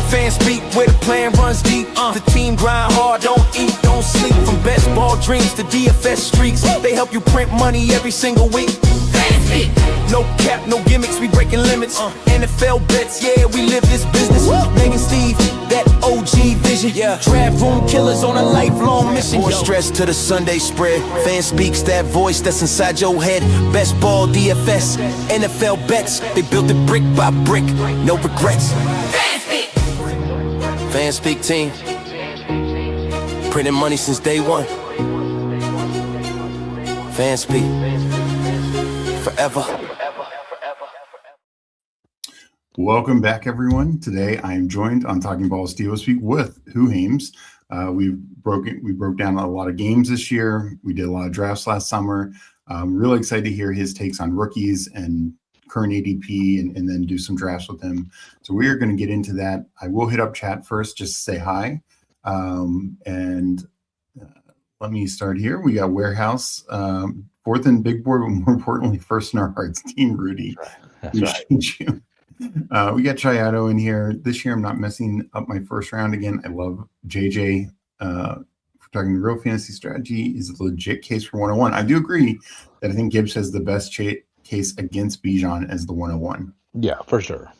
Fanspeak, where the plan runs deep. The team grind hard, don't eat, don't sleep. From best ball dreams to DFS streaks, they help you print money every single week. Fanspeak. No cap, no gimmicks, we breaking limits. NFL bets, yeah, we live this business. Meg and Steve, that OG vision. Draft room killers on a lifelong mission. More stress to the Sunday spread. Fanspeak's that voice that's inside your head. Best ball, DFS, NFL bets. They built it brick by brick, no regrets. Fanspeak team, printing money since day one. Fanspeak, forever. Welcome back, everyone. Today I am joined on Talking Ball Steelers Speak with Who Hames. We broke down a lot of games this year. We did a lot of drafts last summer. Really excited to hear his takes on rookies and current ADP and then do some drafts with him. So we are going to get into that. I will hit up chat first just to say hi. Let me start here. We got Warehouse, fourth in big board, but more importantly, first in our hearts, Team Rudy. That's right. We got Chiato in here. This year I'm not messing up my first round again. I love JJ. Talking real fantasy strategy is a legit case for 101. I do agree that I think Gibbs has the best case against Bijan as the 101. Yeah, for sure.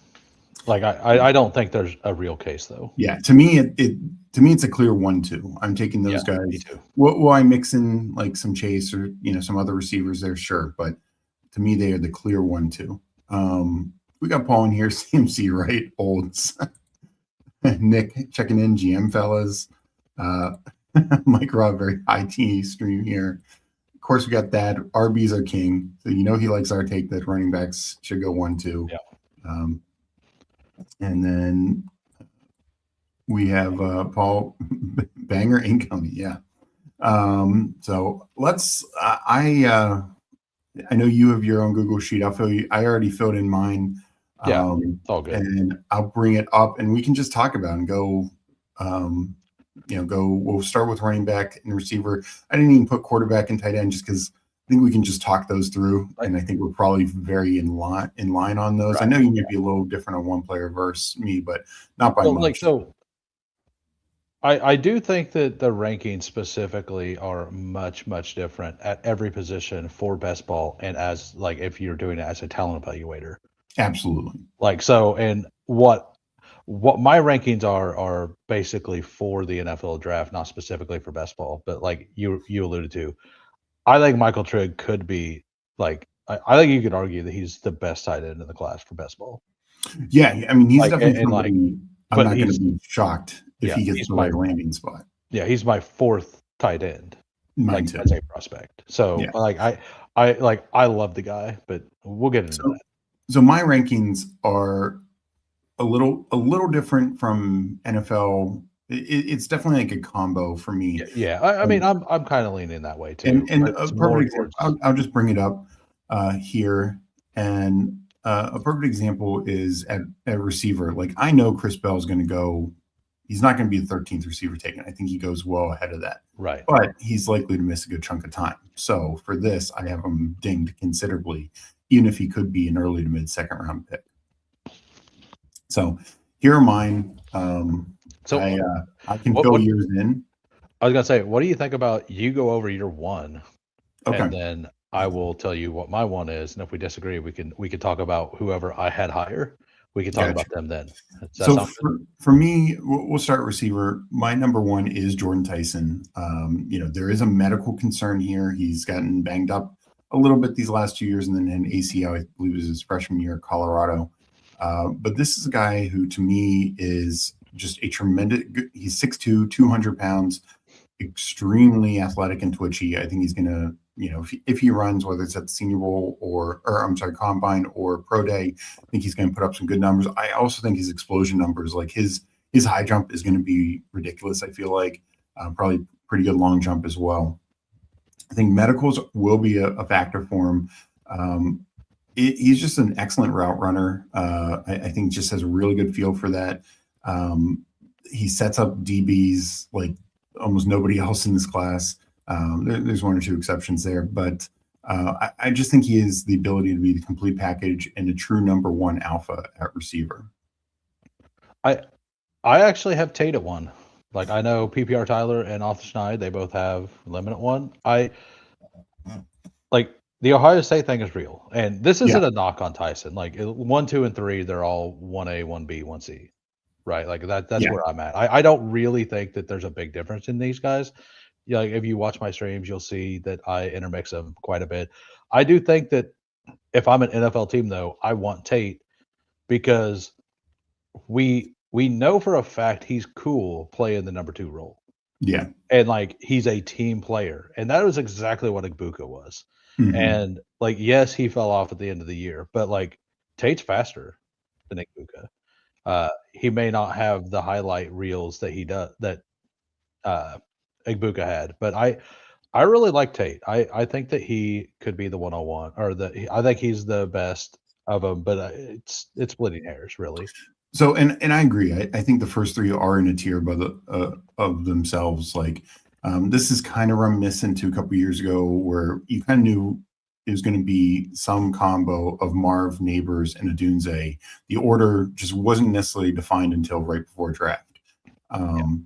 Like I don't think there's a real case though. Yeah, to me it's a clear 1-2. I'm taking those guys. Me too. Will I mix in like some Chase or some other receivers there? Sure, but to me they are the clear 1-2. We got Paul in here, CMC right, Olds, Nick checking in, GM fellas, Mike Rob very high T stream here. Of course, we got that. RB's our king, so he likes our take that running backs should go 1-2. Yeah. And then we have Paul Banger incoming. Yeah. So let's. I know you have your own Google sheet. I already filled in mine. Yeah, it's all good. And I'll bring it up, and we can just talk about it and go. We'll start with running back and receiver. I didn't even put quarterback and tight end just because I think we can just talk those through, and I think we're probably very in line on those. Right. I know you may be a little different on one player versus me, but not by much. I do think that the rankings specifically are much different at every position for best ball, and as like if you're doing it as a talent evaluator. Absolutely. And what my rankings are basically for the NFL draft, not specifically for best ball, but like you alluded to, I think Michael Trigg could be like, I think you could argue that he's the best tight end in the class for best ball. Yeah, I mean, he's definitely somebody I'm not going to be shocked if he gets the right landing spot. Yeah, he's my fourth tight end. Mine too. As a prospect. So I love the guy, but we'll get into that. So my rankings are a little different from NFL. It's definitely like a combo for me. Yeah. I mean, I'm kind of leaning that way too. And a perfect example, I'll just bring it up here. And a perfect example is at receiver. Like I know Chris Bell is going to go. He's not going to be the 13th receiver taken. I think he goes well ahead of that. Right. But he's likely to miss a good chunk of time. So for this, I have him dinged considerably, even if he could be an early to mid second round pick. So here are mine. I can fill yours in. I was gonna say, what do you think about you go over your one, and then I will tell you what my one is, and if we disagree, we can talk about whoever I had higher. We can talk about them then. So for me, we'll start receiver. My number one is Jordan Tyson. There is a medical concern here. He's gotten banged up a little bit these last 2 years, and then an ACL, I believe it was his freshman year at Colorado. But this is a guy who, to me, is just a tremendous. He's 6'2", 200 pounds, extremely athletic and twitchy. I think he's going to, if he runs, whether it's at the Senior Bowl or Combine or Pro Day, I think he's going to put up some good numbers. I also think his explosion numbers, like his high jump, is going to be ridiculous. I feel like probably pretty good long jump as well. I think medicals will be a factor for him. He's just an excellent route runner. I think just has a really good feel for that. He sets up DBs like almost nobody else in this class. There's one or two exceptions there, but I just think he has the ability to be the complete package and a true number one alpha at receiver. I I actually have Tate at 1. Like, I know PPR Tyler and Off the Schneid, they both have Lemon at 1. Like, the Ohio State thing is real, and this isn't a knock on Tyson. Like 1, 2, and 3, they're all 1A, 1B, 1C, right? Like that's where I'm at. I don't really think that there's a big difference in these guys. Yeah, like if you watch my streams, you'll see that I intermix them quite a bit. I do think that if I'm an NFL team, though, I want Tate because we know for a fact he's cool playing the number 2 role. Yeah. And like he's a team player. And that was exactly what Igbuka was. Mhm. And like, yes, he fell off at the end of the year, but like Tate's faster than Igbuka. He may not have the highlight reels that he does that Igbuka had, but I really like Tate. I think that he could be the 101 or I think he's the best of them, but it's splitting hairs really. So, and I agree. I think the first 3 are in a tier of themselves. Like, this is kind of reminiscent to a couple years ago where you kind of knew it was going to be some combo of Marv, Neighbors, and Adunze. The order just wasn't necessarily defined until right before draft. And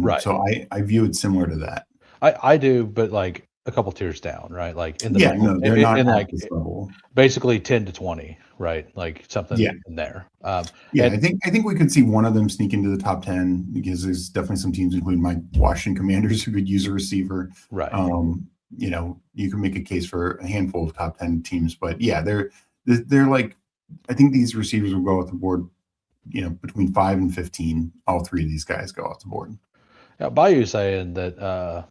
right. So I view it similar to that. I do, but like a couple tiers down, right? Like in the middle. No, they're not in at like this level. Basically 10 to 20, right? Like something in there. I think we could see one of them sneak into the top 10 because there's definitely some teams, including my Washington Commanders, who could use a receiver. Right. You know, you can make a case for a handful of top 10 teams, but yeah, they're like, I think these receivers will go off the board, you know, between 5 and 15. All 3 of these guys go off the board. Now, Bayou saying that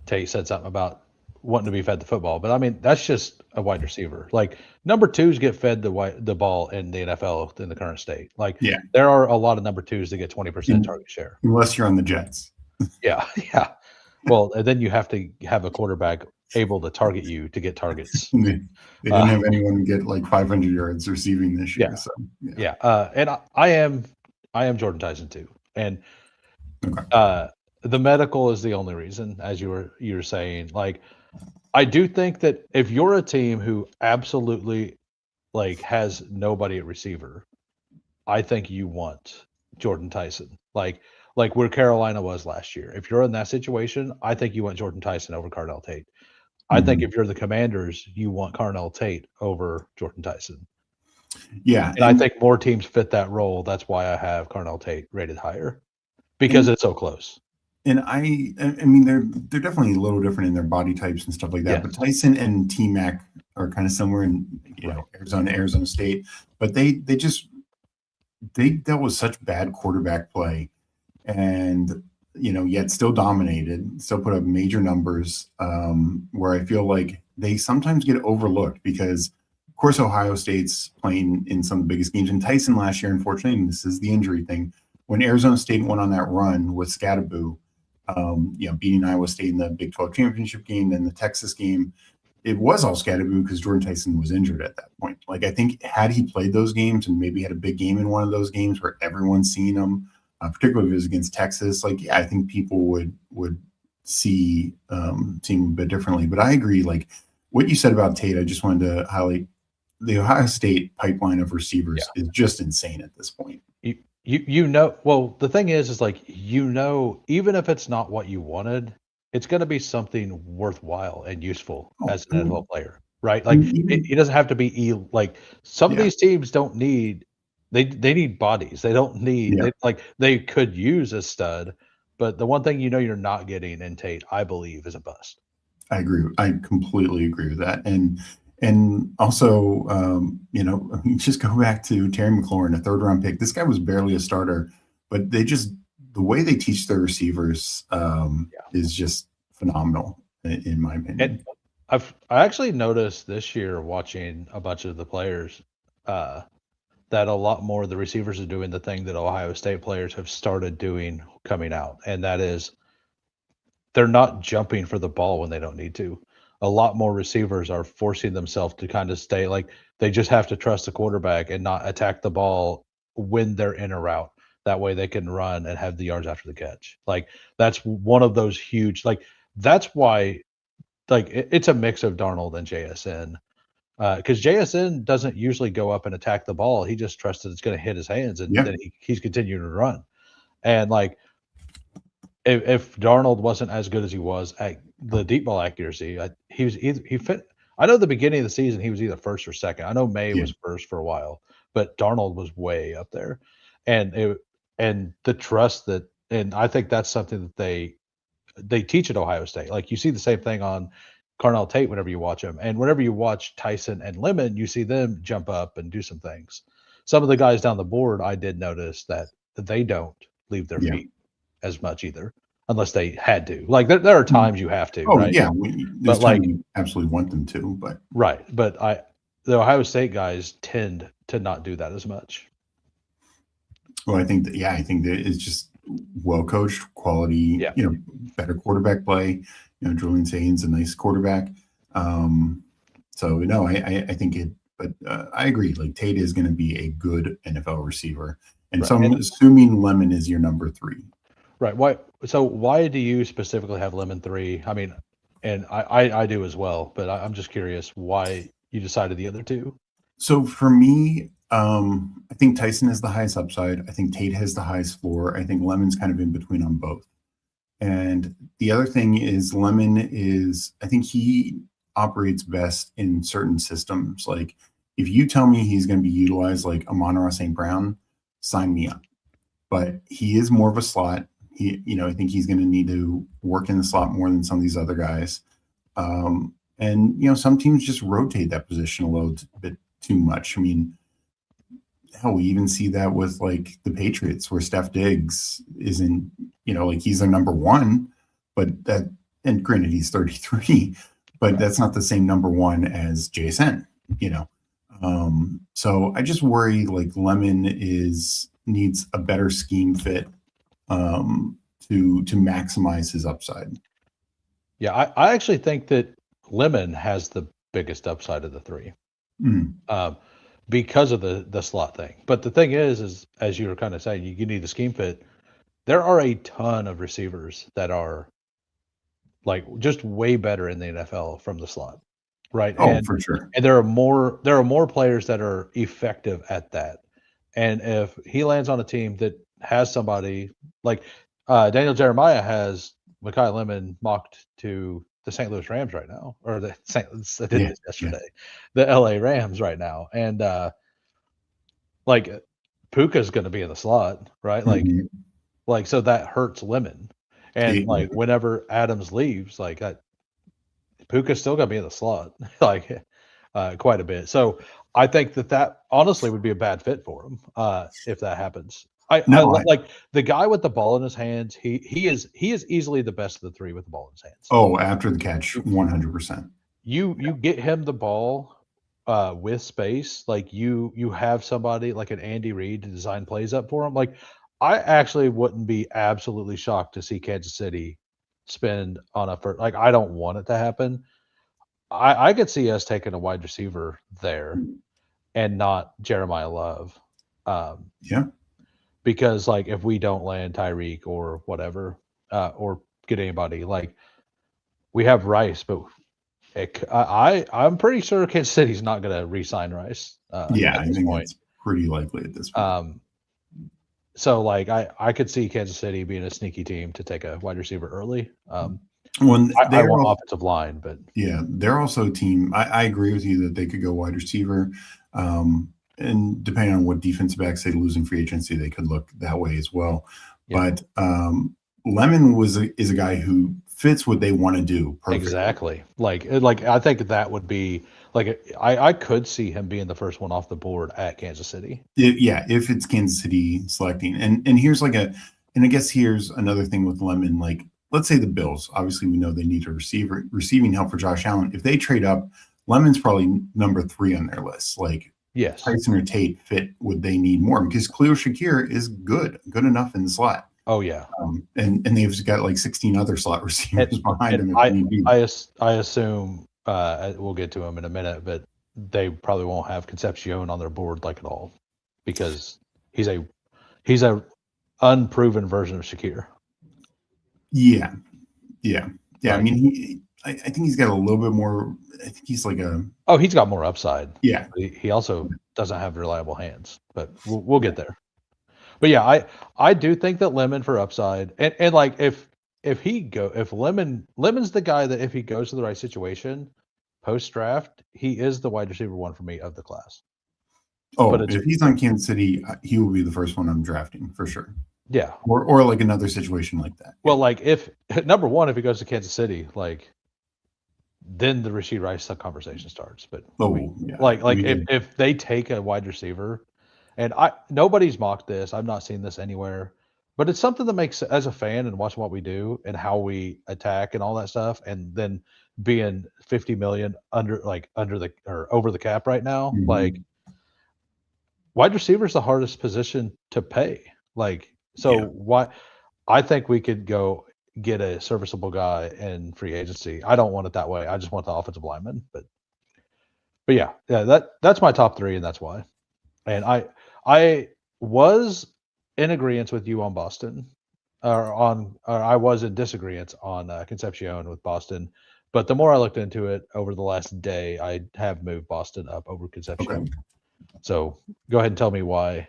Tate said something about wanting to be fed the football, but I mean that's just a wide receiver. Like number 2s get fed the ball in the NFL in the current state. Like there are a lot of number 2s that get 20% target share, unless you're on the Jets. Yeah. Well, and then you have to have a quarterback able to target you to get targets. They didn't have anyone get like 500 yards receiving this year. And I am Jordan Tyson too, and the medical is the only reason, as you were saying. Like, I do think that if you're a team who absolutely like has nobody at receiver, I think you want Jordan Tyson. Like where Carolina was last year. If you're in that situation, I think you want Jordan Tyson over Carnell Tate. I think if you're the Commanders, you want Carnell Tate over Jordan Tyson. Yeah. And I think more teams fit that role. That's why I have Carnell Tate rated higher because it's so close. And I mean, they're definitely a little different in their body types and stuff like that. But Tyson and T-Mac are kind of somewhere in Arizona State. But they dealt with such bad quarterback play, and yet still dominated, still put up major numbers. Where I feel like they sometimes get overlooked because, of course, Ohio State's playing in some of the biggest games. And Tyson last year, unfortunately, and this is the injury thing, when Arizona State went on that run with Scadaboo, beating Iowa State in the Big 12 championship game, then the Texas game, it was all Scadaboo because Jordan Tyson was injured at that point. Like, I think had he played those games and maybe had a big game in one of those games where everyone's seen him, particularly if it was against Texas, I think people would see him a bit differently. But I agree, like what you said about Tate, I just wanted to highlight the Ohio State pipeline of receivers is just insane at this point. Well, the thing is like, even if it's not what you wanted, it's going to be something worthwhile and useful as an NFL player, right? Like it doesn't have to be like some of these teams don't need, they need bodies. They don't need, they could use a stud, but the one thing you're not getting in Tate, I believe, is a bust. I agree. I completely agree with that. And also, just go back to Terry McLaurin, a 3rd-round pick. This guy was barely a starter, but the way they teach their receivers is just phenomenal, in my opinion. And I actually noticed this year watching a bunch of the players that a lot more of the receivers are doing the thing that Ohio State players have started doing coming out, and that is they're not jumping for the ball when they don't need to. A lot more receivers are forcing themselves to kind of stay, like they just have to trust the quarterback and not attack the ball when they're in a route. That way they can run and have the yards after the catch. Like that's one of those huge, like that's why, like it's a mix of Darnold and JSN. Because JSN doesn't usually go up and attack the ball. He just trusts that it's going to hit his hands and then he's continuing to run. And like, if Darnold wasn't as good as he was at the deep ball accuracy, he fit. I know the beginning of the season he was either first or second. I know May Yeah. was first for a while, but Darnold was way up there, and the trust that, and I think that's something that they teach at Ohio State. Like you see the same thing on Carnell Tate whenever you watch him, and whenever you watch Tyson and Lemon, you see them jump up and do some things. Some of the guys down the board, I did notice that they don't leave their Yeah. feet as much either, unless they had to. Like there are times you have to, Oh, right? yeah. There's But like, times we absolutely want them to, but right. But the Ohio State guys tend to not do that as much. well, I think that it's just well coached, quality, Yeah. better quarterback play. Julian Sain's a nice quarterback. So no, I think it, but I agree. Like Tate is going to be a good NFL receiver, and Right. so I'm assuming Lemon is your number 3. Right. Why do you specifically have Lemon 3? I mean, and I do as well, but I'm just curious why you decided the other two. So for me, I think Tyson has the highest upside. I think Tate has the highest floor. I think Lemon's kind of in between on both. And the other thing is I think he operates best in certain systems. Like if you tell me he's going to be utilized like Amon-Ra St. Brown, sign me up. But he is more of a slot. I think he's going to need to work in the slot more than some of these other guys. And some teams just rotate that position a little bit too much. I mean, hell, we even see that with like the Patriots, where Steph Diggs isn't, like he's their number 1, but and granted he's 33, but that's not the same number 1 as JSN. So I just worry like Lemon needs a better scheme fit to maximize his upside. Yeah, I actually think that Lemon has the biggest upside of the 3. Because of the slot thing. But the thing is as you were kind of saying, you need the scheme fit. There are a ton of receivers that are like just way better in the NFL from the slot, right? Oh, for sure. And there are more players that are effective at that. And if he lands on a team that has somebody like Daniel Jeremiah has Mekhi Lemon mocked to the St. Louis Rams right now, or the yesterday, the LA Rams right now. And like Puka's going to be in the slot, right? Like, so that hurts Lemon. And like whenever Adams leaves, like Puka's still going to be in the slot, like quite a bit. So I think that honestly would be a bad fit for him if that happens. I like the guy with the ball in his hands. He is easily the best of the 3 with the ball in his hands. Oh, after the catch, 100%. You get him the ball with space, like you have somebody like an Andy Reid to design plays up for him. Like I actually wouldn't be absolutely shocked to see Kansas City spend on a first. Like I don't want it to happen. I could see us taking a wide receiver there and not Jeremiah Love. Yeah. Because like if we don't land Tyreek or whatever, or get anybody, like we have Rice, but I'm pretty sure Kansas City's not going to re-sign Rice. I think it's pretty likely at this point. So like I could see Kansas City being a sneaky team to take a wide receiver early. I want offensive line, but yeah, they're also a team. I agree with you that they could go wide receiver. And depending on what defensive backs they lose in free agency, they could look that way as well. Yeah. But Lemon is a guy who fits what they want to do perfectly. Exactly. Like I think that would be like I could see him being the first one off the board at Kansas City. If it's Kansas City selecting. And here's and I guess here's another thing with Lemon. Like, let's say the Bills, obviously we know they need a receiving help for Josh Allen. If they trade up, Lemon's probably number 3 on their list. Like, yes, Tyson or Tate fit what they need more, because Khalil Shakir is good enough in the slot. Oh yeah, and they've got like 16 other slot receivers behind him. I assume we'll get to him in a minute, but they probably won't have Concepcion on their board like at all, because he's a unproven version of Shakir. Yeah. Right. I mean, I think he's got a little bit more. I think he's like he's got more upside. Yeah. He also doesn't have reliable hands, but we'll get there. But yeah, I do think that Lemon for upside, and like if Lemon's the guy that if he goes to the right situation post draft, he is the wide receiver one for me of the class. But Oh, it's if he's on Kansas City, he will be the first one I'm drafting for sure. yeah. Or like another situation like that. Well, like if number one, if he goes to Kansas City, like then the Rashid Rice conversation starts. But Yeah. like if they take a wide receiver, and nobody's mocked this, I've not seen this anywhere, but it's something that makes as a fan and watching what we do and how we attack and all that stuff, and then being 50 million under the or over the cap right now, like wide receiver is the hardest position to pay. Like so, why I think we could go get a serviceable guy in free agency. I don't want it that way. I just want the offensive lineman. But yeah, that's my top three, and that's why. And I was in agreement with you on Boston, or I was in disagreement on Concepcion with Boston. But the more I looked into it over the last day, I have moved Boston up over Concepcion. Okay. So go ahead and tell me why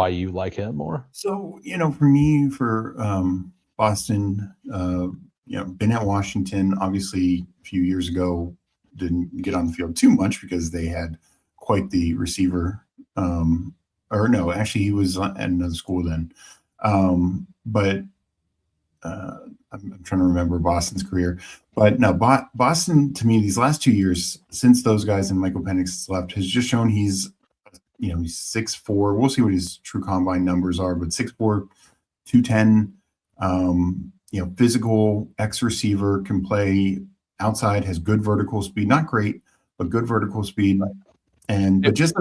you like him more. So, for me, for Boston, been at Washington, obviously a few years ago, didn't get on the field too much because they had quite the receiver. Or no, actually he was at another school then. But I'm trying to remember Boston's career. But no, Boston, to me, these last 2 years, since those guys and Michael Penix left, has just shown he's 6'4". We'll see what his true combine numbers are, but 6'4", 210, physical X receiver, can play outside, has good vertical speed, not great, but good vertical speed. But just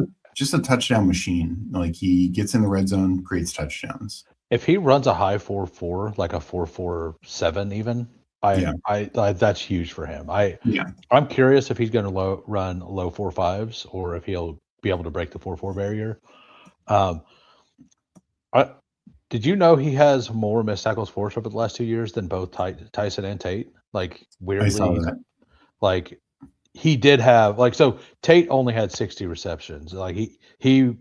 a touchdown machine. Like he gets in the red zone, creates touchdowns. If he runs a high 4.4, like a 4.47 even, I that's huge for him. I'm curious if he's going to run low 4.5s or if he'll be able to break the 4.4 barrier. Did you know he has more missed tackles forced over the last 2 years than both Tyson and Tate? Like weirdly, I saw that. Like he did have so Tate only had 60 receptions. Like he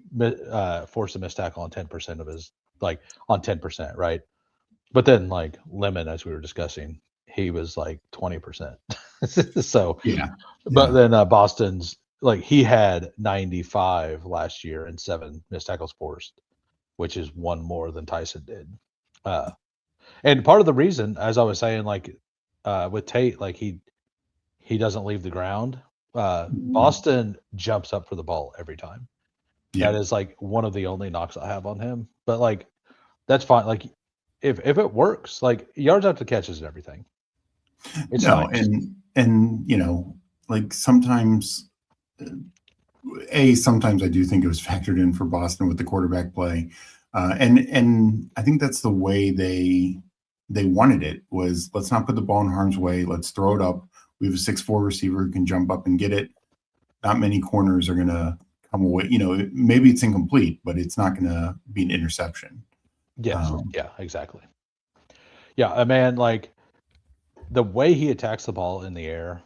forced a missed tackle on 10% of his on 10%, right? But then like Lemon, as we were discussing, he was like 20%. So yeah. But then Boston's he had 95 last year and 7 missed tackles forced, which is one more than Tyson did. And part of the reason, as I was saying, with Tate, he doesn't leave the ground. Boston jumps up for the ball every time. Yeah. That is one of the only knocks I have on him. But that's fine. If it works, yards after catches and everything. It's nice. And sometimes sometimes I do think it was factored in for Boston with the quarterback play. And I think that's the way they wanted it, was let's not put the ball in harm's way. Let's throw it up. We have a 6'4" receiver who can jump up and get it. Not many corners are going to come away. Maybe it's incomplete, but it's not going to be an interception. Yes. Yeah, exactly. Yeah, a man the way he attacks the ball in the air,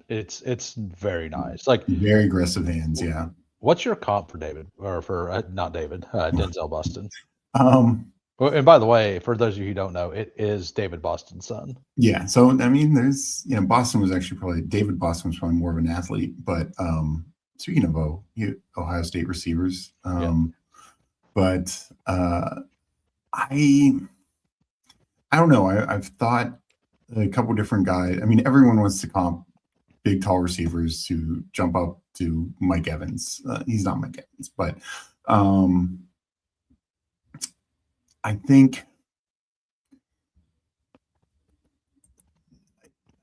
it's very nice. Very aggressive hands. Yeah. What's your comp for David, or for not David, Denzel Boston? And by the way, for those of you who don't know, it is David Boston's son. Yeah. So, I mean, there's, Boston was actually David Boston was probably more of an athlete. But speaking of Ohio State receivers, but I don't know. I've thought a couple different guys. I mean, everyone wants to comp big, tall receivers to jump up to Mike Evans. He's not Mike Evans, but I think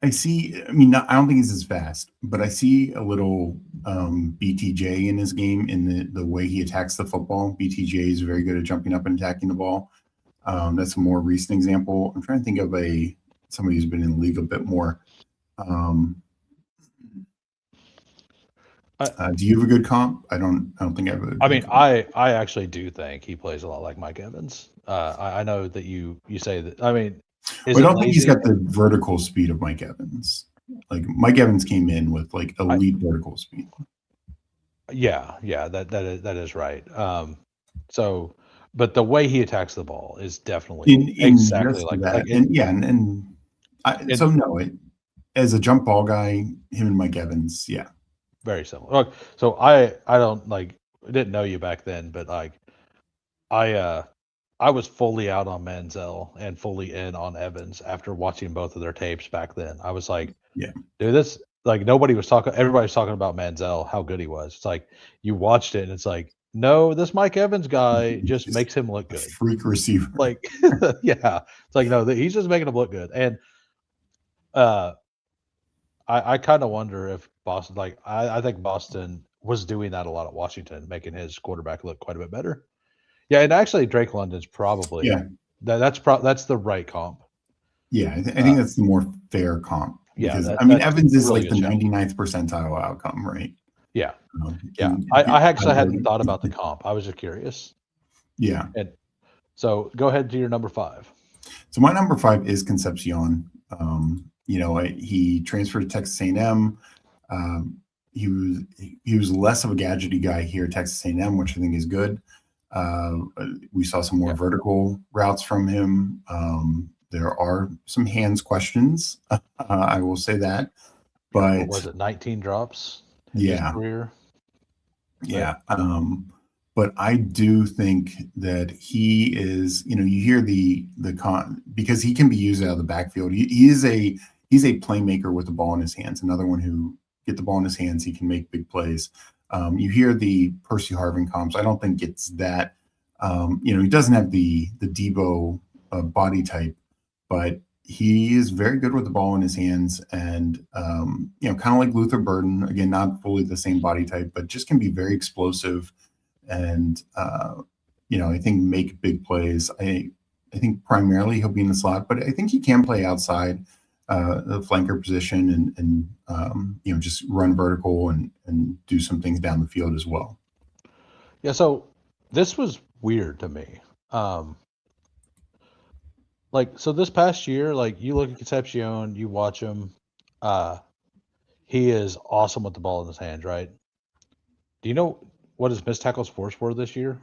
I see. I mean, I don't think he's as fast, but I see a little BTJ in his game in the way he attacks the football. BTJ is very good at jumping up and attacking the ball. That's a more recent example. I'm trying to think of somebody who's been in the league a bit more. Do you have a good comp? I don't think I have. I mean, I actually do think he plays a lot like Mike Evans. I know that you say that. I mean, I don't think he's got the vertical speed of Mike Evans. Mike Evans came in with elite vertical speed. Yeah, that is right. So, but the way he attacks the ball is definitely in exactly just like that, it, and yeah, and it, so no, as a jump ball guy, him and Mike Evans, yeah, very similar. Look, so I don't like I didn't know you back then, but like I was fully out on Manziel and fully in on Evans after watching both of their tapes back then. I was like, yeah, dude, this like nobody was talking. Everybody's talking about Manziel, how good he was. It's like you watched it, and it's like, no, this Mike Evans guy just just makes him look a good. freak receiver. Like, yeah, it's like no, he's just making him look good. And uh, I kind of wonder if Boston, like, I think Boston was doing that a lot at Washington, making his quarterback look quite a bit better. Yeah, and actually, Drake London's probably Yeah, that's the right comp. yeah, I think Uh, that's the more fair comp yeah, because I mean that's Evans a is really like good the shout. 99th percentile outcome, right? Yeah, yeah. Can I actually hadn't either, thought about the comp. I was just curious. yeah. And so go ahead to your number 5. So my number 5 is Concepcion. He transferred to Texas A&M. Um, he was less of a gadgety guy here at Texas A&M, which I think is good. We saw some more Yeah. vertical routes from him. There are some hands questions. I will say that, What but was it? 19 drops in his yeah, career. yeah. But I do think that he is, you hear the because he can be used out of the backfield. He's a playmaker with the ball in his hands. Another one who get the ball in his hands, he can make big plays. You hear the Percy Harvin comps. I don't think it's that. He doesn't have the Debo body type, but he is very good with the ball in his hands, and kind of like Luther Burden. Again, not fully the same body type, but just can be very explosive, and I think make big plays. I think primarily he'll be in the slot, but I think he can play outside the flanker position and just run vertical and do some things down the field as well. Yeah, so this was weird to me. So this past year, like you look at Concepcion, you watch him, he is awesome with the ball in his hands, right? Do you know what his missed tackles force were this year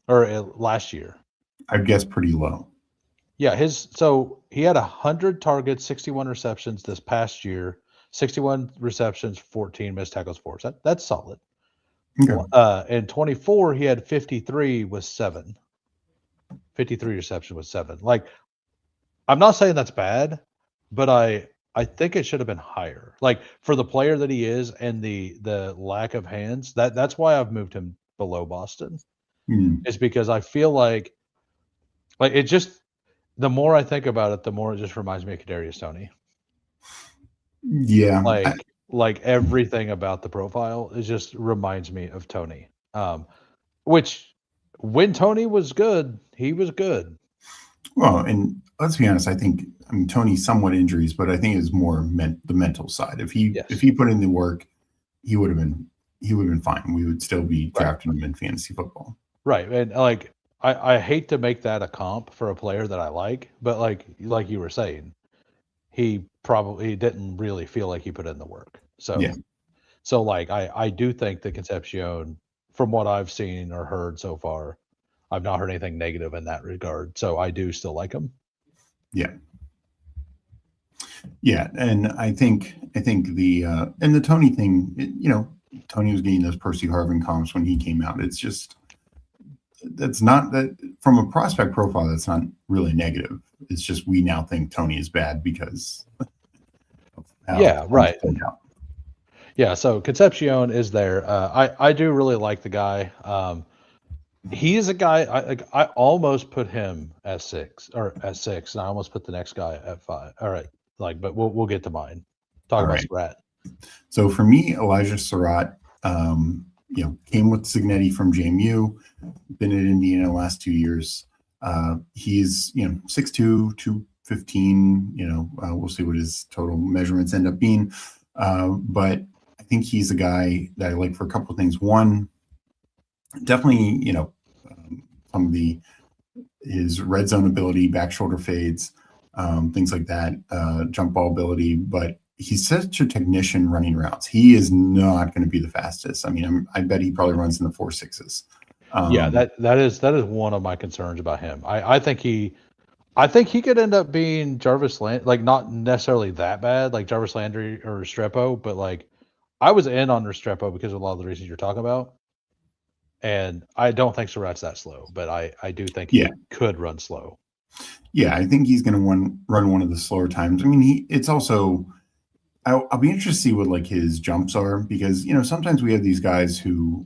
or last year? I guess pretty low. Yeah, so he had 100 targets, 61 receptions this past year, 61 receptions, 14 missed tackles force. That's solid. Okay. In 24, he had 53 with 7. 53 reception with 7. Like, I'm not saying that's bad, but I think it should have been higher. Like for the player that he is and the lack of hands, that's why I've moved him below Boston. Is because I feel like it just the more I think about it, the more it just reminds me of Kadarius Toney. Yeah. Like everything about the profile is just reminds me of Toney. Which when Toney was good, he was good. Well, and let's be honest, I mean Tony's somewhat injuries, but I think it's more the mental side. If he put in the work, he would have been fine. We would still be drafting him in fantasy football. Right. And like I hate to make that a comp for a player that I like, but like you were saying, he didn't really feel like he put in the work. So yeah. So like I do think that Concepcion, from what I've seen or heard so far, I've not heard anything negative in that regard. So I do still like him. Yeah. Yeah, and I think the and the Tony thing, Tony was getting those Percy Harvin comps when he came out. It's just that's not that from a prospect profile. That's not really negative. It's just we now think Tony is bad because. Right. Yeah, so Concepcion is there. I do really like the guy. He's a guy I almost put him at 6, and I almost put the next guy at 5. All right, but we'll get to mine. Talk about Surratt. So for me, Elijah Surratt, came with Signetti from JMU, been at Indiana the last 2 years. He's 6'2", 215. We'll see what his total measurements end up being, but I think he's a guy that I like for a couple of things. One, definitely, some of his red zone ability, back shoulder fades, things like that, jump ball ability. But he's such a technician running routes. He is not going to be the fastest. I mean, I bet he probably runs in the 4.6s. Yeah, that is one of my concerns about him. I think he could end up being Jarvis Landry, like not necessarily that bad, like Jarvis Landry or Restrepo, but like I was in on Restrepo because of a lot of the reasons you're talking about. And I don't think Surratt's that slow, but I do think he could run slow. Yeah, I think he's going to run one of the slower times. I mean, it's also, I'll be interested to see what like his jumps are, because, you know, sometimes we have these guys who,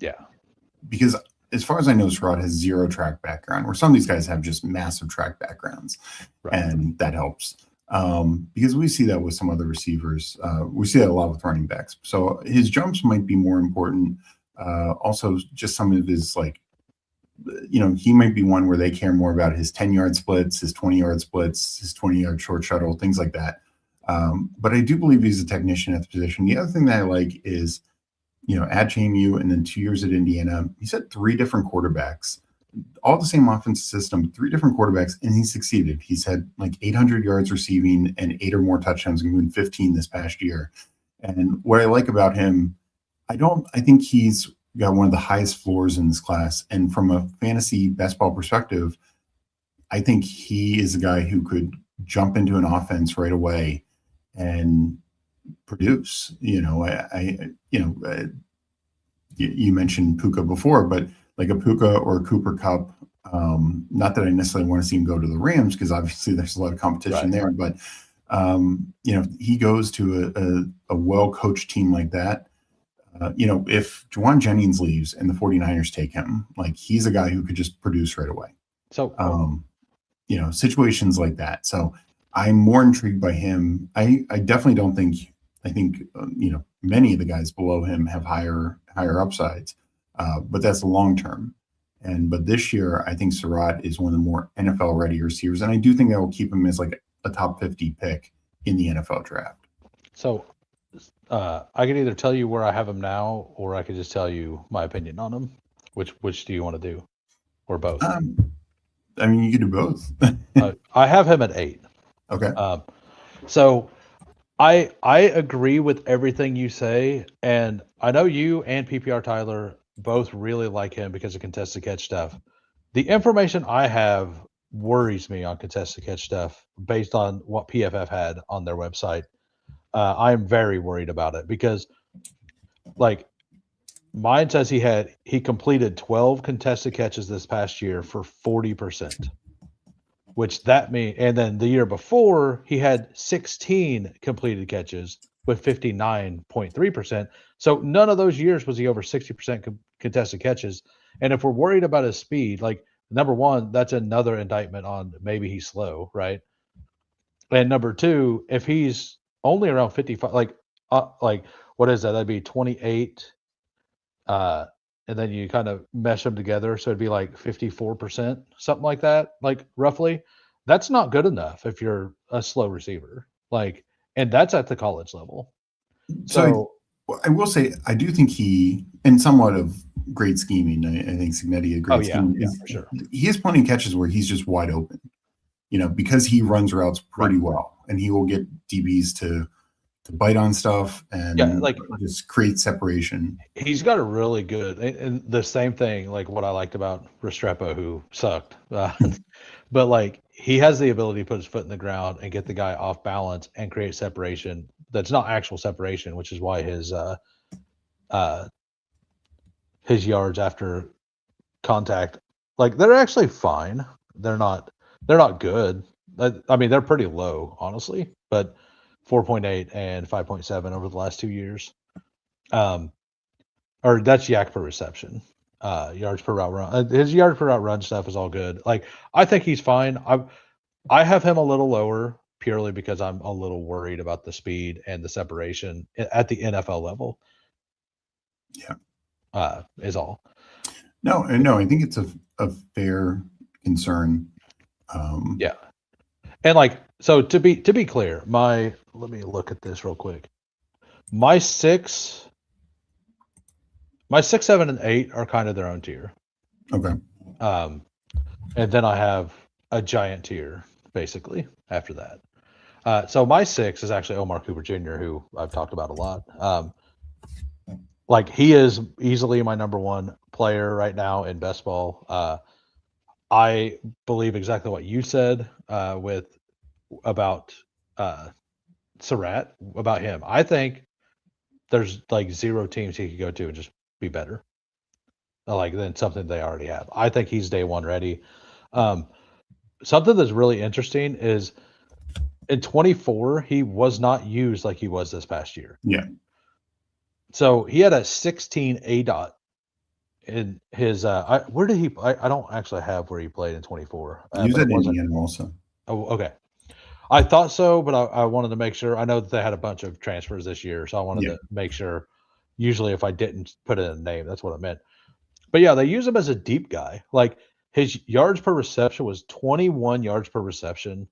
because as far as I know, Surratt has zero track background, where some of these guys have just massive track backgrounds, and that helps. Because we see that with some other receivers. We see that a lot with running backs. So his jumps might be more important. Also, just some of his, like, you know, he might be one where they care more about his 10-yard splits, his 20-yard splits, his 20-yard short shuttle, things like that. But I do believe he's a technician at the position. The other thing that I like is, you know, at JMU and then 2 years at Indiana, he's had 3 different quarterbacks, all the same offensive system, 3 different quarterbacks, and he succeeded. He's had like 800 yards receiving and 8 or more touchdowns, including 15 this past year. And what I like about him, I think he's got one of the highest floors in this class. And from a fantasy best ball perspective, I think he is a guy who could jump into an offense right away and produce. You know, you mentioned Puka before, but like a Puka or a Cooper Kupp, not that I necessarily want to see him go to the Rams, because obviously there's a lot of competition there, but you know, he goes to a well-coached team like that. You know, if Juwan Jennings leaves and the 49ers take him, like, he's a guy who could just produce right away. So, you know, situations like that. So I'm more intrigued by him. I definitely don't think, I think, you know, many of the guys below him have higher upsides, but that's long term. But this year, I think Surratt is one of the more NFL ready receivers. And I do think that will keep him as like a top 50 pick in the NFL draft. So, I could either tell you where I have him now, or I could just tell you my opinion on him. Which do you want to do, or both? I mean, you could do both. I have him at 8. Okay. So I agree with everything you say, and I know you and PPR Tyler both really like him because of contested catch stuff. The information I have worries me on contested catch stuff based on what PFF had on their website. I'm very worried about it because, like, mine says he completed 12 contested catches this past year for 40%, which that means, and then the year before he had 16 completed catches with 59.3%. So none of those years was he over 60% contested catches. And if we're worried about his speed, like, number one, that's another indictment on maybe he's slow, right? And number two, if he's only around 55, like what is that? That'd be 28. And then you kind of mesh them together. So it'd be like 54%, something like that, like roughly. That's not good enough if you're a slow receiver. Like, and that's at the college level. So I will say, I do think he, and somewhat of great scheming, I think Signetti had great scheming. Yeah, for sure. He has plenty of catches where he's just wide open, you know, because he runs routes pretty well, and he will get DBs to bite on stuff and like just create separation. He's got a really good, and the same thing, like what I liked about Restrepo, who sucked, but like he has the ability to put his foot in the ground and get the guy off balance and create separation. That's not actual separation, which is why his yards after contact, like, they're actually fine. They're not good. I mean, they're pretty low, honestly, but 4.8 and 5.7 over the last 2 years. Or that's yak per reception. Yards per route run. His yards per route run stuff is all good. Like, I think he's fine. I have him a little lower purely because I'm a little worried about the speed and the separation at the NFL level. Yeah. Is all. No, I think it's a fair concern. Yeah. And like, so to be clear, let me look at this real quick. My 6, 7, and 8 are kind of their own tier. Okay. And then I have a giant tier basically after that. So my 6 is actually Omar Cooper Jr., who I've talked about a lot. Like, he is easily my number one, player right now in best ball. I believe exactly what you said about Surratt, about him. I think there's like 0 teams he could go to and just be better, like than something they already have. I think he's day one ready. Something that's really interesting is in 24 he was not used like he was this past year. Yeah. So he had a 16 ADOT in his. Where did he? I don't actually have where he played in 24. He was but at it wasn't. Indiana also. Oh, okay. I thought so, but I wanted to make sure. I know that they had a bunch of transfers this year, so I wanted to make sure. Usually, if I didn't put in a name, that's what it meant. But yeah, they use him as a deep guy. Like his yards per reception was 21 yards per reception.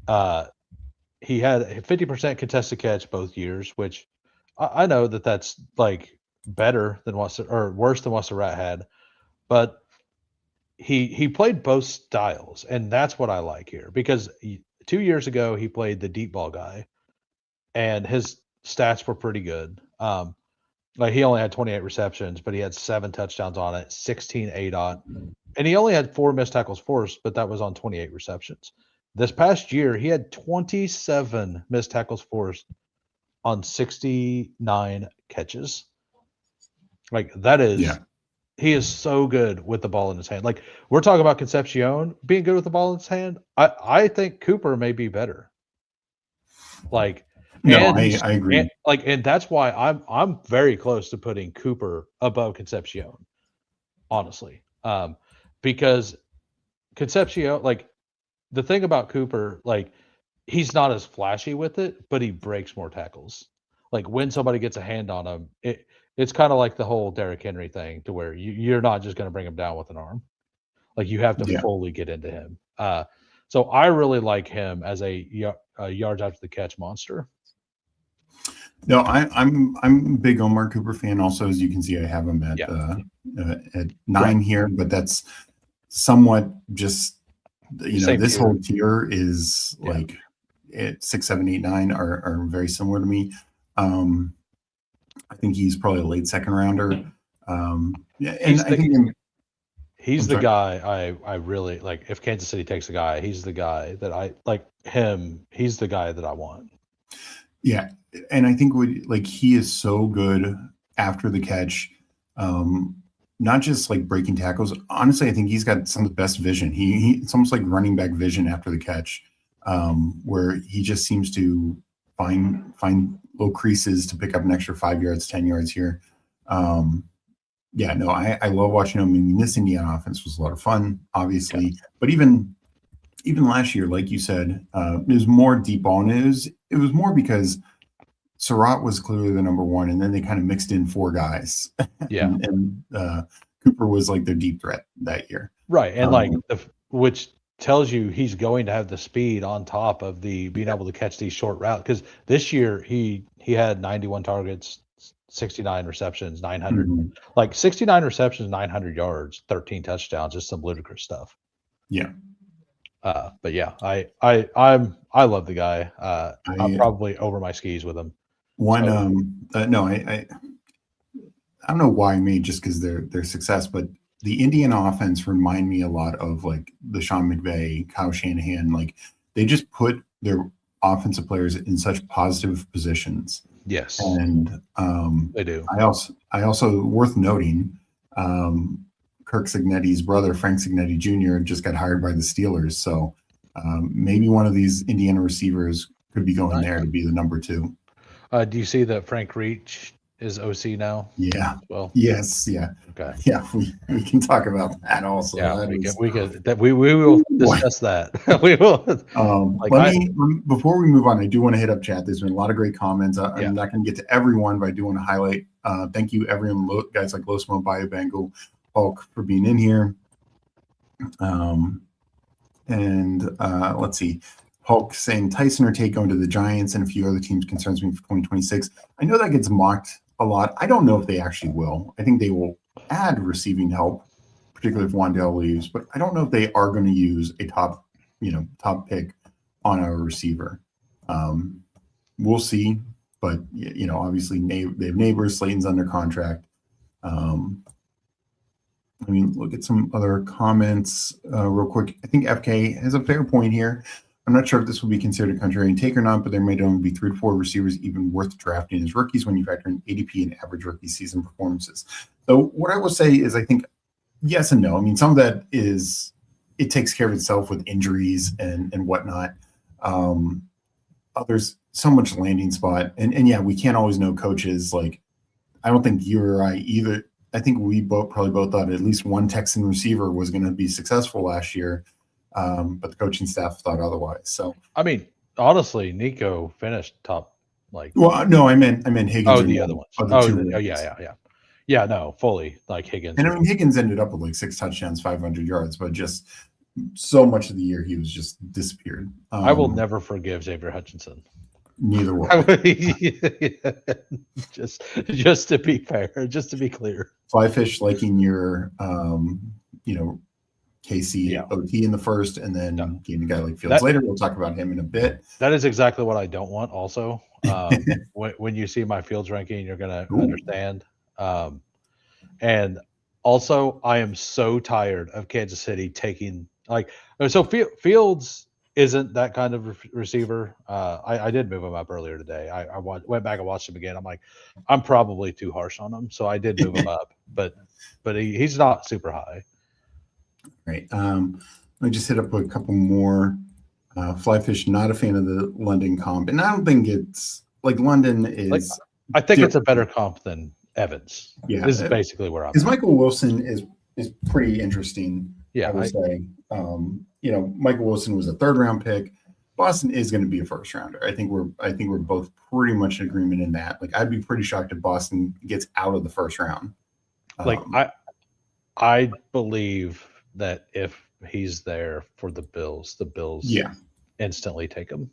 He had a 50% contested catch both years, which I know that that's like better than or worse than what Surratt had, but he played both styles, and that's what I like here because 2 years ago he played the deep ball guy, and his stats were pretty good. Like he only had 28 receptions, but he had 7 touchdowns on it, 16 ADOT, and he only had 4 missed tackles forced, but that was on 28 receptions. This past year, he had 27 missed tackles forced on 69 catches. Like that is, he is so good with the ball in his hand. Like we're talking about Concepcion being good with the ball in his hand. I think Cooper may be better. Like, no, I agree. And that's why I'm very close to putting Cooper above Concepcion, honestly, because Concepcion, like the thing about Cooper, like he's not as flashy with it, but he breaks more tackles. Like when somebody gets a hand on him, it's kind of like the whole Derrick Henry thing, to where you're not just going to bring him down with an arm. Like you have to fully get into him. So I really like him as a yards after the catch monster. No, I'm a big Omar Cooper fan. Also, as you can see, I have him at 9 here, but that's somewhat just this whole tier is like 6, 7, 8, 9 are very similar to me. I think he's probably a late second rounder. And I think he's the guy I really like. If Kansas City takes a guy, he's the guy that I like him. He's the guy that I want. Yeah. And I think he is so good after the catch, not just like breaking tackles. Honestly, I think he's got some of the best vision. It's almost like running back vision after the catch, where he just seems to find little creases to pick up an extra 5 yards, 10 yards here. I love watching him. I mean, this Indiana offense was a lot of fun, obviously, but even last year, like you said, it was more deep ball news. It was more because Surratt was clearly the number one, and then they kind of mixed in 4 guys. Yeah. and Cooper was like their deep threat that year. Right. And which tells you he's going to have the speed on top of the being able to catch these short routes. Because this year he had 91 targets, 69 receptions, 900, 69 receptions, 900 yards, 13 touchdowns, just some ludicrous stuff. Yeah. But yeah, I love the guy. I'm probably over my skis with him. I don't know why me, just because their success, but the Indiana offense remind me a lot of like the Sean McVay, Kyle Shanahan. Like they just put their offensive players in such positive positions. Yes, and they do. I also worth noting, Kirk Cignetti's brother, Frank Cignetti Jr., just got hired by the Steelers. So maybe one of these Indiana receivers could be going there to be the number 2. Do you see that Frank Reach is OC now? Yeah. Well. Yes. Yeah. Okay. Yeah, we can talk about that also. Yeah, we will discuss that. We will. Before we move on, I do want to hit up chat. There's been a lot of great comments. I'm not going to get to everyone, but I do want to highlight. Thank you, everyone, guys like Losmo, Biobango, Hulk, for being in here. Let's see. Hulk saying Tyson or Tate going to the Giants and a few other teams concerns me for 2026. I know that gets mocked a lot. I don't know if they actually will. I think they will add receiving help, particularly if Wandale leaves, but I don't know if they are going to use a top pick on a receiver. We'll see, but obviously they have Neighbors. Slayton's under contract. I mean, look at some other comments real quick. I think FK has a fair point here. I'm not sure if this will be considered a contrarian take or not, but there might only be 3 to 4 receivers even worth drafting as rookies when you factor in ADP and average rookie season performances. So what I will say is I think yes and no. I mean, some of that is it takes care of itself with injuries and whatnot. There's so much landing spot. And yeah, we can't always know coaches. Like, I don't think you or I either. I think we probably both thought at least one Texan receiver was going to be successful last year. But the coaching staff thought otherwise. So I mean, honestly, Nico finished top. Like, well, no, I meant Higgins. Oh, the other ones. Oh, Yeah, no, fully like Higgins. And I mean, Higgins ended up with like 6 touchdowns, 500 yards, but just so much of the year he was just disappeared. I will never forgive Xavier Hutchinson. Neither will just to be fair, just to be clear. Flyfish liking your KC OT in the first, and then getting a guy like Fields later. We'll talk about him in a bit. That is exactly what I don't want. Also, when you see my Fields ranking, you're going to understand. And also, I am so tired of Kansas City taking Fields isn't that kind of receiver. I did move him up earlier today. I went back and watched him again. I'm like, I'm probably too harsh on him, so I did move him up, but he's not super high. Right. Let me just hit up a couple more. Flyfish, not a fan of the London comp, and I don't think it's like London is. I think it's a better comp than Evans. Yeah, this is basically where I'm. Because Michael Wilson is pretty interesting. Yeah, I would say. Michael Wilson was a 3rd round pick. Boston is going to be a 1st rounder. I think we're both pretty much in agreement in that. Like, I'd be pretty shocked if Boston gets out of the 1st round. I believe that if he's there for the Bills instantly take him.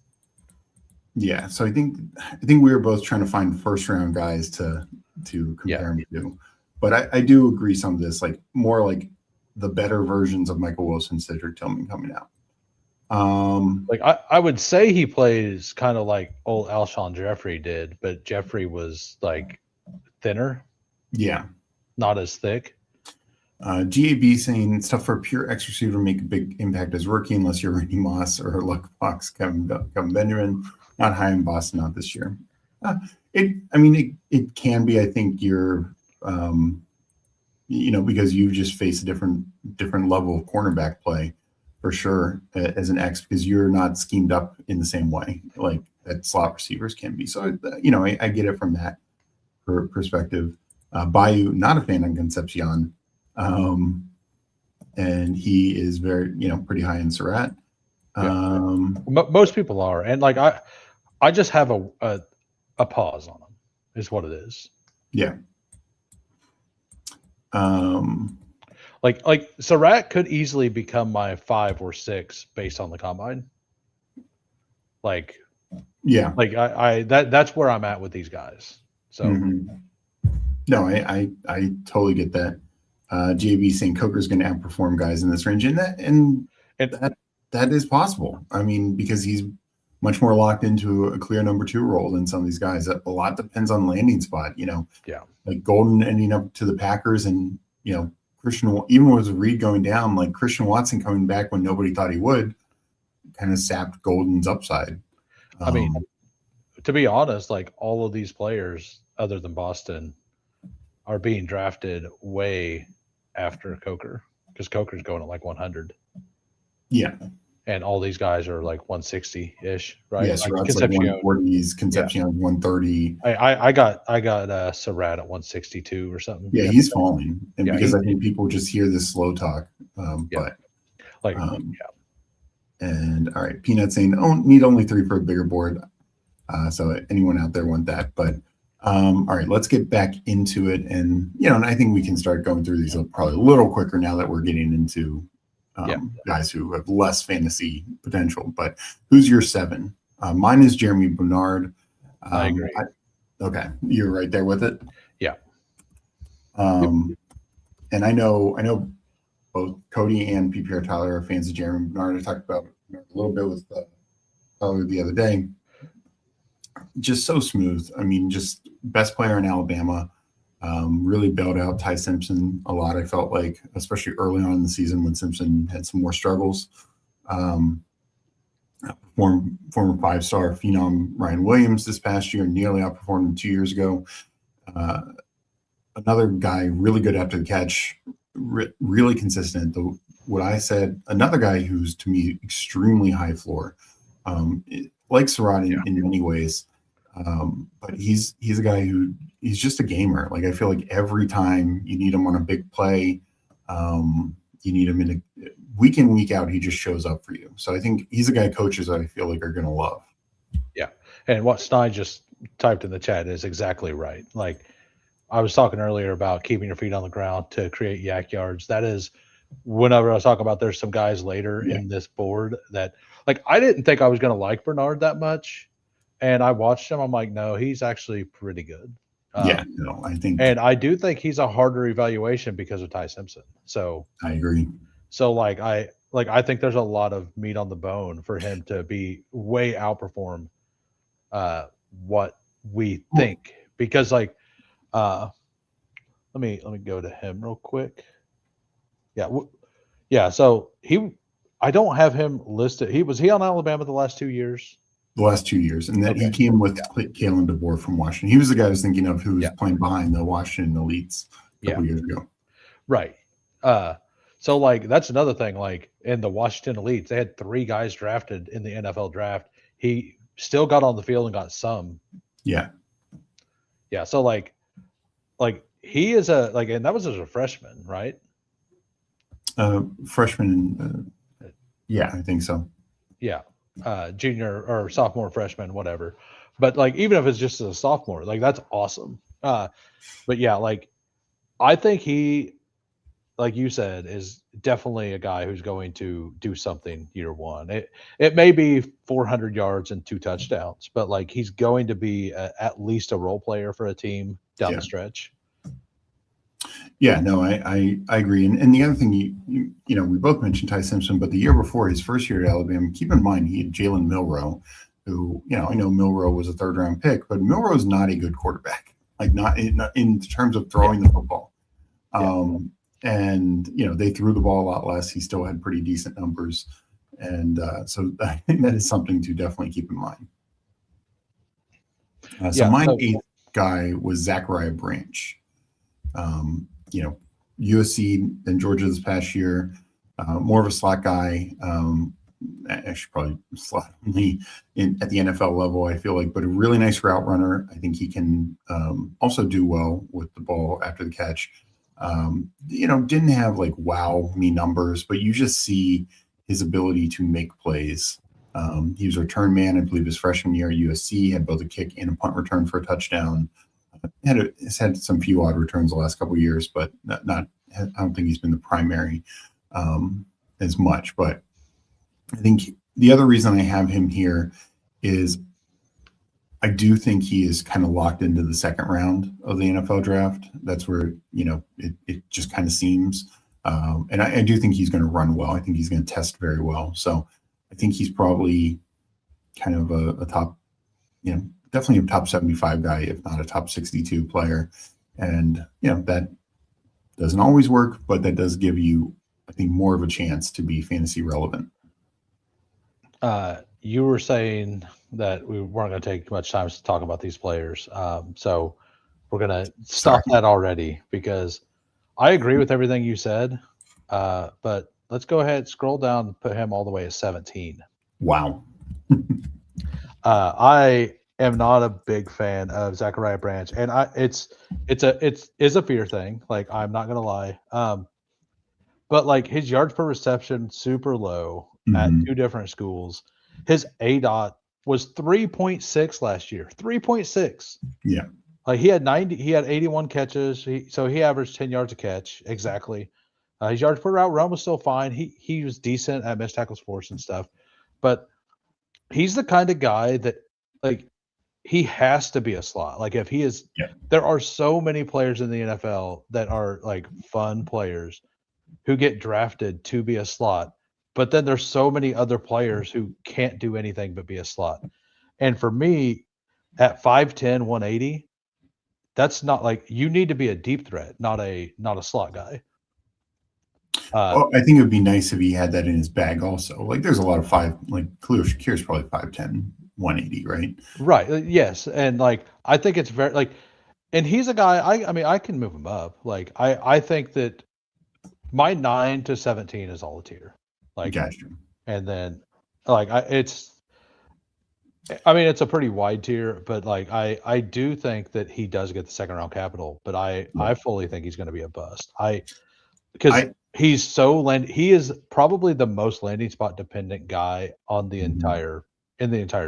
Yeah, so I think we were both trying to find 1st round guys to compare him to, but I do agree some of this, like more like the better versions of Michael Wilson, Cedric Tillman coming out. I would say he plays kind of like old Alshon Jeffrey did, but Jeffrey was like thinner. Yeah, not as thick. GAB saying it's tough for a pure X receiver to make a big impact as rookie unless you're Randy Moss or Luck Fox, Kevin Benjamin. Not high in Boston, not this year. It can be. I think you're, because you just face a different level of cornerback play for sure as an X, because you're not schemed up in the same way like that slot receivers can be. So I get it from that perspective. Bayou, not a fan on Concepcion. And he is very, pretty high in Surratt. Most people are, and like I just have a pause on him, is what it is. Yeah. Like Surratt could easily become my 5 or 6 based on the combine. Like, yeah, like that's where I'm at with these guys. So, no, I totally get that. JB saying Coker's going to outperform guys in this range, and that is possible. I mean, because he's much more locked into a clear number 2 role than some of these guys. A lot depends on landing spot, like Golden ending up to the Packers, and Christian, even with Reed going down, like Christian Watson coming back when nobody thought he would, kind of sapped Golden's upside. I mean, to be honest, like all of these players other than Boston are being drafted way after Coker, because Coker's going at like 100. Yeah. And all these guys are like 160-ish, right? Yes, like Concepcion, like 140s, Concepcion 130. I got Surratt at 162 or something. Yeah, he's falling, and because I think people just hear this slow talk. But and all right, Peanut saying, need only 3 for a bigger board. So anyone out there want that? But all right, let's get back into it, and and I think we can start going through these probably a little quicker now that we're getting into guys who have less fantasy potential. But who's your 7? Mine is Jeremy Bernard. I agree. Okay, you're right there with it. Yeah. And I know both Cody and PPR Tyler are fans of Jeremy Bernard. I talked about a little bit with Tyler the other day. Just so smooth. I mean, just best player in Alabama. Really bailed out Ty Simpson a lot. I felt like, especially early on in the season when Simpson had some more struggles. Former five-star phenom Ryan Williams this past year nearly outperformed him 2 years ago. Another guy really good after the catch, really consistent. What I said, another guy who's to me extremely high floor, like Surratt in many ways. But he's a guy who he's just a gamer. Like I feel like every time you need him on a big play, you need him in a week in, week out, he just shows up for you. So I think he's a guy coaches I feel like are going to love. Yeah. And what Stein just typed in the chat is exactly right. Like I was talking earlier about keeping your feet on the ground to create yak yards. That is whenever I was talking about there's some guys later in this board that like I didn't think I was going to like Bernard that much. And I watched him. I'm like, no, he's actually pretty good. I think, and I do think he's a harder evaluation because of Ty Simpson. So I agree. So I think there's a lot of meat on the bone for him to be way outperform what we think because let me go to him real quick. So I don't have him listed. Was he on Alabama the last 2 years? The last 2 years, and then he came with Kalen DeBoer from Washington. He was the guy I was thinking of who was playing behind the Washington elites a couple years ago. Right. So that's another thing. Like in the Washington elites, they had 3 guys drafted in the NFL draft. He still got on the field and got some. Yeah. So he is and that was as a freshman, right? Freshman. Yeah, I think so. Yeah. Junior or sophomore, freshman, whatever. But even if it's just as a sophomore, that's awesome. But yeah, I think he, like you said, is definitely a guy who's going to do something year one. It may be 400 yards and 2 touchdowns, but he's going to be at least a role player for a team down the stretch. Yeah, no, I agree. And the other thing, you know, we both mentioned Ty Simpson, but the year before, his first year at Alabama, keep in mind, he had Jalen Milroe, who, you know, I know Milroe was a 3rd-round pick, but Milroe is not a good quarterback, not in terms of throwing the football. And, you know, they threw the ball a lot less. He still had pretty decent numbers. And so I think that is something to definitely keep in mind. So my 8th guy was Zachariah Branch. You know, USC and Georgia this past year, more of a slot guy, actually probably slot only at the NFL level, I feel like, but a really nice route runner. I think he can also do well with the ball after the catch. You know, didn't have wow me numbers, but you just see his ability to make plays. He was a return man, I believe, his freshman year at USC, had both a kick and a punt return for a touchdown. Has had some few odd returns the last couple of years, but not I don't think he's been the primary as much. But I think the other reason I have him here is I do think he is kind of locked into the 2nd round of the NFL draft. That's where, you know, it just kind of seems. And I do think he's going to run well. I think he's going to test very well. So I think he's probably kind of a top, you know, definitely a top 75 guy, if not a top 62 player. And, you know, that doesn't always work, but that does give you, I think, more of a chance to be fantasy relevant. You were saying that we weren't going to take much time to talk about these players. So we're going to stop that already because I agree with everything you said. But let's go ahead, scroll down and put him all the way at 17. Wow. I am not a big fan of Zachariah Branch, and it's a fear thing. I'm not gonna lie. But his yards per reception super low at 2 different schools. His ADOT was 3.6 last year. 3.6. Yeah. He had 81 catches. So he averaged 10 yards a catch exactly. His yards per route run was still fine. He was decent at missed tackles force and stuff, but he's the kind of guy that he has to be a slot. If he is, there are so many players in the NFL that are fun players who get drafted to be a slot, but then there's so many other players who can't do anything but be a slot. And for me, at 5'10", 180, that's not like you need to be a deep threat, not a slot guy. Well, I think it would be nice if he had that in his bag also. Like there's a lot of Khalil Shakir's probably 5'10", 180, right? Right. Yes. And like I think it's very like, and he's a guy. I mean I can move him up. Like I think that my 9 to 17 is all a tier. Like, Gotcha. and then like it's a pretty wide tier, but like I do think that he does get the second round capital, but I fully think he's going to be a bust. Because he's he is probably the most landing spot dependent guy on the entire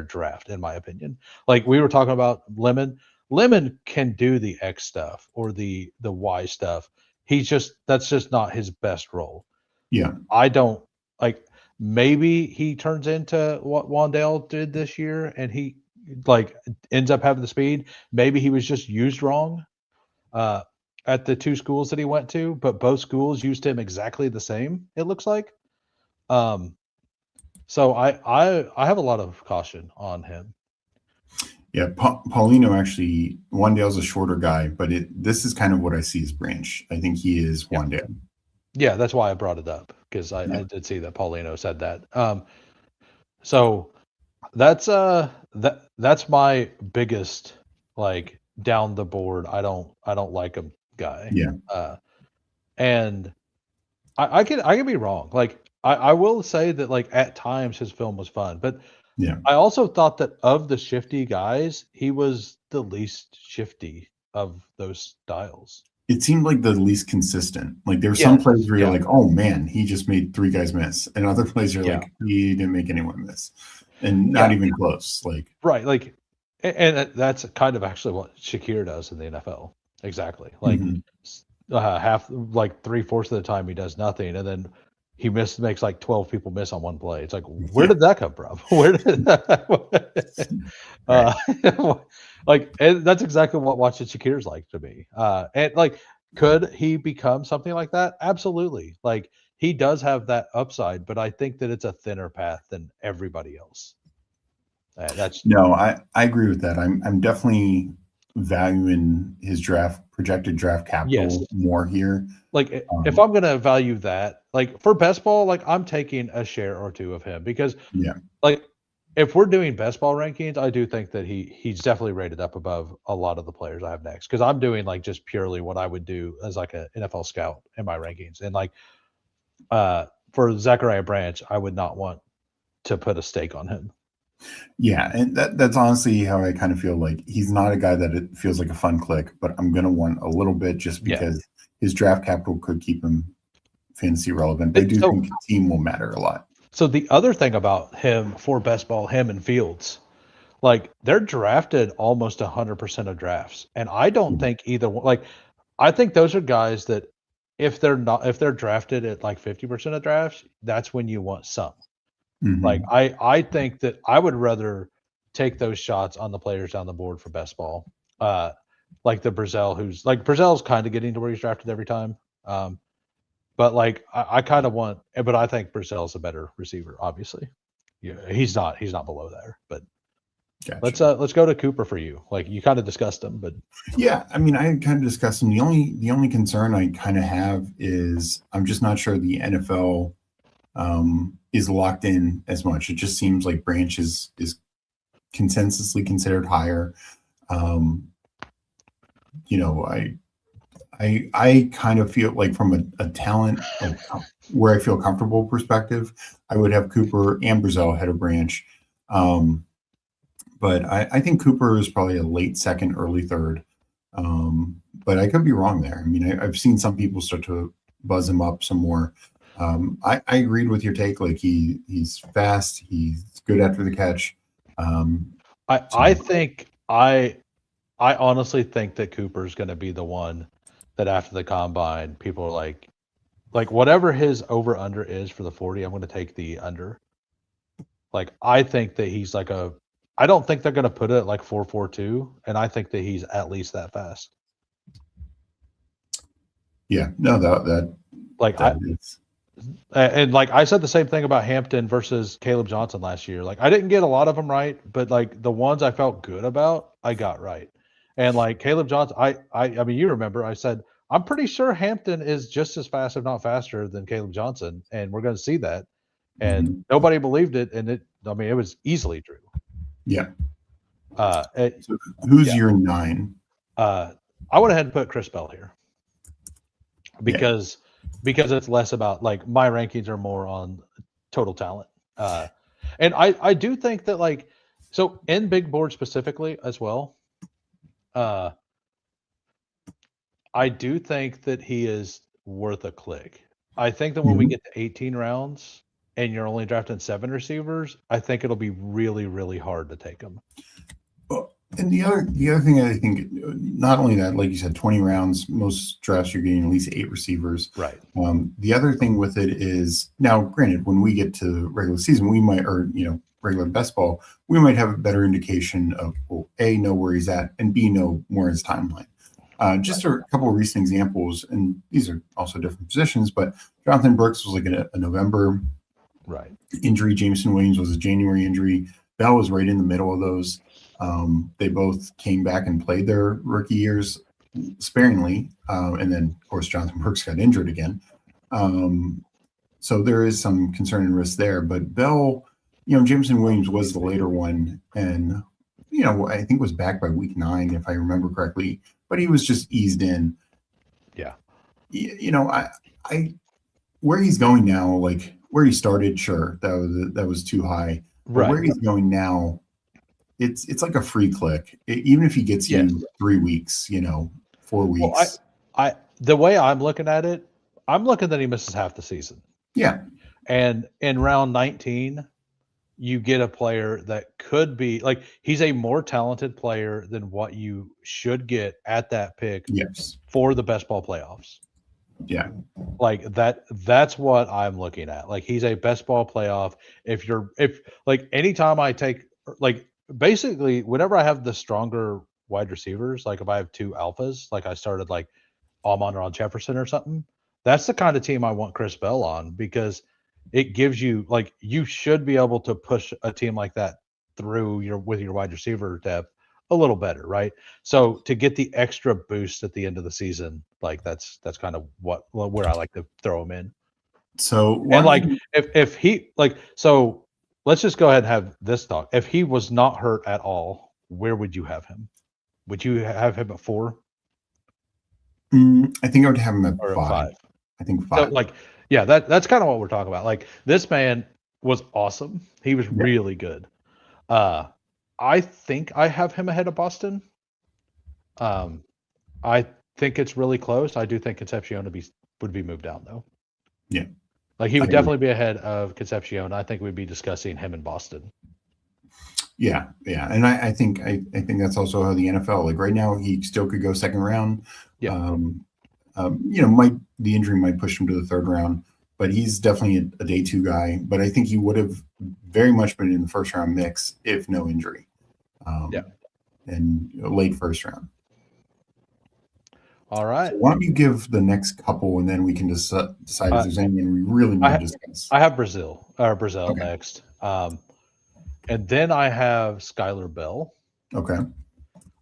draft, in my opinion. Like we were talking about Lemon. Lemon can do the X stuff or the Y stuff. That's just not his best role. Yeah. I don't like maybe he turns into what Wandale did this year and he like ends up having the speed. Maybe he was just used wrong. At the two schools that he went to, but both schools used him exactly the same, it looks like. So I have a lot of caution on him. Yeah, Paulino actually, Wandale's a shorter guy, but this is kind of what I see as Branch. I think he is Wandale. Yeah, that's why I brought it up because I did see that Paulino said that. So that's my biggest like down the board. I don't like him guy. Yeah. And I can be wrong. Like I will say that like at times his film was fun, but Yeah. I also thought that of the shifty guys, he was the least shifty of those styles. It seemed like the least consistent. Like there were some plays where you're like, oh man, he just made 3 guys miss. And other plays you're like, he didn't make anyone miss. And not even close. Like right. Like and that's kind of actually what Shakir does in the NFL. Exactly. Like half like 3/4 of the time he does nothing and then he makes like 12 people miss on one play. It's like, where did that come from? Where did that like and that's exactly what watching Shakir's like to me. And like could he become something like that? Absolutely. Like he does have that upside, but I think that it's a thinner path than everybody else. No, I agree with that. I'm definitely valuing his projected draft capital more here. Like if I'm gonna value that, like for best ball, like I'm taking a share or two of him because like if we're doing best ball rankings, I do think that he's definitely rated up above a lot of the players I have next because I'm doing like just purely what I would do as like an NFL scout in my rankings. And like for Zachariah Branch, I would not want to put a stake on him. Yeah, and that's honestly how I kind of feel. Like he's not a guy that it feels like a fun click, but I'm gonna want a little bit just because his draft capital could keep him fantasy relevant. I do think team will matter a lot. So the other thing about him for best ball, him and Fields, like they're drafted almost 100% of drafts, and I don't think either one. Like I think those are guys that if they're drafted at like 50% of drafts, that's when you want some. Like I think that I would rather take those shots on the players down the board for best ball. Like the Brazil, Brazil's kind of getting to where he's drafted every time. But like I kind of want, but I think Brazil's a better receiver, obviously. Yeah, he's not below there. But let's go to Cooper for you. Like you kind of discussed him, but yeah, I mean I kind of discussed him. The only concern I kind of have is I'm just not sure the NFL is locked in as much. It just seems like Branch is consensusly considered higher. You know, I kind of feel like from a talent, like where I feel comfortable perspective, I would have Cooper and Brazil ahead of Branch. But I think Cooper is probably a late second, early third. But I could be wrong there. I mean, I've seen some people start to buzz him up some more. I agreed with your take. Like he's fast. He's good after the catch. I honestly think that Cooper's going to be the one that after the combine, people are like whatever his over under is for the 40, I'm going to take the under. Like I think that he's like I don't think they're going to put it at like 4.42, and I think that he's at least that fast. Yeah, no, that like that is. And like I said the same thing about Hampton versus Caleb Johnson last year. Like I didn't get a lot of them right, but like the ones I felt good about, I got right. And like Caleb Johnson, I mean, you remember I said I'm pretty sure Hampton is just as fast, if not faster, than Caleb Johnson, and we're going to see that. And nobody believed it, and it was easily true. Yeah. So who's your 9? I went ahead and put Chris Bell here because it's less about like my rankings are more on total talent. And I do think that like so in big board specifically as well. I do think that he is worth a click. I think that when we get to 18 rounds and you're only drafting 7 receivers, I think it'll be really, really hard to take him. And the other thing I think, not only that, like you said, 20 rounds, most drafts you're getting at least 8 receivers. Right. The other thing with it is, now granted, when we get to regular season, we might, or regular best ball, we might have a better indication of, well, A, know where he's at, and B, know more his timeline. Just a couple of recent examples, and these are also different positions, but Jonathan Brooks was like a November injury. Jameson Williams was a January injury. Bell was right in the middle of those. They both came back and played their rookie years sparingly. And then, of course, Jonathan Brooks got injured again. So there is some concern and risk there. But Bell, Jameson Williams was the later one. And, I think was back by week 9, if I remember correctly. But he was just eased in. Yeah. I where he's going now, like where he started, sure, that was too high. But where he's going now, it's like a free click. Even if he gets you 3 weeks, 4 weeks. Well, the way I'm looking at it, I'm looking that he misses half the season. Yeah. And in round 19, you get a player that could be like he's a more talented player than what you should get at that pick for the best ball playoffs. Yeah. Like that's what I'm looking at. Like he's a best ball playoff. If like anytime I take like basically whenever I have the stronger wide receivers, like if I have 2 alphas, like I started like Almond Jefferson or something, that's the kind of team I want Chris Bell on because it gives you like you should be able to push a team like that through with your wide receiver depth a little better, right? So to get the extra boost at the end of the season, like that's kind of where I like to throw him in. So and like if he like so let's just go ahead and have this talk. If he was not hurt at all, where would you have him? Would you have him at 4? I think I would have him at 5. I think 5. So, that's kind of what we're talking about. Like this man was awesome. He was really good. I think I have him ahead of Boston. I think it's really close. I do think Concepcion would be moved down though. Yeah. Like he would definitely be ahead of Concepcion. I think we'd be discussing him in Boston. Yeah. And I think that's also how the NFL, like right now he still could go 2nd round. Yeah. The injury might push him to the 3rd round, but he's definitely a day 2 guy. But I think he would have very much been in the 1st round mix if no injury. And late 1st round. All right. So why don't you give the next couple, and then we can decide if there's anything we really need to discuss. I have Brazil next, and then I have Skylar Bell. Okay.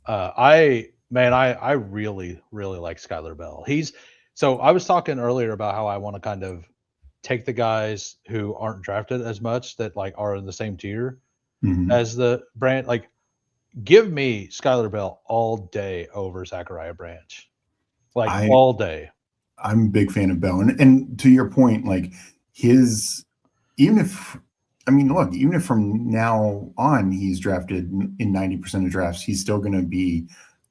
I really like Skylar Bell. So I was talking earlier about how I want to kind of take the guys who aren't drafted as much that like are in the same tier as the brand. Like, give me Skylar Bell all day over Zachariah Branch. Like all day. I'm a big fan of Bell. And to your point, like even if from now on he's drafted in 90% of drafts, he's still going to be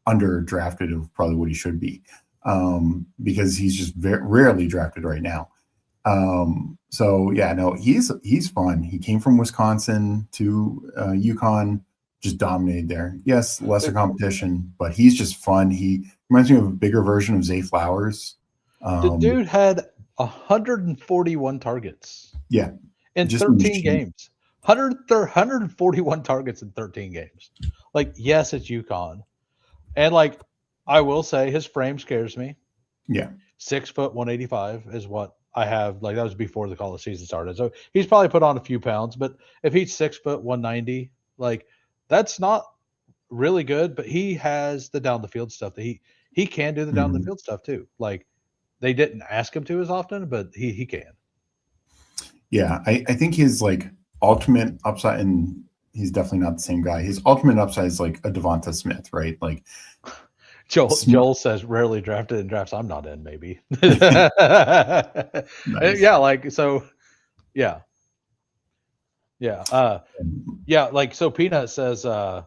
under drafted of probably what he should be because he's just very rarely drafted right now. He's fun. He came from Wisconsin to UConn, just dominated there. Yes, lesser competition, but he's just fun. He reminds me of a bigger version of Zay Flowers. The dude had 141 targets. Yeah. In 13 games. 141 targets in 13 games. Like, yes, it's UConn. And like, I will say his frame scares me. Yeah. 6 foot 185 is what I have. Like, that was before the college season started. So he's probably put on a few pounds, but if he's 6 foot 190, like that's not really good, but he has the down the field stuff that he can do the down the field stuff too. Like they didn't ask him to as often, but he can. Yeah, I think his like ultimate upside, and he's definitely not the same guy. His ultimate upside is like a Devonta Smith, right? Like Joel says rarely drafted in drafts I'm not in, maybe. Nice. Yeah, like so yeah. Yeah. Yeah, like so Peanut says Bell's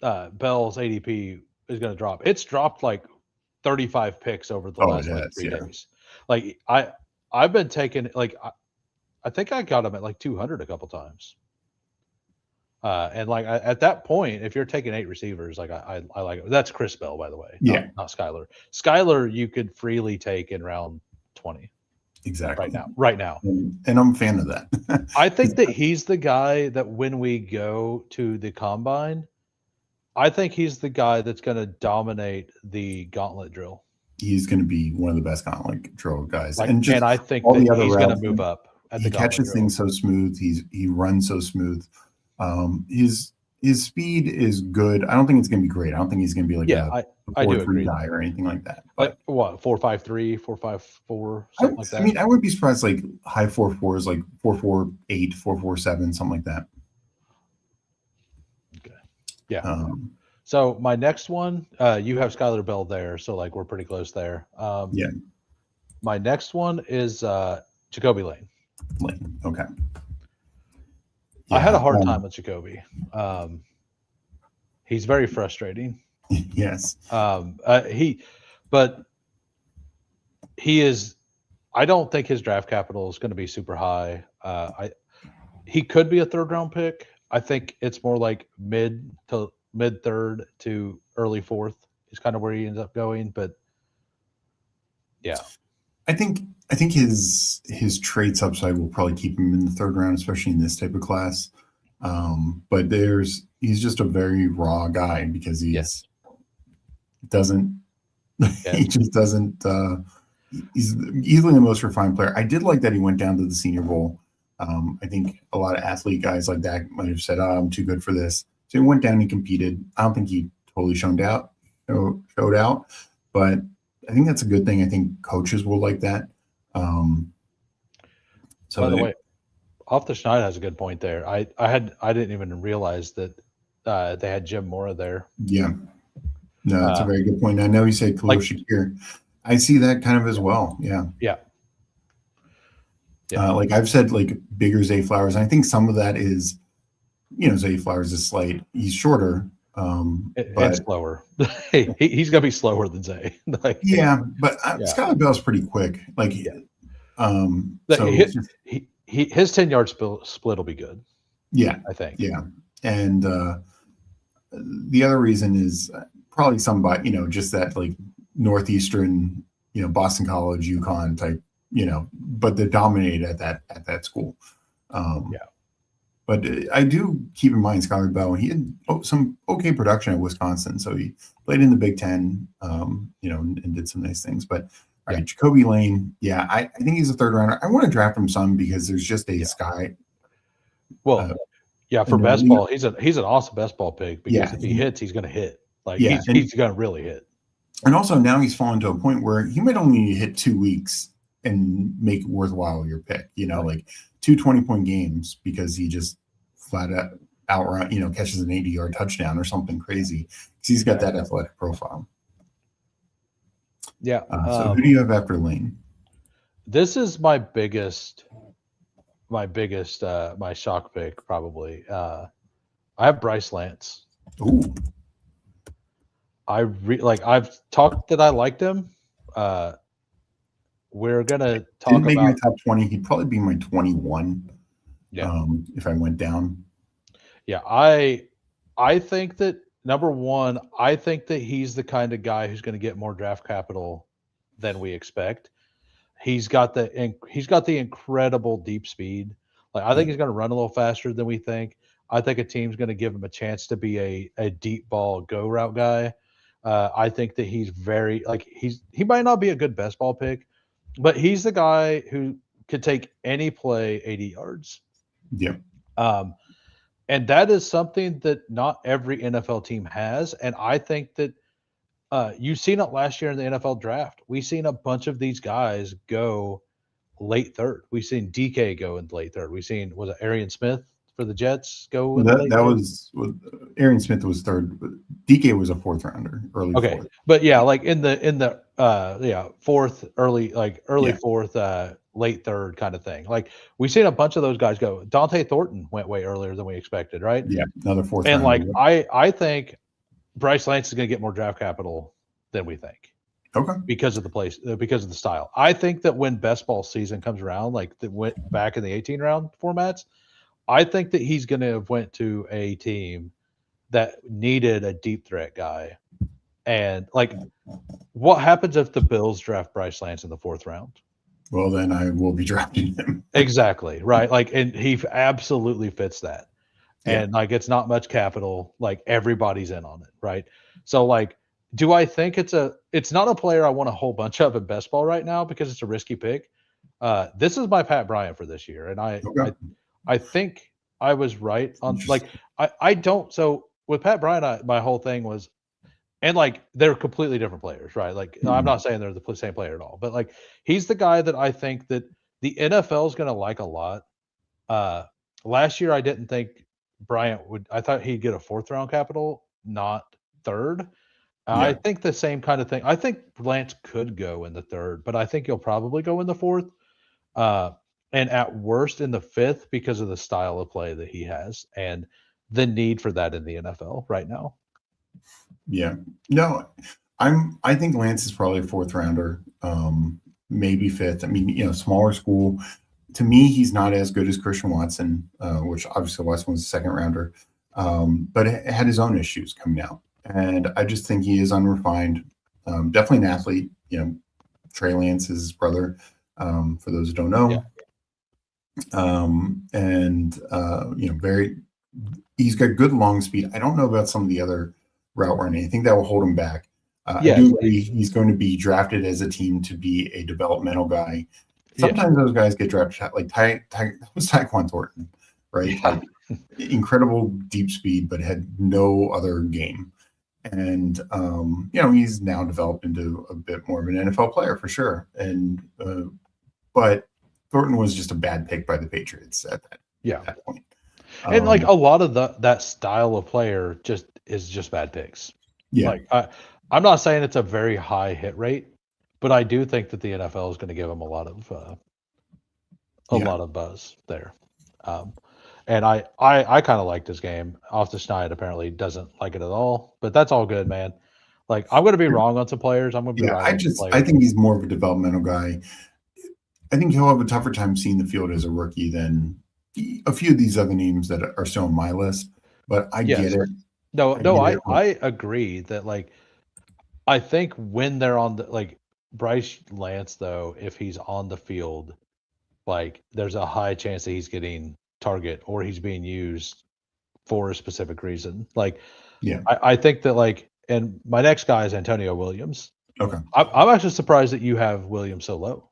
ADP is gonna drop. It's dropped like 35 picks over the last like 3 days. Like I've been taking like I think I got him at like 200 a couple times. And like at that point, if you're taking 8 receivers, like I like it. That's Chris Bell, by the way, not Skylar. Skylar, you could freely take in round 20. Exactly. Right now. And I'm a fan of that. I think that he's the guy that when we go to the combine, I think he's the guy that's going to dominate the gauntlet drill. He's going to be one of the best gauntlet drill guys. Like, and I think that he's going to move up. He catches things so smooth. He runs so smooth. His speed is good. I don't think it's going to be great. I don't think he's going to be like a 4.3 guy or anything like that. But like what 4.53, 4.54, something like that. I mean, I wouldn't be surprised like high 4.4s, like 4.48, 4.47, something like that. Okay. Yeah. So my next one, you have Skylar Bell there, so like we're pretty close there. Yeah. My next one is Jacoby Lane. Okay. I had a hard time with Jacoby. He's very frustrating. Yes. But he is. I don't think his draft capital is going to be super high. He could be a 3rd round pick. I think it's more like mid 3rd to early 4th is kind of where he ends up going. But yeah, I think his traits upside will probably keep him in the 3rd round, especially in this type of class. But he's just a very raw guy because he just doesn't. He's easily the most refined player. I did like that he went down to the Senior Bowl. I think a lot of athlete guys like that might have said, "Oh, I'm too good for this." So he went down and he competed. I don't think he totally showed out, but I think that's a good thing. I think coaches will like that. So by the way, Off the Schneid has a good point there. I didn't even realize that they had Jim Mora there. Yeah, no, that's a very good point. I know you said Khalil Shakir. I see that kind of as well. Yeah. Like I've said, like bigger Zay Flowers. And I think some of that is, Zay Flowers is slight. He's shorter. But slower. He's gonna be slower than Zay. But Skylar Bell's pretty quick. Like, so his 10-yard split will be good. Yeah, I think. Yeah, and the other reason is probably somebody, just that like Northeastern, Boston College, UConn type, but they dominate at that school. But I do keep in mind Skylar Bell. He had some okay production at Wisconsin, so he played in the Big Ten, and did some nice things. But all right, Jacoby Lane, I think he's a 3rd rounder. I want to draft him some because there's just a sky. Well, for best ball, he's an awesome best ball pick because if he hits, he's going to hit. Like he's going to really hit. And also now he's fallen to a point where he might only need to hit 2 weeks and make it worthwhile your pick. Like 2 20-point games because he just flat out catches an 80-yard touchdown or something crazy because he's got that athletic profile. Yeah. So who do you have after Lane? This is my biggest, my shock pick probably. I have Bryce Lance. Ooh. I've talked that I liked him. We're gonna talk Didn't make about my top 20. He'd probably be my 21. Yeah. If I went down. Yeah, I think that number one, I think that he's the kind of guy who's going to get more draft capital than we expect. He's got the incredible deep speed. Like I think he's going to run a little faster than we think. I think a team's going to give him a chance to be a deep ball go route guy. I think that he's very he might not be a good best ball pick, but he's the guy who could take any play 80 yards. Yeah. And that is something that not every NFL team has. And I think that you've seen it last year in the NFL draft. We've seen a bunch of these guys go late third. We've seen DK go in late third. We've seen, was it Arian Smith for the Jets go in late That third? was Aaron Smith was third, but DK was a fourth rounder, early Okay. fourth. But yeah, like in the fourth, early Yeah. fourth, late third kind of thing. Like we've seen a bunch of those guys go. Dante Thornton went way earlier than we expected, right? Yeah, another fourth And rounder. like I think Bryce Lance is going to get more draft capital than we think Okay. because of the place, because of the style. I think that when best ball season comes around, like that went back in the 18 round formats, I think that he's going to have went to a team that needed a deep threat guy. And like, what happens if the Bills draft Bryce Lance in the fourth round? Well, then I will be drafting him. Exactly. Right. Like, and he absolutely fits that. Yeah. And like, it's not much capital. Like everybody's in on it. Right. So like, do I think it's not a player I want a whole bunch of in best ball right now because it's a risky pick. This is my Pat Bryant for this year. And Okay. I think I was right on like, I don't. So with Pat Bryant, my whole thing was, and like they're completely different players, right? Like I'm not saying they're the same player at all, but like he's the guy that I think that the NFL is going to like a lot. Last year I didn't think Bryant would. I thought he'd get a fourth round capital, not third. I Yeah. think the same kind of thing. I think Lance could go in the third, but I think he'll probably go in the fourth, and at worst in the fifth because of the style of play that he has and the need for that in the NFL right now. Yeah. No, I think Lance is probably a fourth rounder, maybe fifth. I mean, smaller school. To me, he's not as good as Christian Watson, which obviously Watson was a second rounder, but it had his own issues coming out. And I just think he is unrefined. Definitely an athlete. Trey Lance is his brother, for those who don't know. Yeah. He's got good long speed. I don't know about some of the other route running. I think that will hold him back. Yeah. I do agree he's going to be drafted as a team to be a developmental guy. Sometimes those guys get drafted like Tyquan Thornton, right? Yeah. Like incredible deep speed, but had no other game. And he's now developed into a bit more of an NFL player for sure. And but Thornton was just a bad pick by the Patriots at that point. And like a lot of that style of player is just bad picks. Yeah. Like I'm not saying it's a very high hit rate, but I do think that the NFL is going to give him a lot of buzz there. And I kind of liked his game. Austin Schneid apparently doesn't like it at all, but that's all good, man. Like I'm going to be wrong on some players. I'm going to be wrong on some players. I think he's more of a developmental guy. I think he'll have a tougher time seeing the field as a rookie than a few of these other names that are still on my list. But I get it. I agree that like I think when they're on the like Bryce Lance though, if he's on the field, like there's a high chance that he's getting target or he's being used for a specific reason. Like, I think that like, and my next guy is Antonio Williams. Okay. I'm actually surprised that you have Williams so low.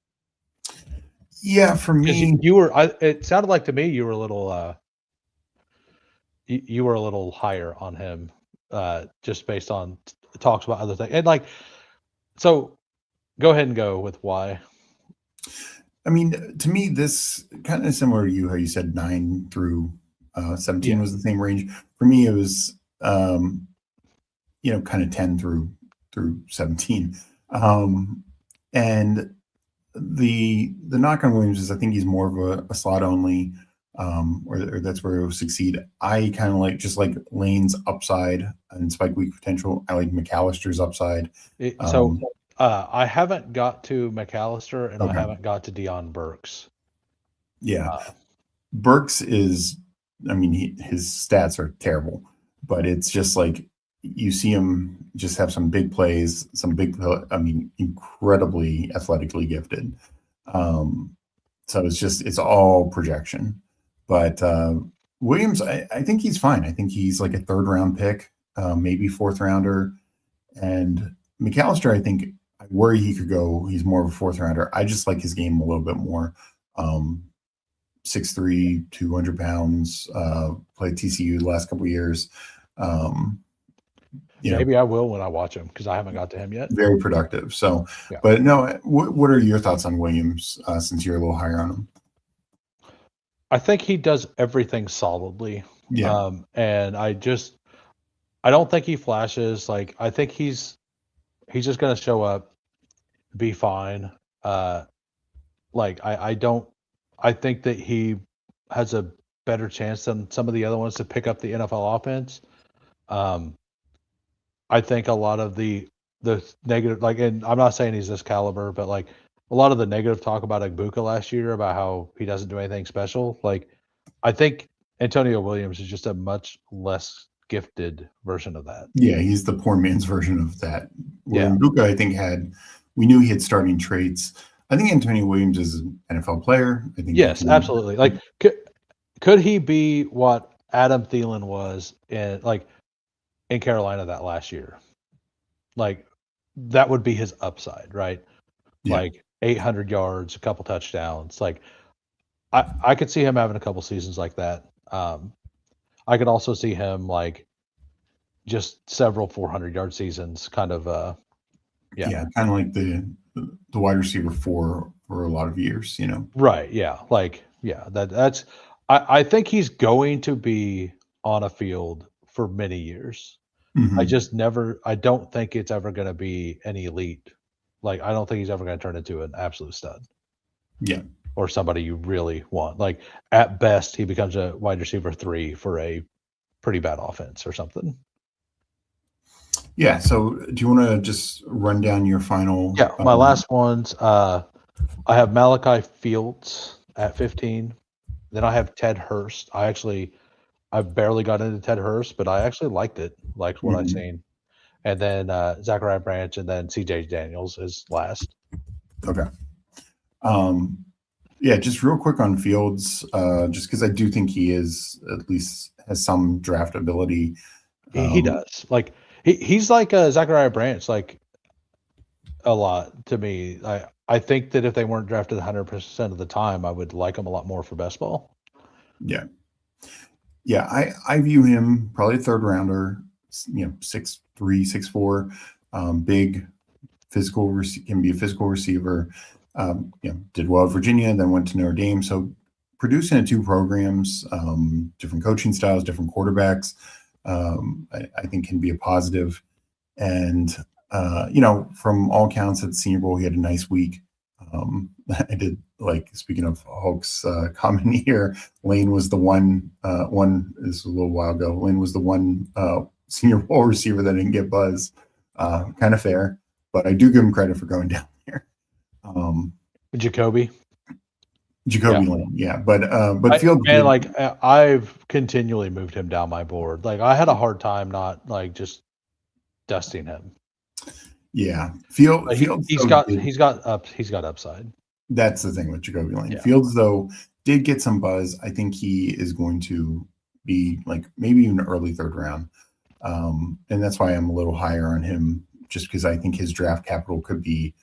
Yeah, for me, it sounded like to me you were a little, you were a little higher on him, just based on talks about other things. And like, so go ahead and go with why. I mean, to me, this kind of similar to you, how you said 9 through 17 was the same range. For me, it was, kind of 10 through 17. And the knock on Williams is I think he's more of a slot only, or that's where he'll succeed. I kind of like Lane's upside and spike week potential. I like McAllister's upside. I haven't got to McAllister and I haven't got to Deion Burks. Yeah. Burks is, I mean, his stats are terrible, but it's just like you see him just have some big plays, incredibly athletically gifted. So it's all projection. But Williams, I think he's fine. I think he's like a third round pick, maybe fourth rounder. And McAllister, I think, I worry he could go. He's more of a fourth rounder. I just like his game a little bit more. 6'3", 200 pounds, played TCU the last couple of years. Maybe I will when I watch him because I haven't got to him yet. Very productive. So, yeah. But no, what are your thoughts on Williams since you're a little higher on him? I think he does everything solidly. Yeah. And I don't think he flashes. Like, I think he's just going to show up, be fine. I think that he has a better chance than some of the other ones to pick up the NFL offense. I think a lot of the negative, like, and I'm not saying he's this caliber, but like a lot of the negative talk about Igbuka last year about how he doesn't do anything special. Like, I think Antonio Williams is just a much less gifted version of that. Yeah, he's the poor man's version of that. Where Yeah. Igbuka, I think, we knew he had starting traits. I think Antonio Williams is an NFL player. I think yes, absolutely. Like, could he be what Adam Thielen was in Carolina that last year? Like, that would be his upside, right? Yeah. Like 800 yards, a couple touchdowns. Like, I could see him having a couple seasons like that. I could also see him like just several 400-yard seasons, kind of. Kind of like the wide receiver for a lot of years, you know. Right. Yeah. Like, yeah. That's. I think he's going to be on a field for many years. Mm-hmm. I don't think it's ever going to be an elite. Like, I don't think he's ever going to turn into an absolute stud. Yeah. Or somebody you really want. Like, at best, he becomes a wide receiver 3 for a pretty bad offense or something. Yeah. So do you want to just run down your final? Yeah. My last ones, I have Malachi Fields at 15. Then I have Ted Hurst. I barely got into Ted Hurst, but I actually liked what I've seen. And then Zachariah Branch, and then CJ Daniels is last. Okay. Yeah, just real quick on Fields, just because I do think he is at least has some draft ability. He does. Like, he's like a Zachariah Branch, like, a lot to me. I think that if they weren't drafted 100% of the time, I would like him a lot more for best ball. Yeah. Yeah, I view him probably a third rounder, 6'3", 6'4", big, physical, can be a physical receiver. Did well at Virginia, then went to Notre Dame. So producing in 2 programs, different coaching styles, different quarterbacks, I think can be a positive. And, from all accounts at the Senior Bowl, he had a nice week. I did, like, speaking of Hulk's comment here, Lane was the one, this was a little while ago, Lane was the one Senior Bowl receiver that didn't get buzz. Kind of fair, but I do give him credit for going down there. Jacoby Lane, yeah, but Fields, man, like, I've continually moved him down my board. Like, I had a hard time not like just dusting him. Yeah, Fields. He's got upside. That's the thing with Jacoby Lane. Yeah. Fields, though, did get some buzz. I think he is going to be like maybe even early third round, and that's why I'm a little higher on him, just because I think his draft capital could be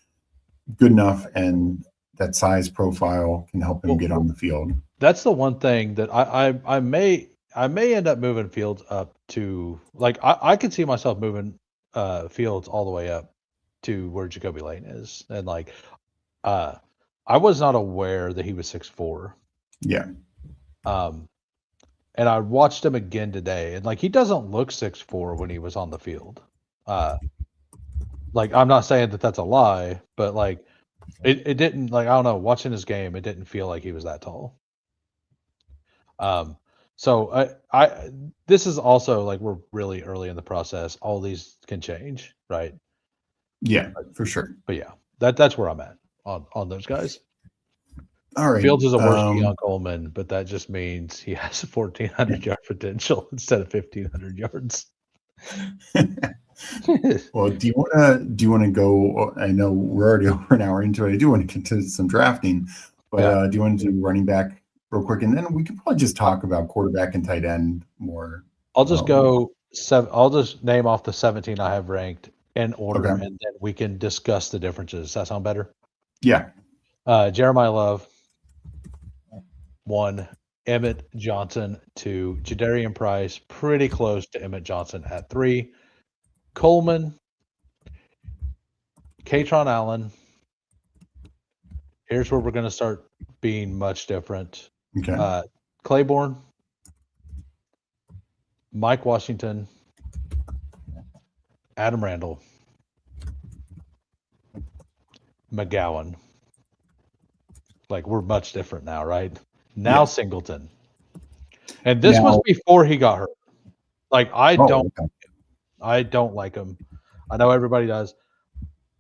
good enough, and that size profile can help him get on the field. That's the one thing that I may end up moving Fields up to, like, I could see myself moving Fields all the way up to where Jacoby Lane is. And like, I was not aware that he was 6'4". Yeah. And I watched him again today, and like, he doesn't look 6'4" when he was on the field. Like, I'm not saying that that's a lie, but like, it didn't, like, I don't know, watching his game, it didn't feel like he was that tall. So this is also, like, we're really early in the process. All these can change, right? Yeah, for sure. But yeah, that's where I'm at on those guys. All right. Fields is a worse Keon Coleman, but that just means he has a 1,400 yard potential instead of 1,500 yards. Well, do you want to go? I know we're already over an hour into it. I do want to get to some drafting, but do you want to do running back real quick, and then we can probably just talk about quarterback and tight end more. I'll just go I'll just name off the 17 I have ranked in order, Okay. and then we can discuss the differences. Does that sound better? Yeah. Jeremiah Love, 1, Emmett Johnson. 2, Jadarian Price, pretty close to Emmett Johnson at 3. Coleman, Katron Allen. Here's where we're going to start being much different. Okay. Claiborne, Mike Washington, Adam Randall, McGowan. Like, we're much different now, right? Now Singleton. And this was before he got hurt. Like, I don't like him. I know everybody does.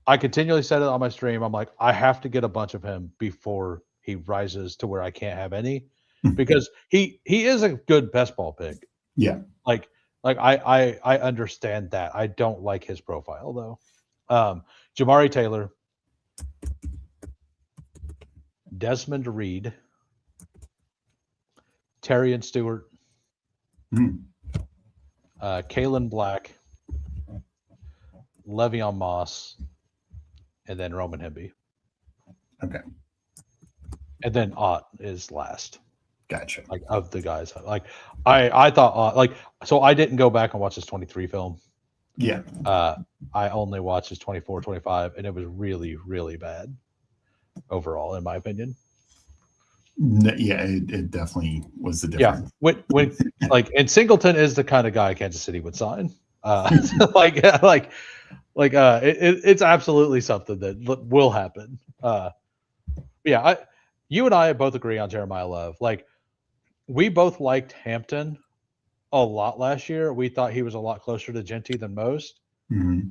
I continually said it on my stream. I'm like, I have to get a bunch of him before he rises to where I can't have any, because he is a good best ball pick. Yeah. Like I understand that. I don't like his profile though. Jamari Taylor, Desmond Reed, Terrion Stewart, Kalen Black, Le'Veon Moss, and then Roman Hemby. Okay. And then Ott is last. Gotcha. Like, of the guys. Like, I thought Ott, like, so I didn't go back and watch his 23 film. Yeah. I only watched his 24, 25, and it was really, really bad overall, in my opinion. Yeah, it definitely was the difference. Yeah. When like, and Singleton is the kind of guy Kansas City would sign. It's absolutely something that will happen. You and I both agree on Jeremiah Love. Like, we both liked Hampton a lot last year. We thought he was a lot closer to Genty than most. Mm-hmm.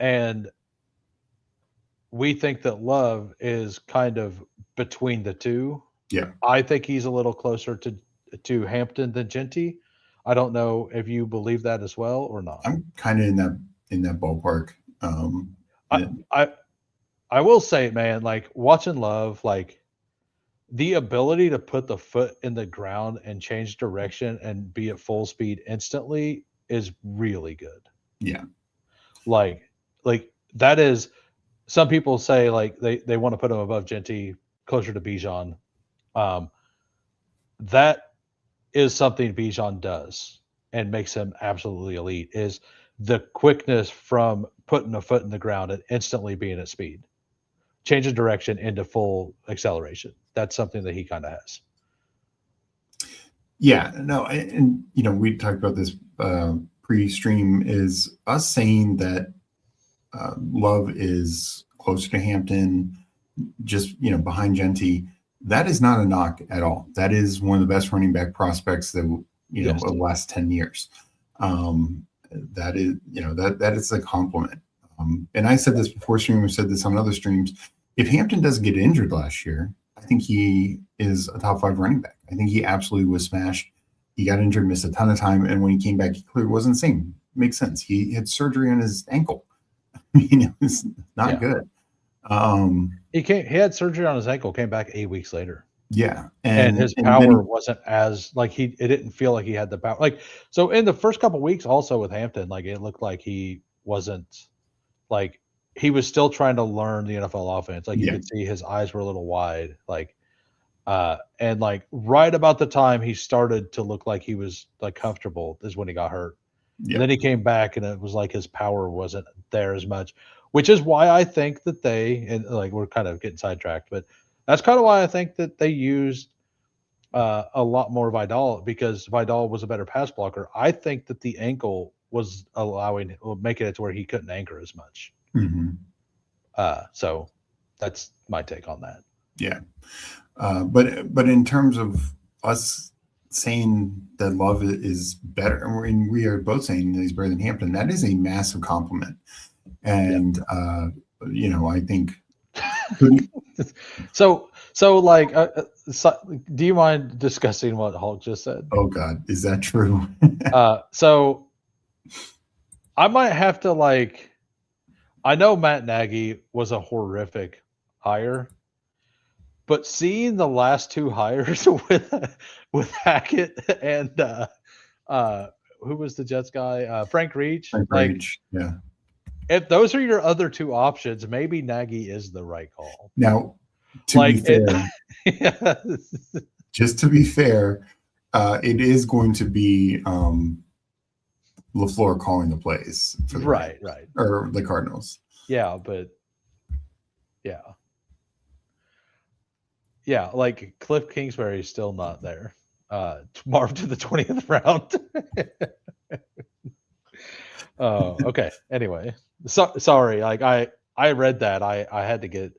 And we think that Love is kind of between the two. Yeah. I think he's a little closer to Hampton than Genty. I don't know if you believe that as well or not. I'm kind of in that ballpark. I will say, man, like, watching Love, like, the ability to put the foot in the ground and change direction and be at full speed instantly is really good. Yeah. Like that is, some people say like they want to put him above Genty, closer to Bijan. That is something Bijan does and makes him absolutely elite, is the quickness from putting a foot in the ground and instantly being at speed, changing direction into full acceleration. That's something that he kind of has. Yeah, no, and we talked about this pre-stream, is us saying that Love is closer to Hampton, just behind Genty. That is not a knock at all. That is one of the best running back prospects that of the last 10 years. That is that is a compliment. And I said this before stream. I've said this on other streams. If Hampton doesn't get injured last year, I think he is a top 5 running back. I think he absolutely was smashed. He got injured, missed a ton of time, and when he came back, he clearly wasn't the same. Makes sense. He had surgery on his ankle. It's not good. He had surgery on his ankle, came back 8 weeks later. Yeah. And his power wasn't as, like, it didn't feel like he had the power. Like, so in the first couple of weeks also with Hampton, like, it looked like he wasn't, like, he was still trying to learn the NFL offense. Like, you could see his eyes were a little wide. Like, and like right about the time he started to look like he was like comfortable is when he got hurt. And then he came back and it was like his power wasn't there as much, which is why I think that and like, we're kind of getting sidetracked, but that's kind of why I think that they used a lot more Vidal, because Vidal was a better pass blocker. I think that the ankle was making it to where he couldn't anchor as much. So that's my take on that. Yeah. But in terms of us saying that Love is better, and we are both saying that he's better than Hampton, that is a massive compliment. And I think so like do you mind discussing what Hulk just said? Oh God, is that true? So I might have to, like, I know Matt Nagy was a horrific hire, but seeing the last 2 hires with Hackett and who was the Jets guy? Frank Reich. Yeah. If those are your other 2 options, maybe Nagy is the right call. Now, to be fair, just to be fair, it is going to be LaFleur calling the plays for the right, right. or the Cardinals. Yeah, but yeah. Yeah, like Cliff Kingsbury is still not there. Marv to the 20th round. Okay. Anyway, sorry. Like I read that. I had to get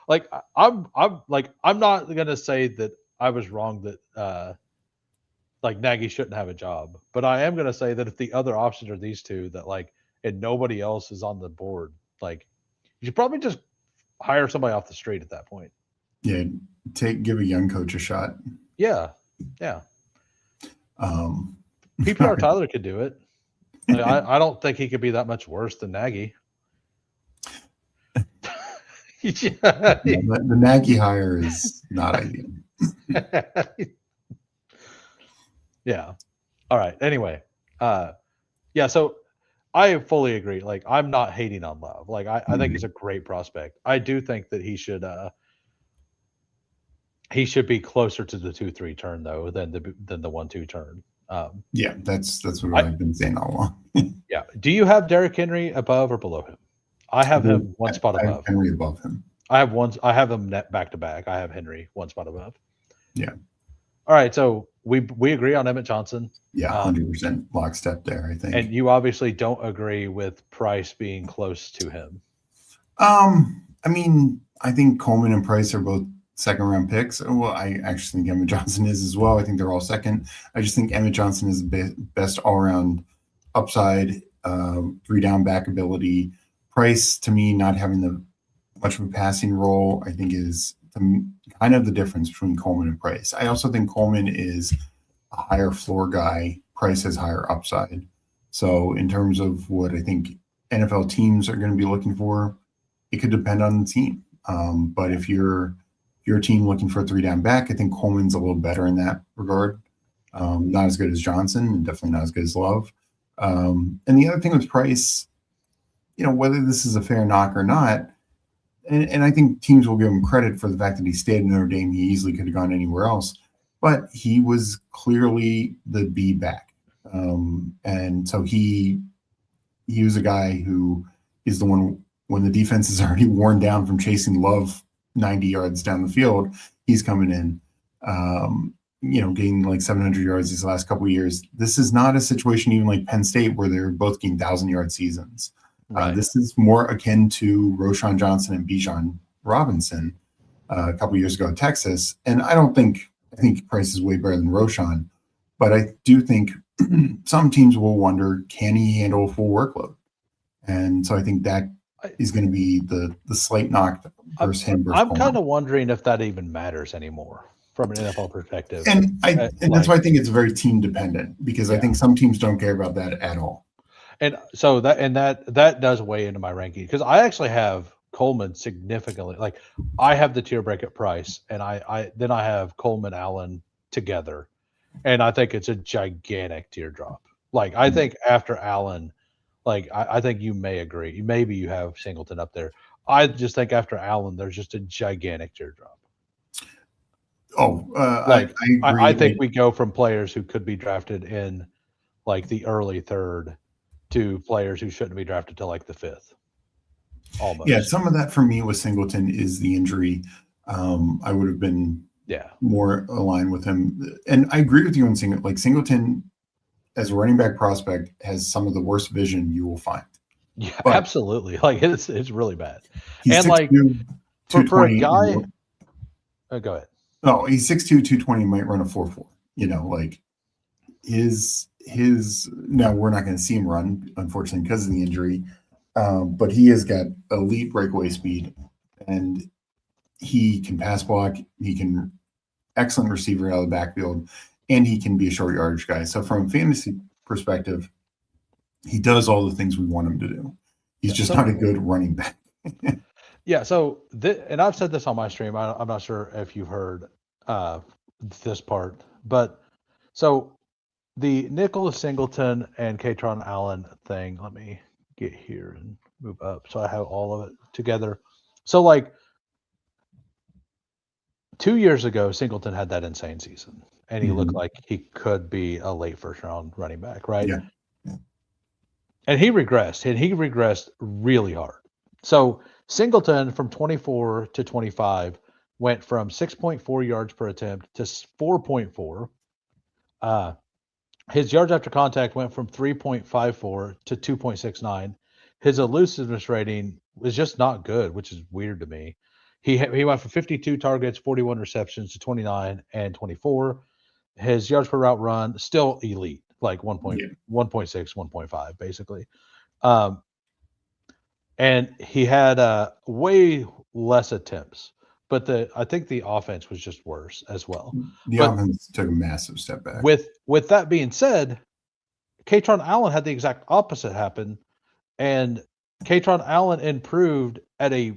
like I'm not gonna say that I was wrong that like Nagy shouldn't have a job, but I am gonna say that if the other options are these two that like and nobody else is on the board, like you should probably just hire somebody off the street at that point. Yeah, give a young coach a shot. Yeah, yeah. Um, PPR Tyler could do it. Like, I don't think he could be that much worse than Nagy. the Nagy hire is not ideal. Yeah. All right. Anyway, yeah. So I fully agree. Like, I'm not hating on Love. Like, I think he's a great prospect. I do think that he should be closer to the 2-3 turn though than the 1-2 turn. Yeah, that's what I've been saying all along. Yeah. Do you have Derrick Henry above or below him? I have him one spot above. I have Henry above him. I have them net back to back. I have Henry one spot above. Yeah. All right. So we agree on Emmett Johnson. Yeah, 100% lockstep there, I think. And you obviously don't agree with Price being close to him. I mean, I think Coleman and Price are both second-round picks. Well, I actually think Emmett Johnson is as well. I think they're all second. I just think Emmett Johnson is the best all-around upside, three-down back ability. Price, to me, not having much of a passing role, I think is kind of the difference between Coleman and Price. I also think Coleman is a higher floor guy. Price has higher upside. So in terms of what I think NFL teams are going to be looking for, it could depend on the team. But if you're a team looking for a three-down back, I think Coleman's a little better in that regard. Not as good as Johnson, and definitely not as good as Love. And the other thing with Price, whether this is a fair knock or not, and I think teams will give him credit for the fact that he stayed in Notre Dame. He easily could have gone anywhere else, but he was clearly the B back. And so he was a guy who is the one when the defense is already worn down from chasing Love 90 yards down the field, he's coming in, gaining like 700 yards these last couple of years. This is not a situation even like Penn State where they're both getting 1,000-yard seasons. Right. This is more akin to Roschon Johnson and Bijan Robinson a couple of years ago at Texas. And I think Price is way better than Roschon, but I do think some teams will wonder, can he handle a full workload? And so I think that is going to be the slight knock versus him. I'm kind of wondering if that even matters anymore from an NFL perspective. And that's why I think it's very team dependent, because I think some teams don't care about that at all. And so that does weigh into my ranking, because I actually have Coleman significantly. Like, I have the tier break at Price, and I have Coleman Allen together, and I think it's a gigantic teardrop. Like, I think after Allen, like I think you may agree. Maybe you have Singleton up there. I just think after Allen, there's just a gigantic teardrop. I think we go from players who could be drafted in like the early third to players who shouldn't be drafted till like the fifth. Almost. Yeah, some of that for me with Singleton is the injury. I would have been more aligned with him. And I agree with you on Singleton. Like, Singleton as a running back prospect has some of the worst vision you will find. Yeah, but absolutely. Like, it's really bad. He's and 6'2", like for a guy, go ahead. No, he's 6'2", 220, might run a 4.4. Like his now we're not going to see him run, unfortunately, because of the injury. But he has got elite breakaway speed, and he can pass block. He can excellent receiver out of the backfield, and he can be a short yardage guy. So from a fantasy perspective, he does all the things we want him to do. He's just not a good running back. Yeah. So, and I've said this on my stream. I'm not sure if you've heard this part, but so the Nicholas Singleton and Katron Allen thing, let me get here and move up so I have all of it together. So, like, 2 years ago, Singleton had that insane season, and he looked like he could be a late first round running back, right? Yeah. Yeah. And he regressed really hard. So Singleton from 24 to 25 went from 6.4 yards per attempt to 4.4. His yards after contact went from 3.54 to 2.69. His elusiveness rating was just not good, which is weird to me. He went from 52 targets, 41 receptions to 29 and 24. His yards per route run still elite, like 1.6, 1.5 basically. And he had way less attempts, but I think the offense was just worse as well. The But offense took a massive step back. with that being said, Katron Allen had the exact opposite happen, and Katron Allen improved at a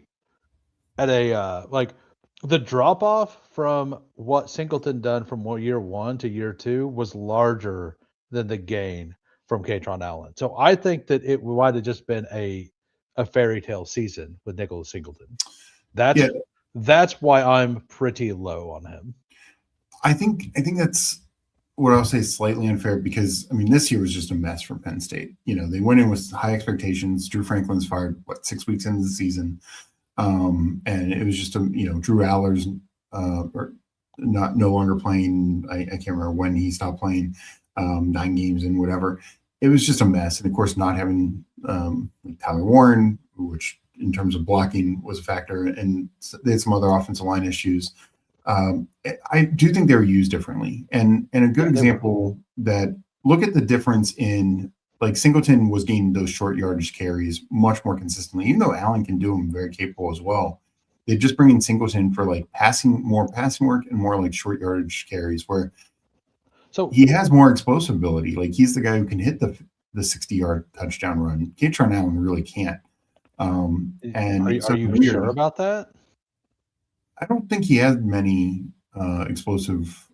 like the drop off from what Singleton done from year 1 to year 2 was larger than the gain from Katron Allen. So I think that it might have just been a fairy tale season with Nicholas Singleton. That's why I'm pretty low on him. I think that's what I'll say slightly unfair, because I mean this year was just a mess for Penn State. They went in with high expectations. Drew Franklin's fired 6 weeks into the season, and it was just Drew Aller's no longer playing. I can't remember when he stopped playing, 9 games and whatever. It was just a mess, and of course not having Tyler Warren, which in terms of blocking was a factor, and they had some other offensive line issues. I do think they were used differently, and a good example that look at the difference in, like, Singleton was gaining those short yardage carries much more consistently, even though Allen can do them, very capable as well. They just bring in Singleton for like more passing work and more like short yardage carries, where he has more explosive ability. Like, he's the guy who can hit the 60-yard touchdown run. Katron Allen really can't. And are you sure about that? I don't think he had many explosive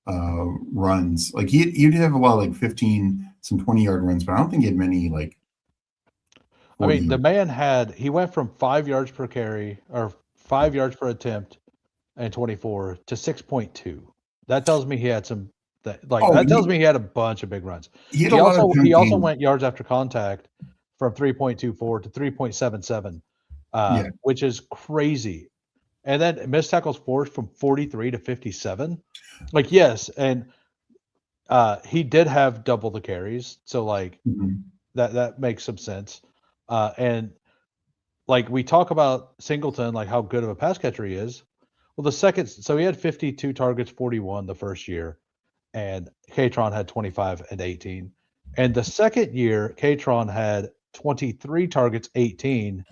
runs. Like, he'd have a lot of like 15, some 20-yard runs, but I don't think he had many like 40. I mean, the man he went from 5 yards per carry or 5 yards per attempt and 24 to 6.2. That tells me he had tells me he had a bunch of big runs. He also went yards after contact from 3.24 to 3.77, which is crazy. And then missed tackles forced from 43 to 57. Like, yes, and he did have double the carries, so like that makes some sense. And like we talk about Singleton, like how good of a pass catcher he is. Well, so he had 52 targets, 41 the first year, and Katron had 25 and 18. And the second year, Katron had 23 targets, 18,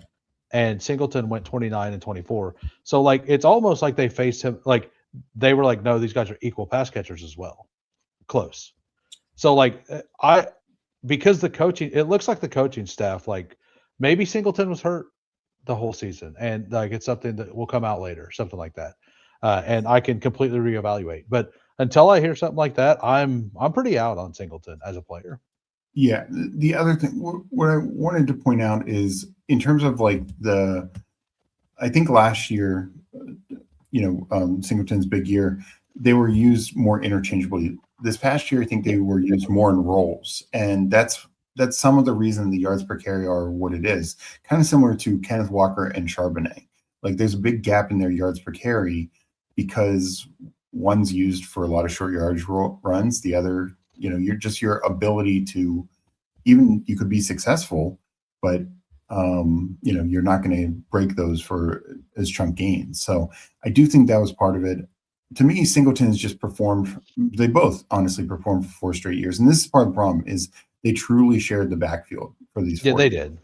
and Singleton went 29 and 24. So like it's almost like they faced him, like they were like, no, these guys are equal pass catchers as well. Close. So like because the coaching, it looks like the coaching staff, like maybe Singleton was hurt the whole season, and like it's something that will come out later, something like that. And I can completely reevaluate. But until I hear something like that, I'm pretty out on Singleton as a player. Yeah. The other thing, what I wanted to point out is, in terms of like I think last year, Singleton's big year, they were used more interchangeably. This past year, I think they were used more in roles, and that's some of the reason the yards per carry are what it is. Kind of similar to Kenneth Walker and Charbonnet. Like, there's a big gap in their yards per carry because one's used for a lot of short yardage runs. The other, your ability to, even you could be successful, but you're not going to break those as chunk gains. So I do think that was part of it. To me, Singleton has just performed. They both honestly performed for 4 straight years, and this is part of the problem: is they truly shared the backfield for these 4 they years. did.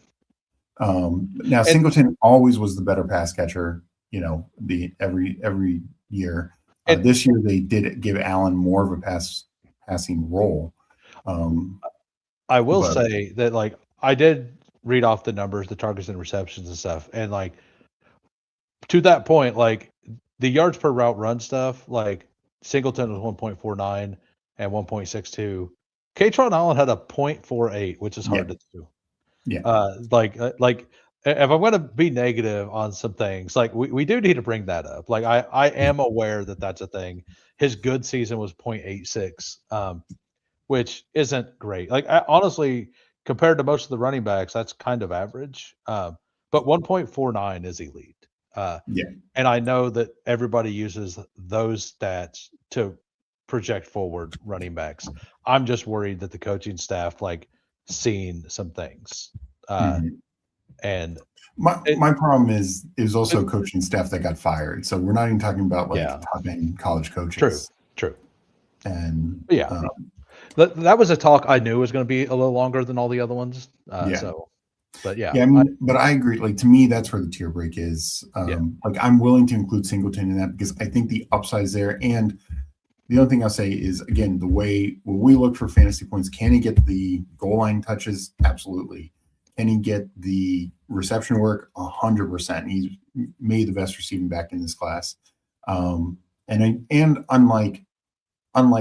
Now, Singleton always was the better pass catcher. Every year. This year they did give Allen more of a passing role. I will say that, like, I did read off the numbers, the targets and receptions and stuff, and like to that point, like the yards per route run stuff, like Singleton was 1.49 and 1.62. Katron Allen had a 0.48, which is hard to do. Yeah. Like if I'm going to be negative on some things, like we do need to bring that up. Like I am aware that that's a thing. His good season was 0.86, which isn't great. Like honestly, compared to most of the running backs, that's kind of average. But 1.49 is elite. Yeah. And I know that everybody uses those stats to project forward running backs. I'm just worried that the coaching staff like seen some things. Mhm. And My problem is also coaching staff that got fired. So we're not even talking about like Yeah. top end college coaches. True. And Yeah. That was a talk I knew was going to be a little longer than all the other ones. Yeah. So, but yeah. Yeah, I mean, but I agree. Like to me, that's where the tier break is. Like I'm willing to include Singleton in that because I think the upside's there. And the other thing I'll say is again, the way when we look for fantasy points, can he get the goal line touches? Absolutely. Can he get the reception work? 100%. He's made the best receiving back in this class. And unlike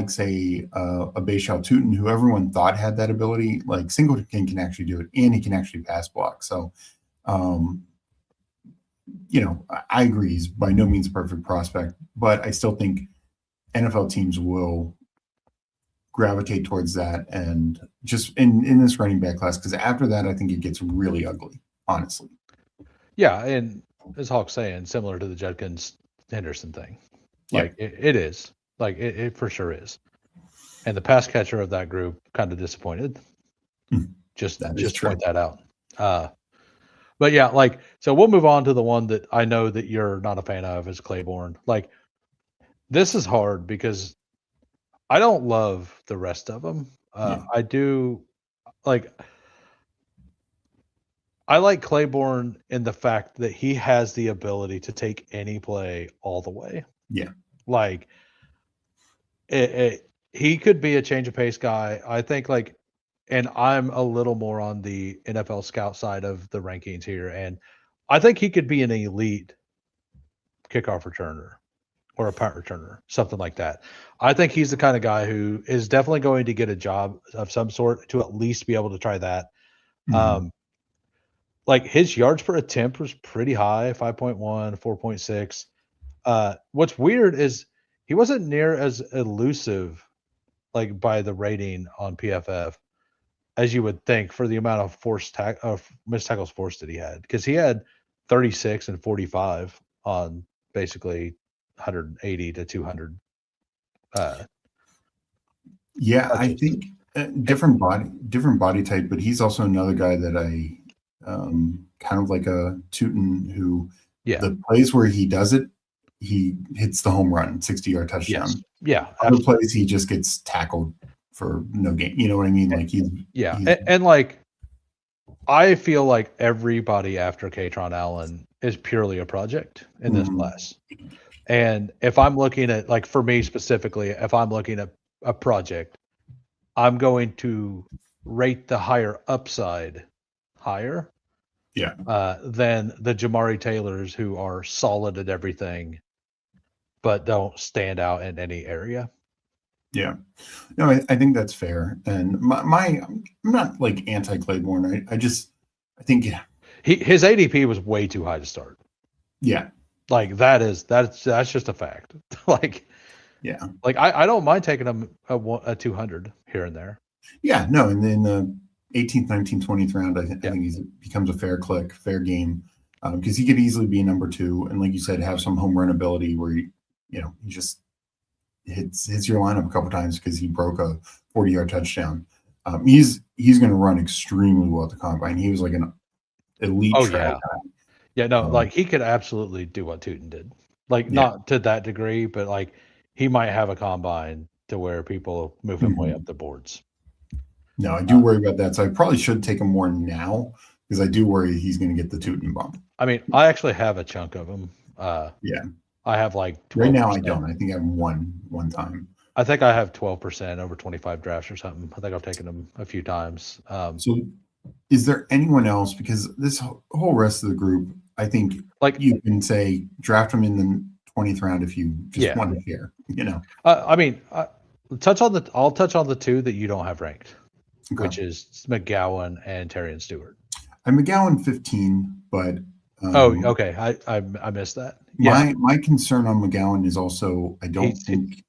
say a Bayshal Tootin, who everyone thought had that ability, like Singleton can actually do it, and he can actually pass block. So, I agree. He's by no means a perfect prospect, but I still think NFL teams will gravitate towards that, and just in this running back class, because after that, I think it gets really ugly, honestly. Yeah, and as Hawk's saying, similar to the Judkins Henderson thing, like it is. Like it for sure is. And the pass catcher of that group kind of disappointed. Just point that out. But yeah, like so we'll move on to the one that I know that you're not a fan of is Claiborne. Like this is hard because I don't love the rest of them. I do like I like Claiborne in the fact that he has the ability to take any play all the way. Yeah. Like he could be a change of pace guy. I think like, and I'm a little more on the NFL scout side of the rankings here. And I think he could be an elite kickoff returner or a punt returner, something like that. I think he's the kind of guy who is definitely going to get a job of some sort to at least be able to try that. Like his yards per attempt was pretty high, 5.1, 4.6. What's weird is he wasn't near as elusive, like by the rating on PFF, as you would think for the amount of missed tackles forced that he had, because he had 36 and 45 on basically 180 to 200. I think different body type, but he's also another guy that I kind of like a Tootin who the plays where he does it, he hits the home run, 60-yard touchdown. Yes. Yeah. Other plays he just gets tackled for no gain. You know what I mean? Like and like I feel like everybody after Katron Allen is purely a project in this class. And if I'm looking at, like for me specifically, if I'm looking at a project, I'm going to rate the higher upside higher than the Jamari Taylors who are solid at everything but don't stand out in any area. Yeah. No, I think that's fair. And I'm not like anti Claiborne. I think his ADP was way too high to start. Yeah. Like that's just a fact. Like I don't mind taking him a 200 here and there. Yeah, no, and then the 18th, 19th, 20th round, I think he becomes a fair game, because he could easily be number 2, and like you said, have some home run ability where he just hits your lineup a couple times because he broke a 40-yard touchdown. He's going to run extremely well at the combine. He was like an elite guy. Yeah, no, like he could absolutely do what Tootin did. Like not to that degree, but like he might have a combine to where people move him way up the boards. No, I do worry about that. So I probably should take him more now because I do worry he's going to get the Tootin bump. I mean, I actually have a chunk of him. I have like 12%. Right now I don't. I think I have one time. I think I have 12% over 25 drafts or something. I think I've taken them a few times. So is there anyone else? Because this whole rest of the group, I think like you can say draft them in the 20th round if you just want to share, I mean, I'll touch on the 2 that you don't have ranked, which is McGowan and Terrion Stewart. I'm McGowan 15, but okay. I missed that. Yeah, my concern on McGowan is also I don't He's- think.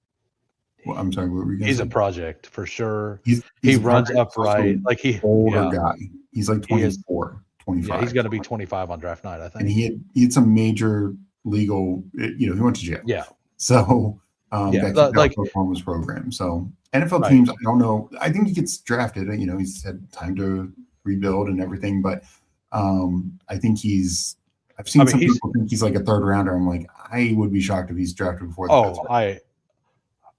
Well, I'm sorry. What were you going to he's say? a project for sure. He He a runs project, he's also upright. an Like older yeah, guy. He's like he is. 24, Yeah, he's 25. going to be 25 on draft night, I And think. he had some major legal, he went to jail. Yeah, So yeah, got kicked out like from his program. So NFL right. teams, I don't know. I think he gets drafted. He's had time to rebuild and everything, but I think I've seen some people think he's like a third rounder. I'm like, I would be shocked if he's drafted before the fifth round.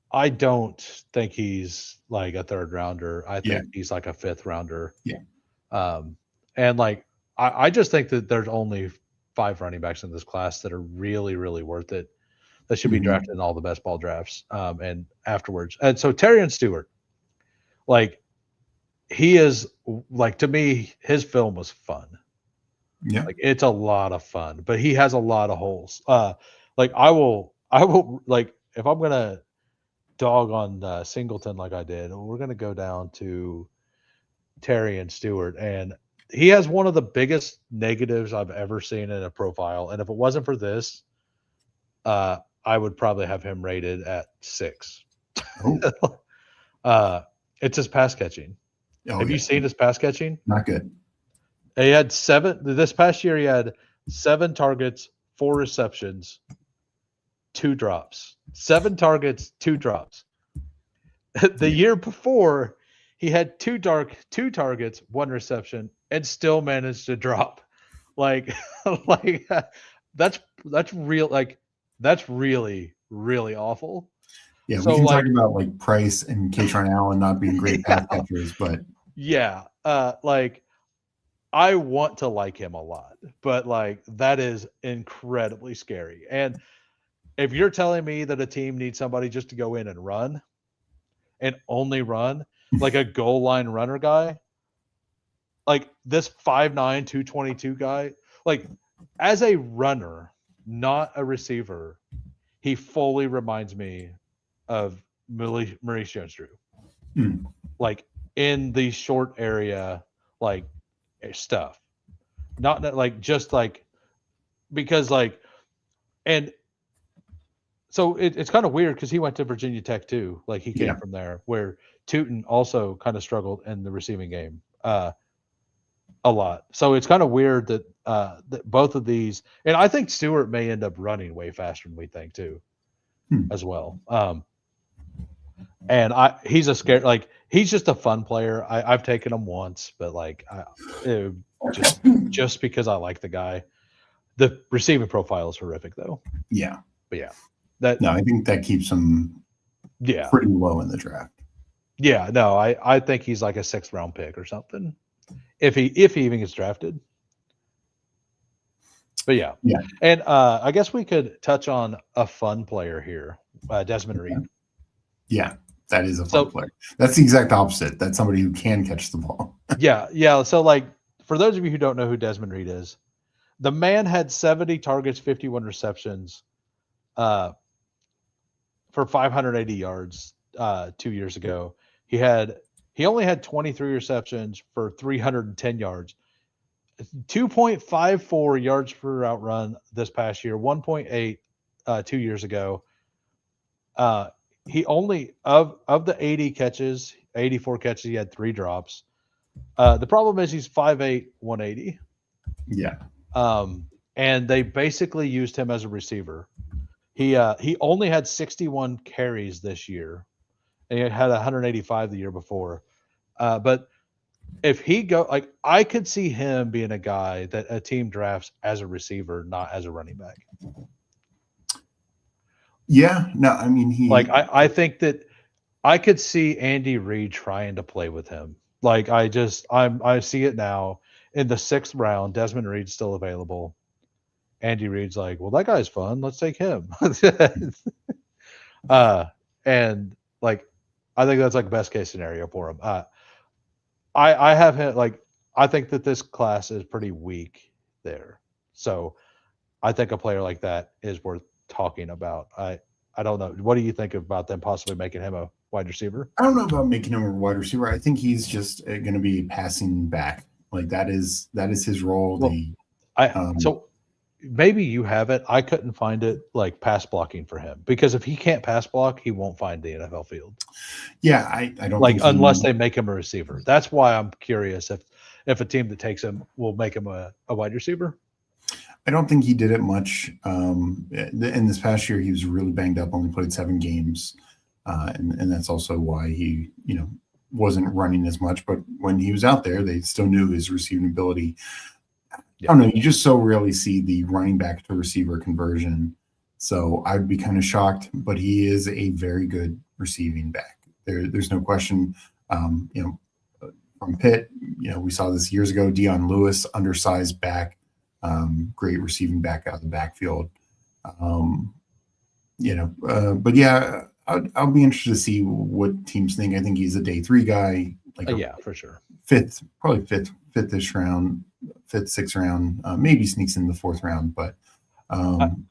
I don't think he's like a third rounder. I think Yeah. he's like a fifth rounder. Yeah. And like I just think that there's only 5 running backs in this class that are really, really worth it. That should be drafted in all the best ball drafts and afterwards. And so Terrion Stewart, like he is like, to me, his film was fun. Yeah. Like it's a lot of fun, but he has a lot of holes. Like I will like if I'm gonna dog on Singleton like I did, we're gonna go down to Terrion Stewart, and he has one of the biggest negatives I've ever seen in a profile. And if it wasn't for this, I would probably have him rated at 6. Oh. It's his pass catching. Have you seen his pass catching? Not good. He had 7 this past year. He had 7 targets, 4 receptions, 2 drops. 7 targets, 2 drops. The year before, he had 2 targets, 1 reception, and still managed to drop. Like that's real. Like that's really, really awful. Yeah, So, we can like, talk about like Price and Kaytron Allen not being great pass catchers, but yeah, like I want to like him a lot, but like that is incredibly scary. And if you're telling me that a team needs somebody just to go in and run and only run, like a goal line runner guy, like this 5'9", 222 guy, like as a runner, not a receiver, he fully reminds me of Maurice Jones-Drew. Like in the short area, like stuff, not like just like because like, and so it's kind of weird because he went to Virginia Tech too. Like he came from there, where Tootin also kind of struggled in the receiving game a lot. So it's kind of weird that that both of these, and I think Stewart may end up running way faster than we think too, as well. And he's a scare, like he's just a fun player. I've taken him once, but like just because I like the guy. The receiving profile is horrific though. Yeah. But yeah. I think that keeps him pretty low in the draft. Yeah, no, I think he's like a 6th round pick or something. If he even gets drafted. But yeah. And I guess we could touch on a fun player here, Desmond Reed. Yeah, that is a fun player. That's the exact opposite. That's somebody who can catch the ball. Yeah. So like for those of you who don't know who Desmond Reed is, the man had 70 targets, 51 receptions, for 580 yards 2 years ago. He only had 23 receptions for 310 yards, 2.54 yards per route run this past year, 1.8 2 years ago. He only of the 80 catches, 84 catches, he had 3 drops. The problem is he's 5'8", 180. Yeah. And they basically used him as a receiver. He only had 61 carries this year. And he had 185 the year before. But if he like I could see him being a guy that a team drafts as a receiver, not as a running back. Yeah, no, I mean like I think that I could see Andy Reid trying to play with him. Like I see it now in the 6th round. Desmond Reed's still available. Andy Reid's like, well, that guy's fun. Let's take him. And like, I think that's like best case scenario for him. I have him like, I think that this class is pretty weak there. So I think a player like that is worth talking about. I don't know. What do you think about them possibly making him a wide receiver? I don't know about making him a wide receiver. I think he's just going to be passing back. Like that is his role. Well, So maybe you have it. I couldn't find it like pass blocking for him because if he can't pass block, he won't find the NFL field. Yeah, I don't Like think unless they make him a receiver. That's why I'm curious if a team that takes him will make him a wide receiver. I don't think he did it much. In this past year, he was really banged up. Only played 7 games, and that's also why he wasn't running as much. But when he was out there, they still knew his receiving ability. I don't know. You just so rarely see the running back to receiver conversion. So I'd be kind of shocked, but he is a very good receiving back. There's no question. From Pitt, we saw this years ago. Dion Lewis, undersized back, great receiving back out of the backfield. But yeah, I'll be interested to see what teams think. I think he's a day 3 guy. For sure. Probably fifth-ish round, 5th, 6th round, maybe sneaks in the 4th round, but and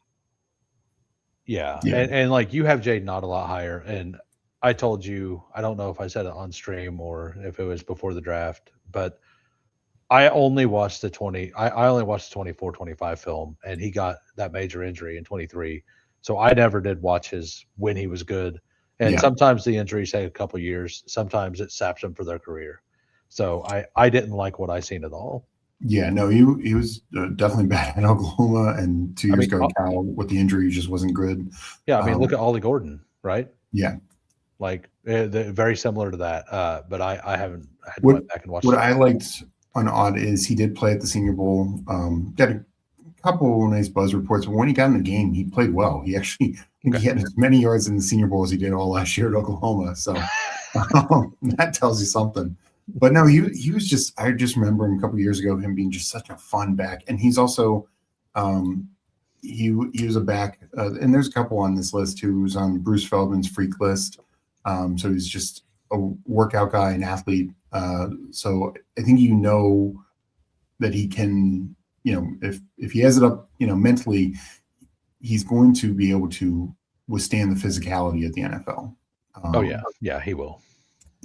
like you have Jaden Ott a lot higher, and I told you, I don't know if I said it on stream or if it was before the draft, but I only watched the 24-25 film, and he got that major injury in 23. So I never did watch his when he was good. And sometimes the injuries take a couple years. Sometimes it saps them for their career. So I didn't like what I seen at all. Yeah, no, he was definitely bad at Oklahoma, and 2 years ago, Cal, with the injury, just wasn't good. Yeah, I mean, look at Ollie Gordon, right? Yeah. Like very similar to that. But I haven't had to go back and watch what I liked on Odd is he did play at the Senior Bowl. Got a couple of nice buzz reports, but when he got in the game, he played well. He actually he had as many yards in the Senior Bowl as he did all last year at Oklahoma. So that tells you something. But no, he was just, I just remember him a couple of years ago, him being just such a fun back. And he's also, he was a back, and there's a couple on this list who was on Bruce Feldman's freak list. So he's just a workout guy, an athlete. So I think that he can, if he has it up, mentally, he's going to be able to withstand the physicality of the NFL. Yeah, he will.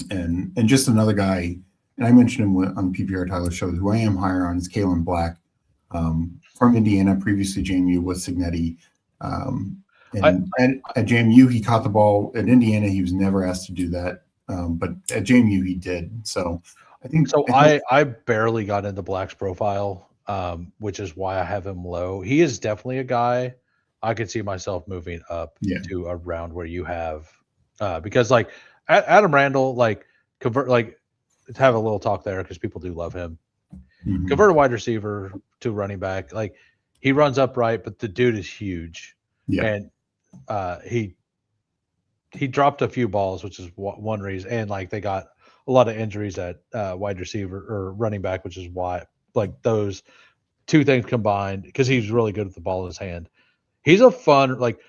And just another guy, and I mentioned him on PPR Tyler shows, who I am higher on is Kalen Black, from Indiana, previously JMU with Signetti. At JMU, he caught the ball. At Indiana, he was never asked to do that. But at JMU, he did. So I think so. I barely got into Black's profile, which is why I have him low. He is definitely a guy I could see myself moving up to a round where you have, because like Adam Randall, like convert, like to have a little talk there because people do love him. Mm-hmm. Convert a wide receiver to running back. Like he runs upright, but the dude is huge. Yeah. And he dropped a few balls, which is one reason. And like they got a lot of injuries at wide receiver or running back, which is why like those two things combined, because he's really good with the ball in his hand. He's a fun, like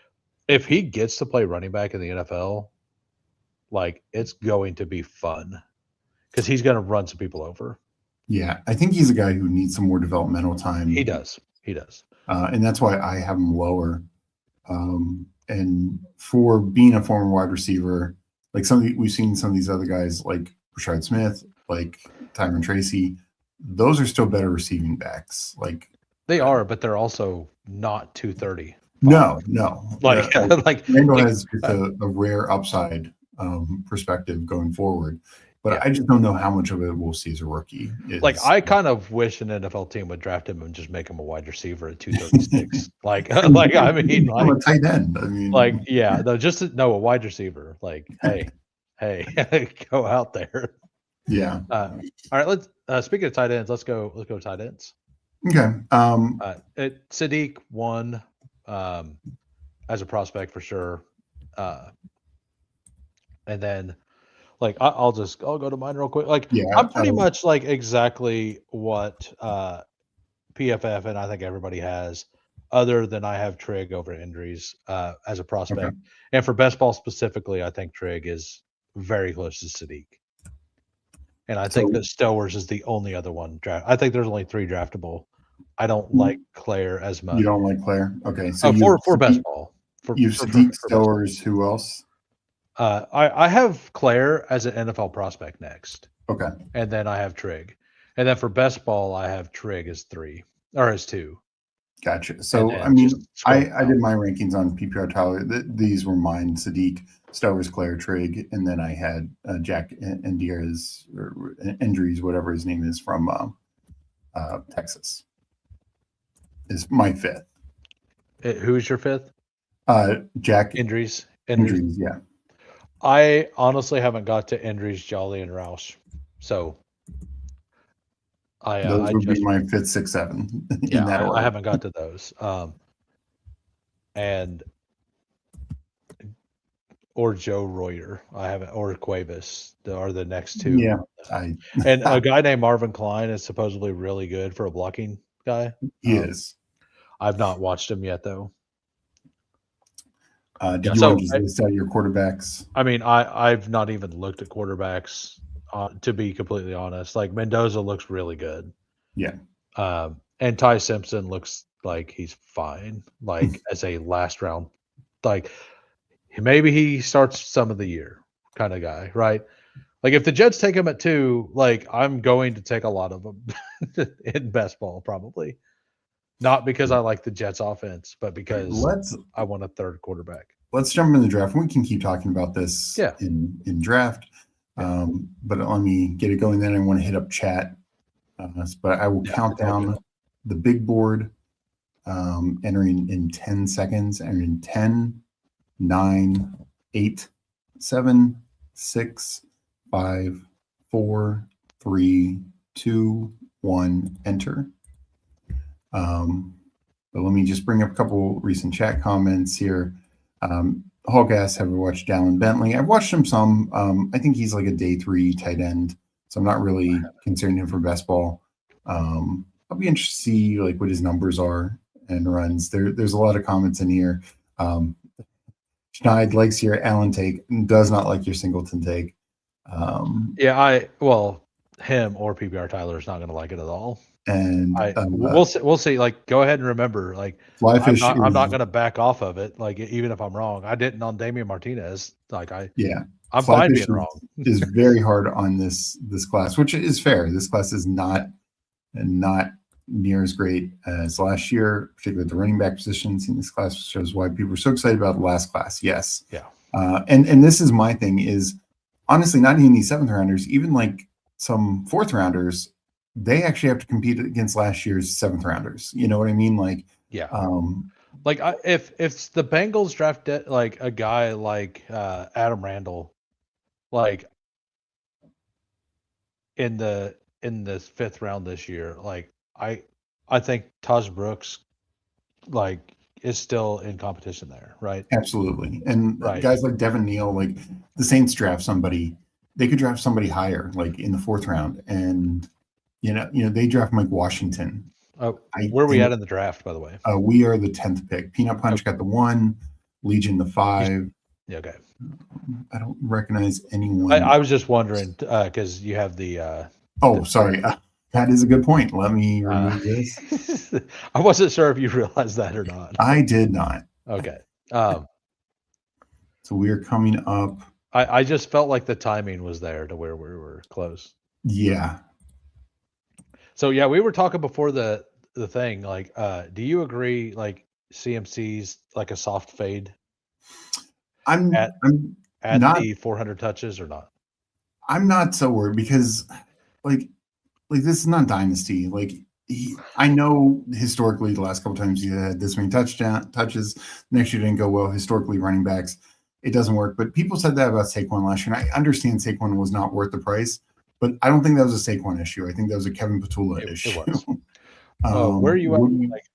if he gets to play running back in the NFL, like it's going to be fun because he's going to run some people over. Yeah, I think he's a guy who needs some more developmental time. He does. And that's why I have him lower. And for being a former wide receiver, like we've seen some of these other guys like Rashard Smith, like Tyron Tracy, those are still better receiving backs. Like they are, but they're also not 230. No. Like Randall has just a rare upside perspective going forward. But I just don't know how much of it we'll see as a rookie. I kind of wish an NFL team would draft him and just make him a wide receiver at 236. I mean, I'm a tight end. I mean, a wide receiver. Like, hey, go out there. Yeah. All right. Let's speaking of tight ends. Let's go tight ends. Okay. Sadiq won as a prospect for sure. And then. Like I'll go to mine real quick. I'm pretty much like exactly what PFF and I think everybody has, other than I have Trig over injuries as a prospect. Okay. And for best ball specifically, I think Trig is very close to Sadiq. And I think that Stowers is the only other one draft. I think there's only 3 draftable. I don't like Claire as much. You don't like Claire? Okay. So for best ball. You've Sadiq, Stowers, who else? I have Claire as an NFL prospect next. Okay. And then I have Trig. And then for best ball, I have Trig as 3. or as 2. Gotcha. So, then I mean, just I scroll did my rankings on PPR Tyler. These were mine: Sadiq, Stowers, Claire, Trigg, and then I had Jack Endries, or Endries, whatever his name is, from Texas. Is my 5th. Who's your 5th? Jack Endries. Endries, yeah. I honestly haven't got to Endries, Jolly, and Roush, so Those I would be just my 5th, 6th, 7 yeah in that order. I haven't got to those. And or Joe Royer, I haven't, or Cuevas are the next 2. Yeah, And a guy named Marvin Klein is supposedly really good for a blocking guy. he is. I've not watched him yet though. Did you want to just list out your quarterbacks? I mean, I've not even looked at quarterbacks, to be completely honest. Like Mendoza looks really good. Yeah. And Ty Simpson looks like he's fine, like as a last round, like maybe he starts some of the year kind of guy, right? Like if the Jets take him at 2, like I'm going to take a lot of them in best ball probably. Not because I like the Jets offense, but because I want a 3rd quarterback. Let's jump in the draft. We can keep talking about this Yeah. in draft. But let me get it going. Then I want to hit up chat. But I will count down the big board, entering in 10 seconds, and in 10, 9, 8, 7, 6, 5, 4, 3, 2, 1, enter. But let me just bring up a couple recent chat comments here. Hulk asks, have we watched Dallin Bentley? I've watched him some. I think he's like a day 3 tight end, so I'm not really considering him for best ball. I'll be interested to see like what his numbers are and runs. There's a lot of comments in here. Schneid likes your Allen take, does not like your Singleton take. Him or PBR Tyler is not going to like it at all. And we'll see. Like, go ahead and remember, like, I'm not going to back off of it. Like, even if I'm wrong, I didn't on Damian Martinez. Like, I'm fine being wrong. Is very hard on this class, which is fair. This class is not near as great as last year, particularly the running back positions in this class. Shows why people are so excited about the last class. Yes. Yeah. And this is my thing is honestly not even these 7th rounders, even like some 4th rounders, they actually have to compete against last year's 7th rounders. You know what I mean? Like, yeah. Like if the Bengals draft like a guy like Adam Randall, like in the 5th round this year, like I think Taj Brooks like is still in competition there, right? Absolutely. And guys like Devin Neal, like the Saints draft somebody, they could draft somebody higher, like in the 4th round, and you know they draft Mike Washington. Where are we at in the draft, by the way? We are the 10th pick. Peanut Punch got the 1, Legion the 5. Yeah, okay. I don't recognize anyone. I was just wondering because you have the. Sorry. That is a good point. Let me remove this. I wasn't sure if you realized that or not. I did not. Okay. So we are coming up. I just felt like the timing was there to where we were close. Yeah. So yeah, we were talking before the thing. Like, do you agree? Like, CMC's like a soft fade. I'm not the 400 touches or not. I'm not so worried because, like this is not dynasty. Like I know historically the last couple times he had this many touches. Next year didn't go well. Historically, running backs, it doesn't work. But people said that about Saquon last year, and I understand Saquon was not worth the price. But I don't think that was a Saquon issue. I think that was a Kevin Petula issue. It was. Where are you at?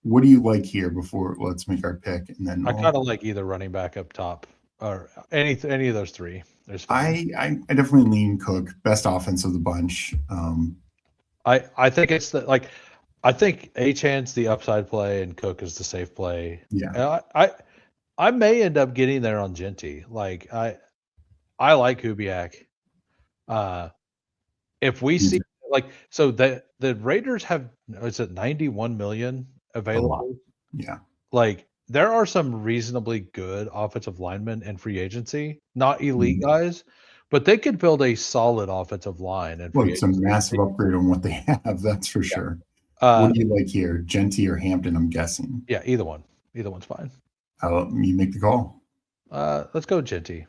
What do you like here before let's make our pick? And then I kind of like either running back up top or any of those 3. There's I definitely lean Cook, best offense of the bunch. I think it's I think Achan's the upside play and Cook is the safe play. Yeah. And I may end up getting there on Genty. Like I like Kubiak. If we see so the Raiders have, is it 91 million available? Yeah. Like there are some reasonably good offensive linemen in free agency, not elite guys, but they could build a solid offensive line. And it's a massive upgrade on what they have. That's for sure. What do you like here, Genty or Hampton? I'm guessing. Yeah, either one. Either one's fine. You make the call. Let's go Genty.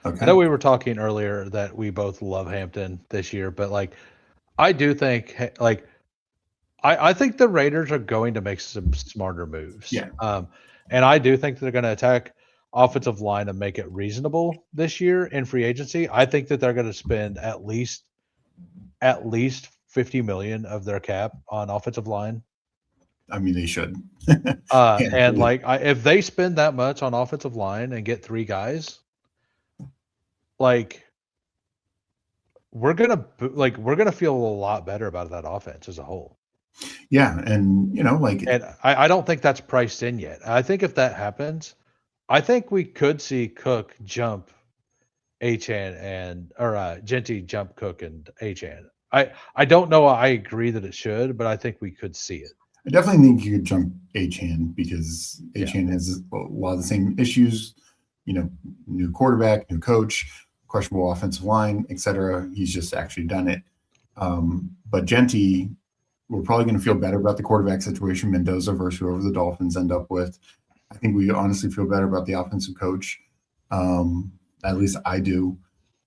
Okay. I know we were talking earlier that we both love Hampton this year, but like, I do think like, I think the Raiders are going to make some smarter moves. Yeah. And I do think they're going to attack offensive line and make it reasonable this year in free agency. I think that they're going to spend at least 50 million of their cap on offensive line. I mean, they should. And like, if they spend that much on offensive line and get 3 guys, like, we're gonna feel a lot better about that offense as a whole. Yeah, and like, And I don't think that's priced in yet. I think if that happens, I think we could see Cook jump Achane or Genty jump Cook and Achane. I don't know. I agree that it should, but I think we could see it. I definitely think you could jump Achane because Achane has a lot of the same issues. New quarterback, new coach, questionable offensive line, etc. He's just actually done it. But Genty, we're probably going to feel better about the quarterback situation, Mendoza versus whoever the Dolphins end up with. I think we honestly feel better about the offensive coach. At least I do.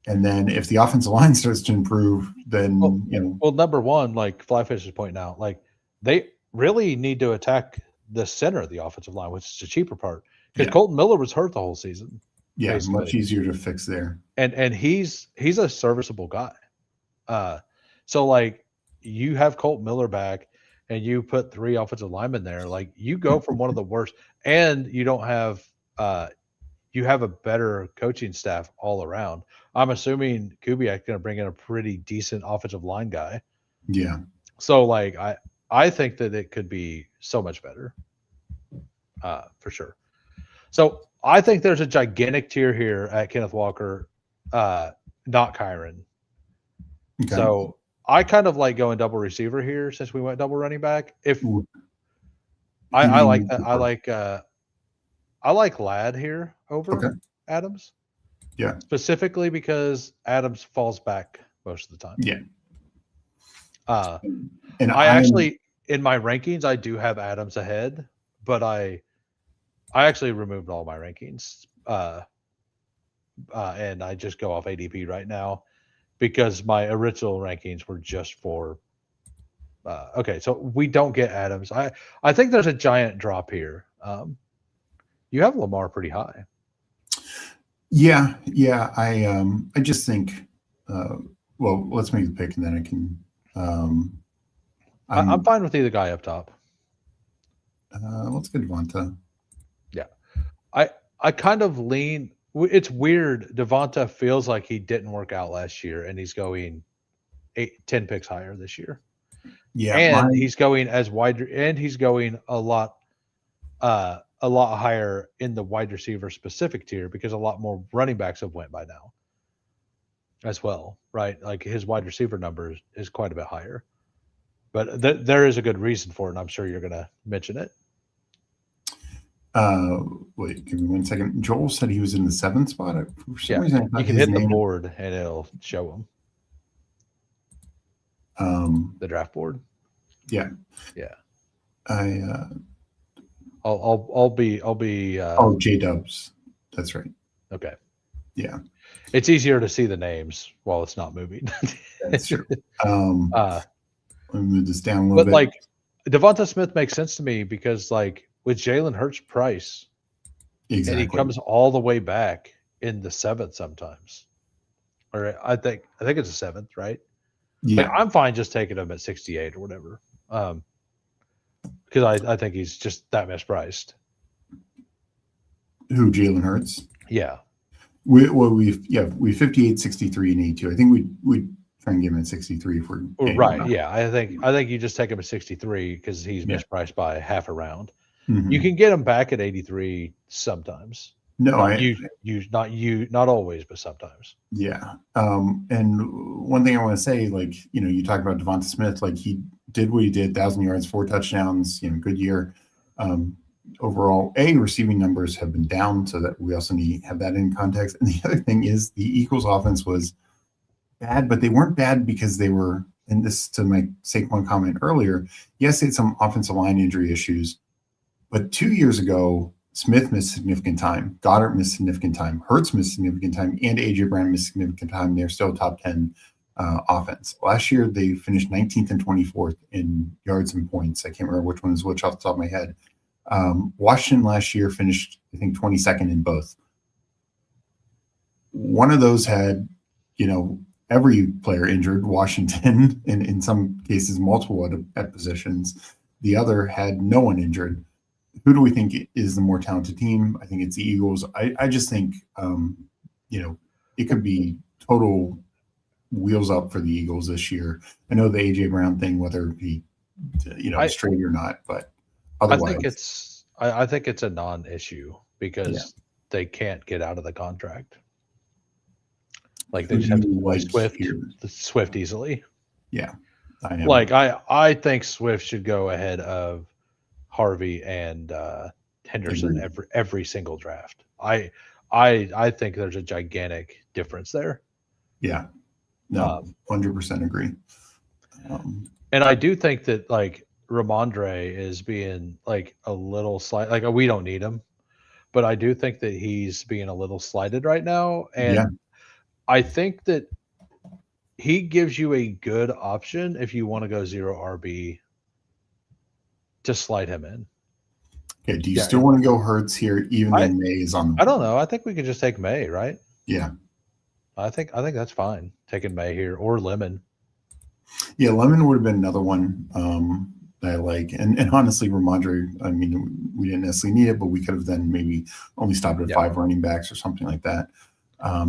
And then if the offensive line starts to improve, then Well, number one, like Flyfish is pointing out, like they really need to attack the center of the offensive line, which is the cheaper part, because Colton Miller was hurt the whole season. Yeah, basically. much easier to fix there. And he's a serviceable guy. So like, you have Colt Miller back and you put 3 offensive linemen there, like you go from one of the worst, and you don't have you have a better coaching staff all around. I'm assuming Kubiak's going to bring in a pretty decent offensive line guy. Yeah. So like, I think that it could be so much better, for sure. So I think there's a gigantic tier here at Kenneth Walker, not Kyron. Okay. So I kind of like going double receiver here since we went double running back. If I like that, I like Ladd here over Adams. Yeah. Specifically because Adams falls back most of the time. Yeah. And I actually, in my rankings, I do have Adams ahead, but I actually removed all my rankings. And I just go off ADP right now because my original rankings were just for okay, so we don't get Adams. I think there's a giant drop here. You have Lamar pretty high. Yeah. I just think well, let's make the pick and then I can I'm fine with either guy up top. Let's get Devonta. Yeah. I kind of lean. It's weird. Devonta feels like he didn't work out last year, and he's going 10 picks higher this year. Yeah, and he's going as wide, and he's going a lot higher in the wide receiver specific tier because a lot more running backs have went by now, as well, right? Like his wide receiver number is quite a bit higher, but there is a good reason for it, and I'm sure you're going to mention it. Wait, give me 1 second. Joel said he was in the 7th spot. For some reason, you can hit the board and it'll show him. The draft board. Yeah. I'll be. J Dubs. That's right. Okay. Yeah. It's easier to see the names while it's not moving. That's true. Let me move this down a little bit. But like, Devonta Smith makes sense to me because like with Jalen Hurts' price, and he comes all the way back in the 7th sometimes, or I think it's the 7th, right? Yeah, like, I'm fine just taking him at 68 or whatever, because I think he's just that mispriced. Who, Jalen Hurts? Yeah. We 58, 63, and 82. I think we try and give him at 63 if we're right. Yeah, I think you just take him at 63 because he's mispriced by half a round. Mm-hmm. You can get him back at 83 sometimes. No, not always, but sometimes. Yeah. And one thing I want to say, like, you talk about Devonta Smith, like he did what he did, 1,000 yards, 4 touchdowns, good year. Overall, receiving numbers have been down, so that we also need to have that in context. And the other thing is the Eagles offense was bad, but they weren't bad because they were and this to my Saquon comment earlier, yes, they had some offensive line injury issues, but 2 years ago, Smith missed significant time, Goddard missed significant time, Hurts missed significant time, and AJ Brown missed significant time. They're still top 10 offense. Last year, they finished 19th and 24th in yards and points. I can't remember which one is which off the top of my head. Washington last year finished, I think, 22nd in both. One of those had, every player injured, Washington, and in some cases multiple at positions. The other had no one injured. Who do we think is the more talented team? I think it's the Eagles. I just think, it could be total wheels up for the Eagles this year. I know the AJ Brown thing, whether he, is trade or not, but otherwise, I think it's a non-issue because they can't get out of the contract. Like they just have to Swift easily. Yeah, I am. Like I think Swift should go ahead of Harvey and Henderson every single draft. I think there's a gigantic difference there. Yeah, no, 100% agree. And I do think that like Ramondre is being like a little slight. Like we don't need him, but I do think that he's being a little slighted right now. And I think that he gives you a good option if you want to go 0 RB to slide him in. Okay. Do you still want to go Hurts here, even though May is on the board? I don't know. I think we could just take May, right? Yeah. I think that's fine. Taking May here or Lemon. Yeah, Lemon would have been another one that I like. And honestly, Ramondre, I mean, we didn't necessarily need it, but we could have then maybe only stopped at 5 running backs or something like that.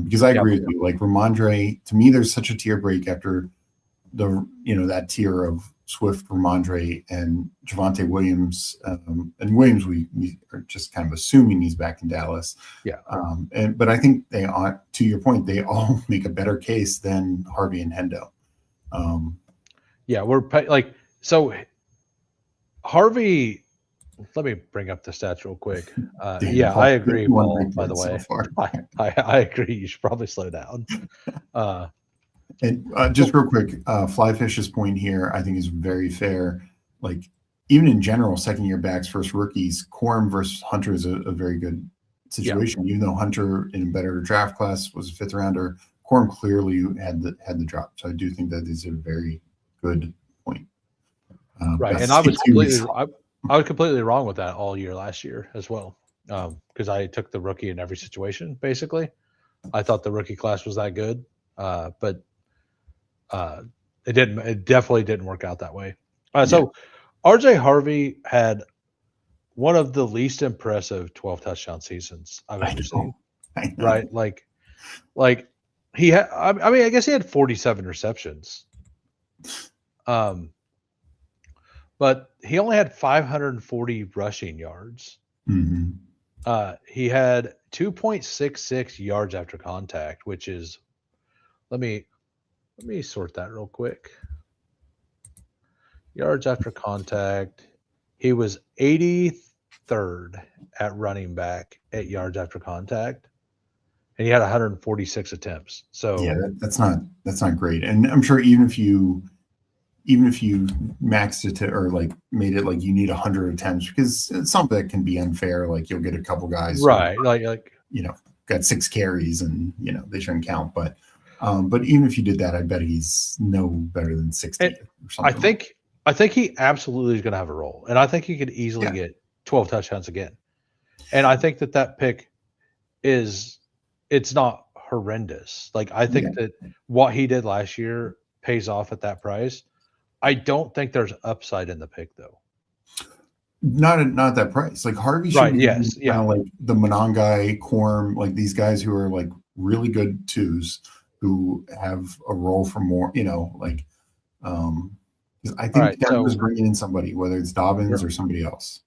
Because I agree with you. Like Ramondre, to me, there's such a tier break after that tier of Swift, Ramondre, and Javonte Williams. And Williams, we are just kind of assuming he's back in Dallas. Yeah. But I think they ought, to your point, they all make a better case than Harvey and Hendo. So Harvey. Let me bring up the stats real quick. I agree, Paul, by the way. So I agree. You should probably slow down. And just real quick, Flyfish's point here, I think is very fair. Like, even in general, second-year backs versus rookies, Corum versus Hunter is a very good situation. Even though Hunter, in a better draft class, was a fifth-rounder, Corum clearly had the drop. So I do think that is a very good point. Right, and I was completely wrong with that all year last year as well, because I took the rookie in every situation. Basically, I thought the rookie class was that good, but it didn't. It definitely didn't work out that way. So RJ Harvey had one of the least impressive 12 touchdown seasons I've ever seen. Right, like he had. I mean, I guess he had 47 receptions. But he only had 540 rushing yards. Mm-hmm. He had 2.66 yards after contact, which is, let me sort that real quick. Yards after contact. He was 83rd at running back at yards after contact, and he had 146 attempts. So yeah, that's not great. And I'm sure even if you maxed it to, or like made it like you need 100 attempts, because it's something that can be unfair. Like you'll get a couple guys, right? Who, got 6 carries and they shouldn't count. But even if you did that, I bet he's no better than 60 or something. I think he absolutely is going to have a role, and I think he could easily get 12 touchdowns again. And I think that pick it's not horrendous. Like I think that what he did last year pays off at that price. I don't think there's upside in the pick though. Not at that price. Like Harvey should be kind of like the Monangai, Corum, like these guys who are like really good twos who have a role for more, I think Denver's bringing in somebody, whether it's Dobbins or somebody else.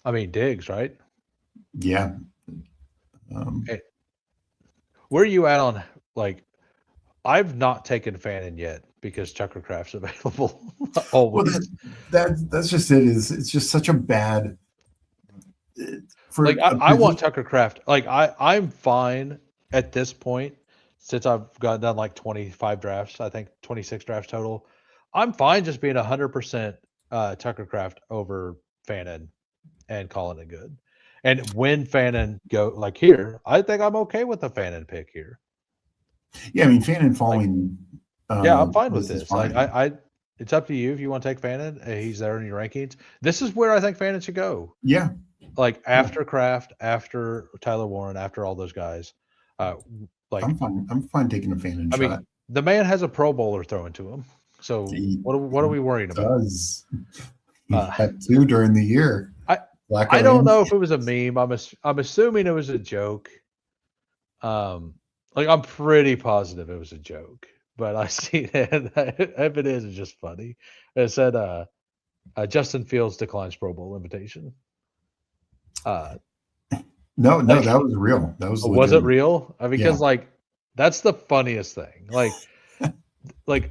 I mean, Diggs, right? Yeah. Hey, where are you at on I've not taken Fannin yet because Tucker Craft's available always. Well, that's just it. It's just such a bad. I want Tucker Craft. I'm fine at this point since I've done 25 drafts. I think 26 drafts total. I'm fine just being 100% Tucker Craft over Fannin and calling it good. And when Fannin go like here, I think I'm okay with the Fannin pick here. Yeah, I mean, Fannin falling. Yeah, I'm fine with is this. Like fine. I it's up to you if you want to take Fannin. He's there in your rankings. This is where I think Fannin should go. Yeah, Like after Kraft, after Tyler Warren, after all those guys. Like I'm fine. I'm fine taking a Fannin I shot. mean, the man has a Pro Bowler throwing to him. So He what are we worrying about? does. He had 2 during the year. I don't know if it was a meme. I'm assuming it was a joke. Like I'm pretty positive it was a joke, but I see it. If it is, it's just funny. It said, Justin Fields declines Pro Bowl invitation. No, that was real. That was Was it legitimate. real? I mean, because Yeah. like that's the funniest thing. Like,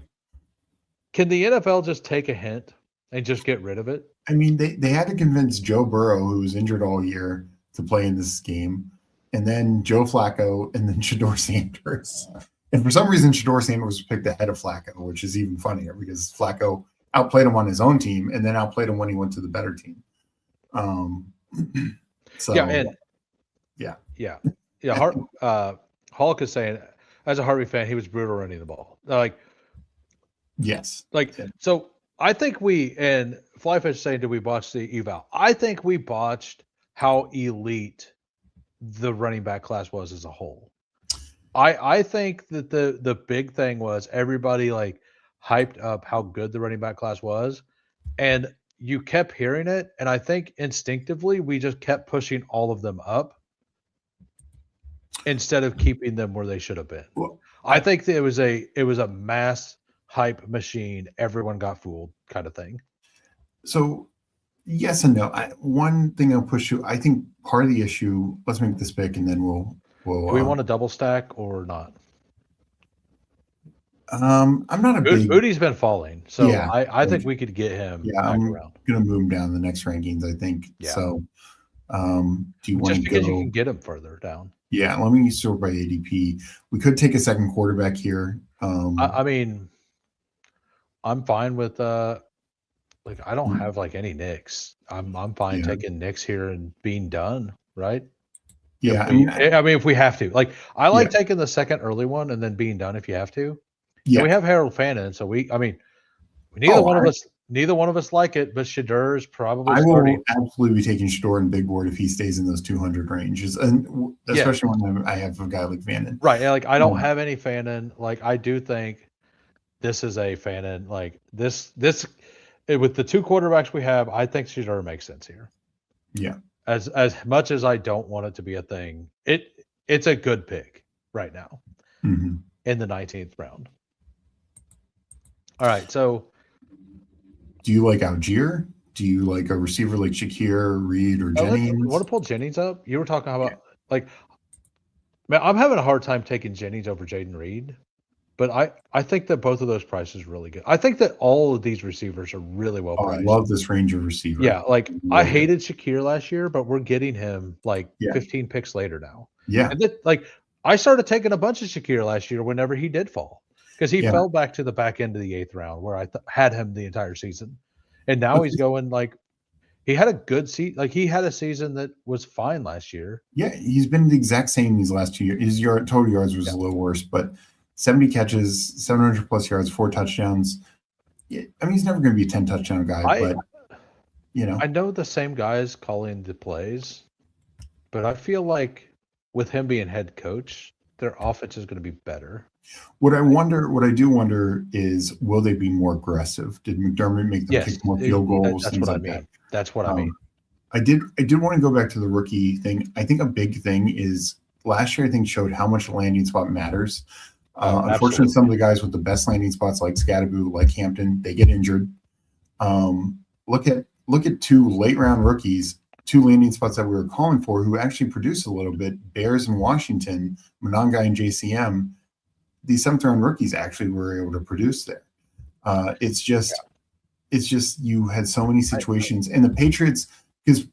can the NFL just take a hint and just get rid of it? I mean, they had to convince Joe Burrow, who was injured all year, to play in this game, and then Joe Flacco, and then Shador Sanders. And for some reason, Shador Sanders was picked ahead of Flacco, which is even funnier because Flacco outplayed him on his own team and then outplayed him when he went to the better team. So Yeah. Hulk is saying, as a Harvey fan, he was brutal running the ball. yes, So I think and Flyfish saying, did we botch the eval? I think we botched how elite the running back class was as a whole. I think that the big thing was everybody like hyped up how good the running back class was, and you kept hearing it, and I think instinctively we just kept pushing all of them up instead of keeping them where they should have been. Well, I think that it was a mass hype machine. Everyone got fooled kind of thing. So yes and no. One thing I'll push you. I think part of the issue. Let's make this pick, and then we'll. Do we want a double stack or not? I'm not a big. Booty's been falling, so Yeah, I think we could get him. Yeah, back I'm around. gonna move him down the next rankings. I think. Yeah. So, do you want to just because go? you can get him further down? Yeah, let me sort by ADP. We could take a second quarterback here. I mean, I'm fine with like I don't have like any nicks. I'm fine taking nicks here and being done, right? Yeah, I mean, if we have to, like, I like taking the second early one and then being done if you have to. Yeah, and we have Harold Fannin, so neither one of us like it, but Shador is probably. I will absolutely be taking Shador and Big Board if he stays in those 200 ranges, and especially when I have a guy like Fannin. Right, yeah, like I don't have any Fannin. Like I do think this is a Fannin. Like this with the 2 quarterbacks we have, I think Shador makes sense here. Yeah. As much as I don't want it to be a thing, it's a good pick right now in the 19th round. All right, so do you like Algier? Do you like a receiver like Shakir, Reed, or Jennings? You want to pull Jennings up? You were talking about man, I'm having a hard time taking Jennings over Jaden Reed, but I think that both of those prices are really good. I think that all of these receivers are really well priced. I love this range of receiver. Yeah, I hated Shakir last year, but we're getting him 15 picks later now. Yeah, and I started taking a bunch of Shakir last year whenever he did fall because he fell back to the back end of the 8th round where I had him the entire season, and now he's going he had a good season. He had a season that was fine last year. Yeah, he's been the exact same these last 2 years. His total yards was a little worse, but 70 catches, 700 plus yards, 4 touchdowns. I mean, he's never going to be a 10 touchdown guy, but I know the same guys calling the plays, but I feel like with him being head coach, their offense is going to be better. What I do wonder is, will they be more aggressive? Did McDermott make them kick more field goals? That's what I mean. That's what I mean. I did want to go back to the rookie thing. I think a big thing is last year, I think showed how much landing spot matters. Unfortunately, some of the guys with the best landing spots, like Scadaboo, like Hampton, they get injured. Look at 2 late round rookies, 2 landing spots that we were calling for, who actually produced a little bit. Bears and Washington, Monangai and JCM. These 7th round rookies actually were able to produce there. It's just you had so many situations, and the Patriots, because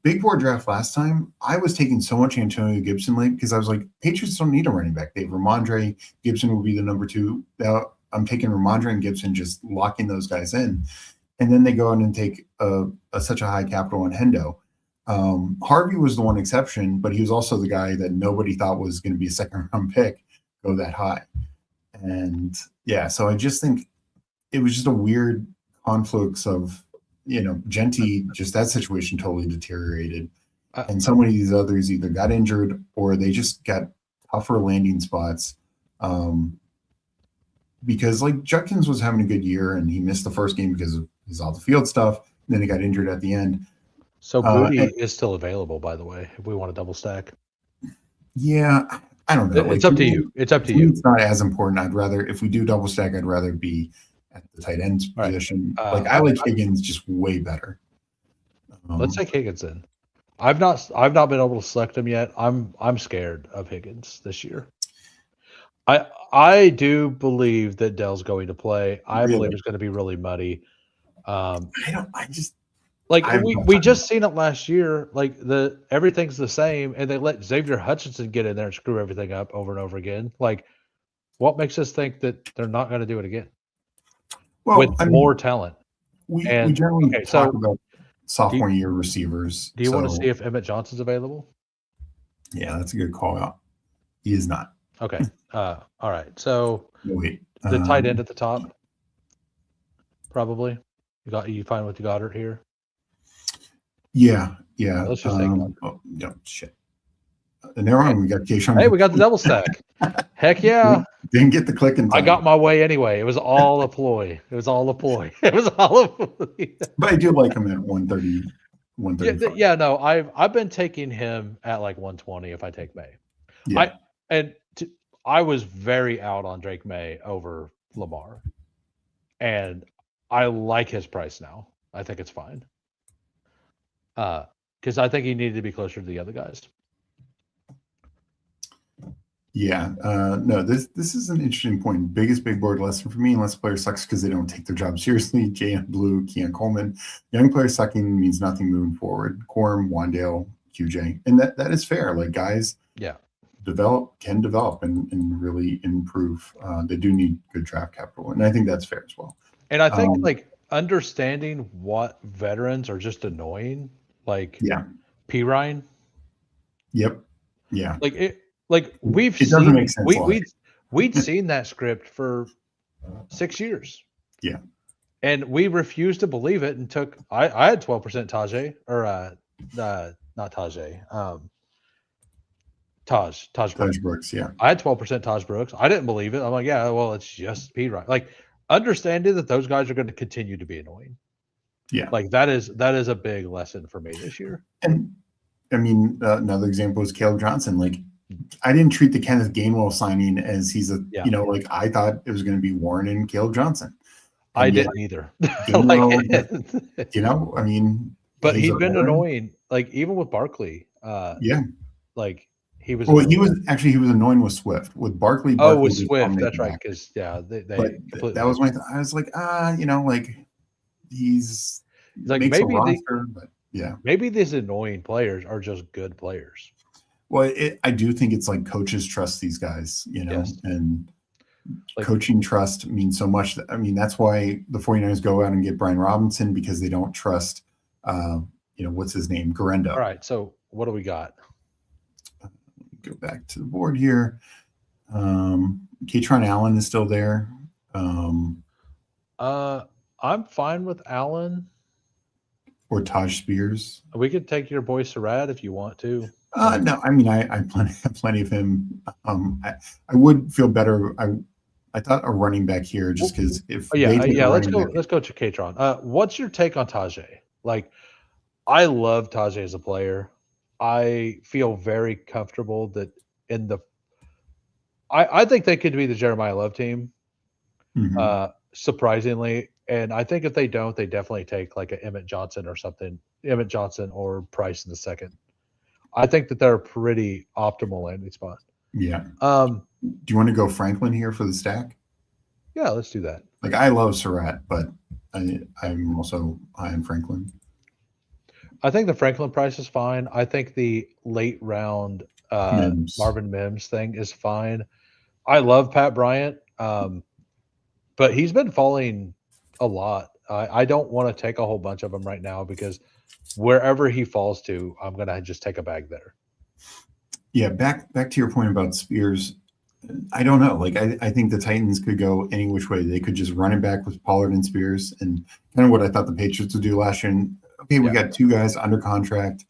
Big Board draft last time, I was taking so much Antonio Gibson late because I was like, Patriots don't need a running back. They have Ramondre. Gibson will be the number 2. I'm taking Ramondre and Gibson, just locking those guys in. And then they go in and take such a high capital on Hendo. Harvey was the one exception, but he was also the guy that nobody thought was going to be a second round pick go that high. And yeah, so I just think it was just a weird conflux of, Genty, just that situation totally deteriorated. And so many of these others either got injured or they just got tougher landing spots. Because like Judkins was having a good year and he missed the first game because of his off the field stuff. And then he got injured at the end. So Booty is still available, by the way, if we want to double stack. Yeah, I don't know. It's up to you. It's up to you. It's not as important. I'd rather, if we do double stack, I'd rather be at the tight end position. I like Higgins just way better. Let's take Higgins in. I've not been able to select him yet. I'm scared of Higgins this year. I do believe that Dell's going to play. I believe it's going to be really muddy. We just seen it last year. Like everything's the same, and they let Xavier Hutchinson get in there and screw everything up over and over again. Like, what makes us think that they're not going to do it again? Well, with more talent. We generally talk about sophomore year receivers. Do you want to see if Emmett Johnson's available? Yeah, that's a good call out. He is not. Okay. All right. So the tight end at the top, probably. You fine with the Goddard here? Yeah. Let's just take Goddard. Oh, no, shit. Never mind. We got Keyshawn. Hey, we got the double stack. Heck yeah. Didn't get the click in time. I got my way anyway. It was all a ploy. But I do like him at 130, 135. Yeah, no, I've been taking him at like 120 if I take May. Yeah. I was very out on Drake May over Lamar. And I like his price now. I think it's fine. Because I think he needed to be closer to the other guys. Yeah. No, this is an interesting point. Biggest big board lesson for me, unless a player sucks because they don't take their job seriously. Jay Blue, Keon Coleman. Young players sucking means nothing moving forward. Quorum, Wandale, QJ. And that is fair. Like guys can develop and really improve. They do need good draft capital. And I think that's fair as well. And I think like understanding what veterans are just annoying, like P. Ryan. Yep. Yeah. We'd seen that script for 6 years. Yeah. And we refused to believe it and took I had 12% Tajay or not Tajay. Taj Brooks, yeah. I had 12% Taj Brooks. I didn't believe it. I'm like, yeah, well, it's just P. Ryan. Like understanding that those guys are going to continue to be annoying. Yeah. Like that is a big lesson for me this year. And I mean, another example is Caleb Johnson. Like I didn't treat the Kenneth Gainwell signing as he's I thought it was going to be Warren and Caleb Johnson. And I didn't either. Gainwell, I mean, but he's been annoying. Like even with Barkley. Like he was. Well, he was annoying with Swift. With Barkley. With Swift, that's right. Because that was my. I was like, he's like makes maybe a roster, but maybe these annoying players are just good players. Well, I do think it's like coaches trust these guys, and coaching trust means so much. That's why the 49ers go out and get Brian Robinson because they don't trust, what's his name? Garendo. All right. So what do we got? Go back to the board here. Katron Allen is still there. I'm fine with Allen. Or Taj Spears. We could take your boy Surratt if you want to. No, I mean I have plenty of him. I would feel better. I thought a running back here just because if let's go to Katron. What's your take on Tajay? Like, I love Tajay as a player. I feel very comfortable that I think they could be the Jeremiah Love team. Mm-hmm. Surprisingly. And I think if they don't, they definitely take like an Emmett Johnson or something. Emmett Johnson or Price in the second. I think that they're a pretty optimal landing spot. Yeah. Do you want to go Franklin here for the stack? Yeah, let's do that. Like I love Surratt, but I'm also high on Franklin. I think the Franklin price is fine. I think the late round Marvin Mims thing is fine. I love Pat Bryant. but he's been falling a lot. I don't want to take a whole bunch of them right now because wherever he falls to, I'm going to just take a bag there. Yeah, back to your point about Spears. I don't know. Like, I think the Titans could go any which way. They could just run it back with Pollard and Spears, and kind of what I thought the Patriots would do last year. And, okay, we got 2 guys under contract,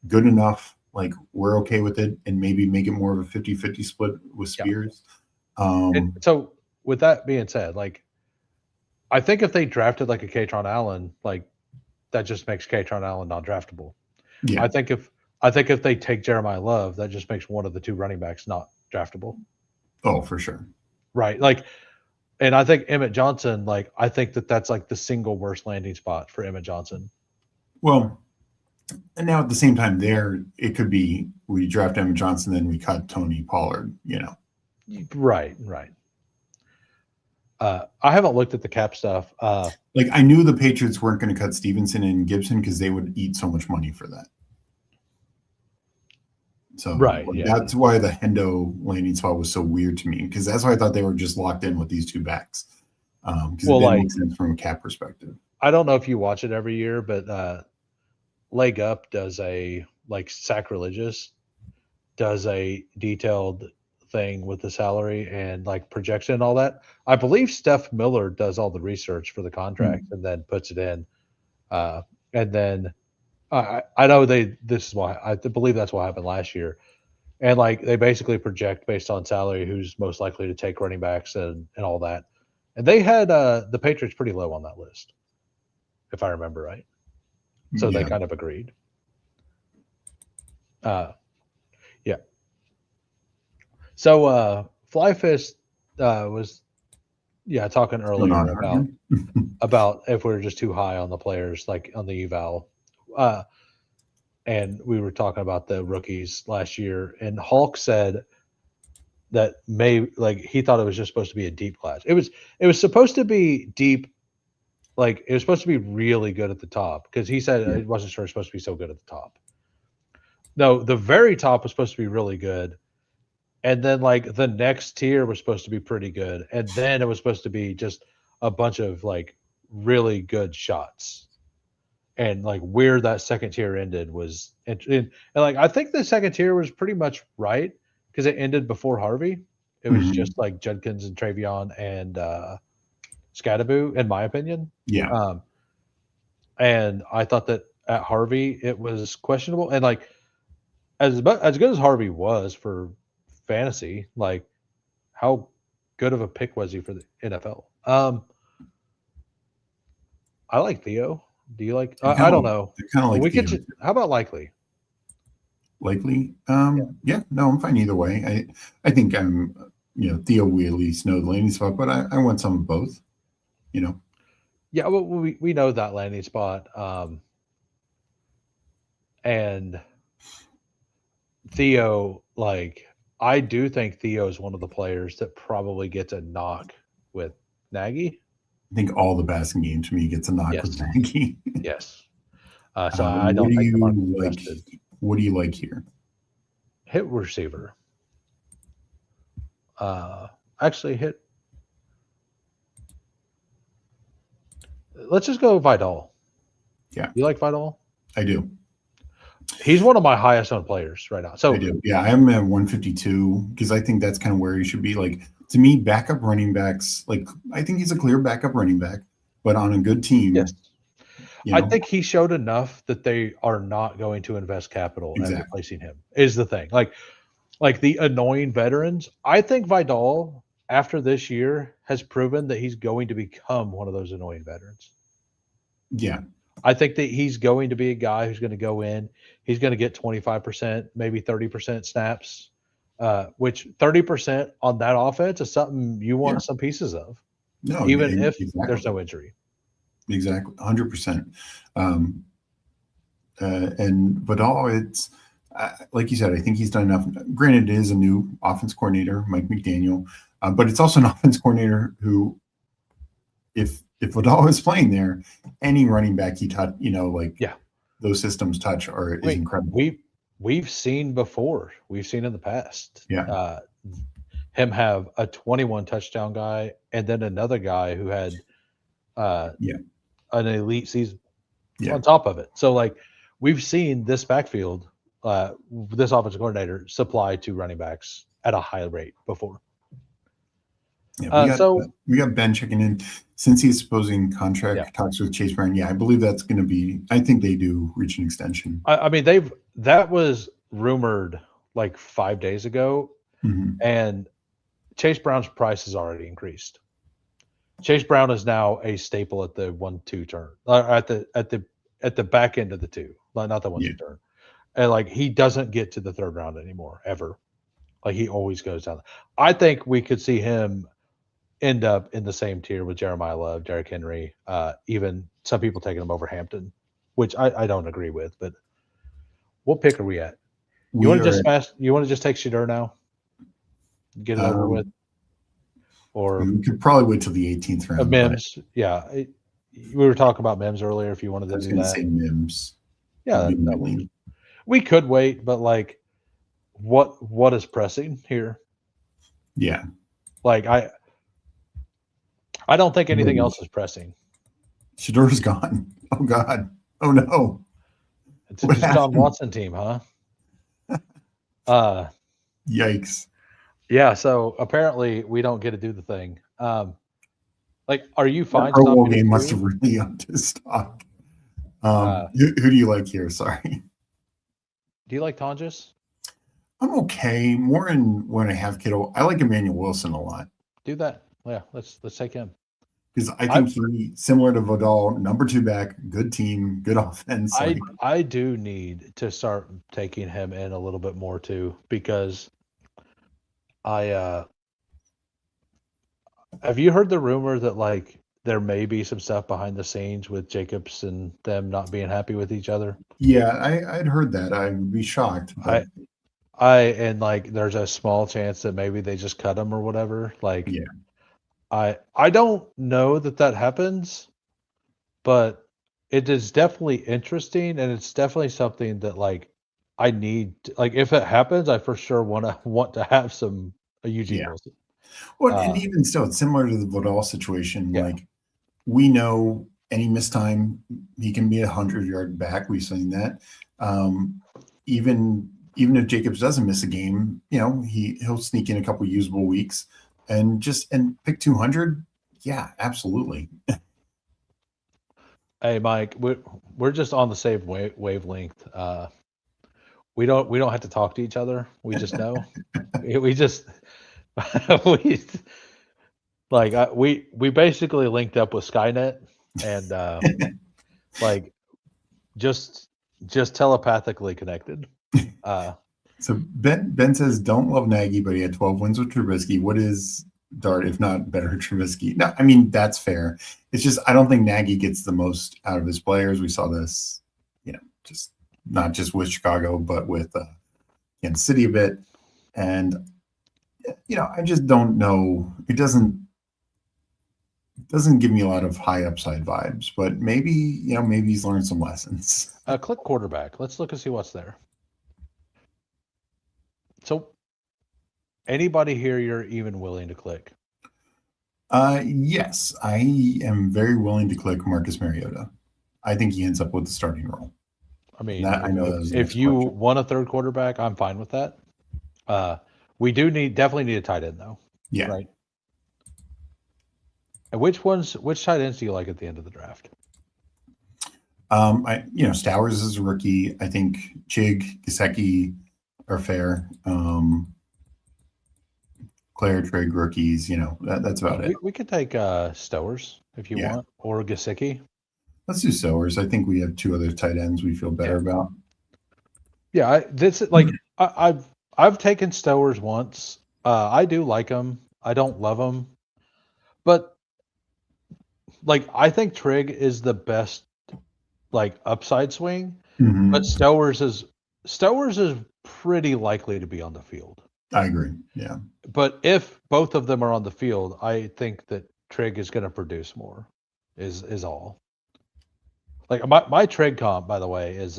good enough. Like, we're okay with it, and maybe make it more of a 50-50 split with Spears. And so, with that being said, like, I think if they drafted like a Katron Allen, like, that just makes Katron Allen not draftable. Yeah. I think if they take Jeremiah Love, that just makes one of the 2 running backs not draftable. Oh, for sure. Right. Like, and I think Emmett Johnson, like, I think that's like the single worst landing spot for Emmett Johnson. Well, and now at the same time there, it could be we draft Emmett Johnson, then we cut Tony Pollard, Right. I haven't looked at the cap stuff. Like, I knew the Patriots weren't going to cut Stevenson and Gibson because they would eat so much money for that. So that's why the Hendo landing spot was so weird to me, because that's why I thought they were just locked in with these 2 backs. Because it didn't make sense from a cap perspective. I don't know if you watch it every year, but Leg Up does a sacrilegious does a detailed thing with the salary and like projection and all that. I believe Steph Miller does all the research for the contract and then puts it in. And then I know this is why I believe that's what happened last year. And like they basically project based on salary who's most likely to take running backs and all that. And they had the Patriots pretty low on that list, if I remember right. So they kind of agreed. Yeah. So Flyfist was talking earlier about if we were just too high on the players, like on the eval. And we were talking about the rookies last year, and Hulk said that he thought it was just supposed to be a deep class. It was supposed to be deep, like it was supposed to be really good at the top, because he said it wasn't sure it was supposed to be so good at the top. No, the very top was supposed to be really good, and then like the next tier was supposed to be pretty good, and then it was supposed to be just a bunch of like really good shots. And like where that second tier ended was, and like I think the second tier was pretty much right because it ended before Harvey. It was just like Judkins and Travion and Scadaboo, in my opinion. Yeah. And I thought that at Harvey it was questionable, and like as good as Harvey was for fantasy, like how good of a pick was he for the NFL? I like Theo. Do you like? I don't know. Kind of like we could. How about Likely? Likely? Yeah. No, I'm fine either way. I think I'm. Theo we at least know the landing spot, but I want some of both. Yeah, well, we know that landing spot. And Theo, like, I do think Theo is one of the players that probably gets a knock with Nagy. I think all the passing game to me gets a knock with Nagy. Yes. So I don't think the market's invested. What do you like here? Hit receiver. Actually hit. Let's just go Vidal. Yeah. You like Vidal? I do. He's one of my highest owned players right now. So I do. Yeah, I am at 152 because I think that's kind of where he should be. Like, to me, backup running backs, like I think he's a clear backup running back, but on a good team. Yes. I think he showed enough that they are not going to invest capital in replacing him, is the thing. Like the annoying veterans, I think Vidal, after this year, has proven that he's going to become one of those annoying veterans. Yeah. I think that he's going to be a guy who's going to go in. He's going to get 25%, maybe 30% snaps, which 30% on that offense is something you want some pieces of, even if there's no injury. Exactly, 100%. And Vidal, it's like you said, I think he's done enough. Granted, it is a new offense coordinator, Mike McDaniel, but it's also an offense coordinator who, if Vidal is playing there, any running back he touch, those systems touch is incredible. We've seen before. We've seen in the past. Yeah. him have a 21 touchdown guy and then another guy who had Yeah. an elite season Yeah. on top of it. So like we've seen this backfield, this offensive coordinator supply to running backs at a high rate before. Yeah, we got Ben checking in since he's supposing contract talks with Chase Brown. Yeah, I believe that's going to be. I think they do reach an extension. I mean, that was rumored like 5 days ago, and Chase Brown's price has already increased. Chase Brown is now a staple at the 1-2 turn, at the back end of the two, not the 1-2 turn, and like he doesn't get to the third round anymore ever. Like he always goes down. I think we could see him end up in the same tier with Jeremiah Love, Derrick Henry, even some people taking him over Hampton, which I don't agree with. But what pick are we at? You want to just take Shedeur now? Get it over with? Or we could probably wait till the 18th round. Mims, yeah. We were talking about Mims earlier. If you wanted to do that, I was going to say Mims. Yeah, we could wait, but like, what is pressing here? Yeah, like I don't think anything else is pressing. Shedeur's gone. Oh God. Oh no. It's a John Watson team, huh? Yikes. Yeah. So apparently we don't get to do the thing. Like, are you fine? Our Bowl game must have really upped his stock. Who do you like here? Sorry. Do you like Tonjes? I'm okay. More in when I have Kittle. I like Emmanuel Wilson a lot. Do that. Yeah, let's take him. Because I think he, similar to Vidal, number 2 back, good team, good offense. I do need to start taking him in a little bit more too, because have you heard the rumor that like there may be some stuff behind the scenes with Jacobs and them not being happy with each other? Yeah, I'd heard that. I would be shocked. But and like there's a small chance that maybe they just cut him or whatever. Like, yeah. I don't know that happens, but it is definitely interesting, and it's definitely something that like I need. Like if it happens, I for sure want to have some Eugene Wilson. Well, and even still, it's similar to the Vidal situation. Yeah. Like we know any missed time, he can be 100-yard back. We've seen that. Even if Jacobs doesn't miss a game, he'll sneak in a couple usable weeks. And pick 200, yeah, absolutely. Hey, Mike, we're just on the same wavelength. We don't have to talk to each other. We just know. we basically linked up with Skynet and like just telepathically connected. So Ben says, don't love Nagy, but he had 12 wins with Trubisky. What is Dart, if not better Trubisky? No, I mean, that's fair. It's just, I don't think Nagy gets the most out of his players. We saw this, just not just with Chicago, but with Kansas City a bit. And, I just don't know. It doesn't give me a lot of high upside vibes, but maybe he's learned some lessons. Click quarterback. Let's look and see what's there. So, anybody here you're even willing to click? Yes, I am very willing to click Marcus Mariota. I think he ends up with the starting role. I mean, I know if you want a third quarterback, I'm fine with that. We definitely need a tight end though. Yeah. Right. And which tight ends do you like at the end of the draft? Stowers is a rookie. I think Chig, Gesicki are fair. Claire, Trigg, rookies, that's about it. We could take Stowers if you want, or Gesicki. Let's do Stowers. I think we have 2 other tight ends we feel better about. Yeah, I've taken Stowers once. I do like him. I don't love him, but like I think Trigg is the best like upside swing, but Stowers is pretty likely to be on the field. I agree. Yeah. But if both of them are on the field, I think that Trigg is going to produce more. Is all. Like my Trigg comp, by the way, is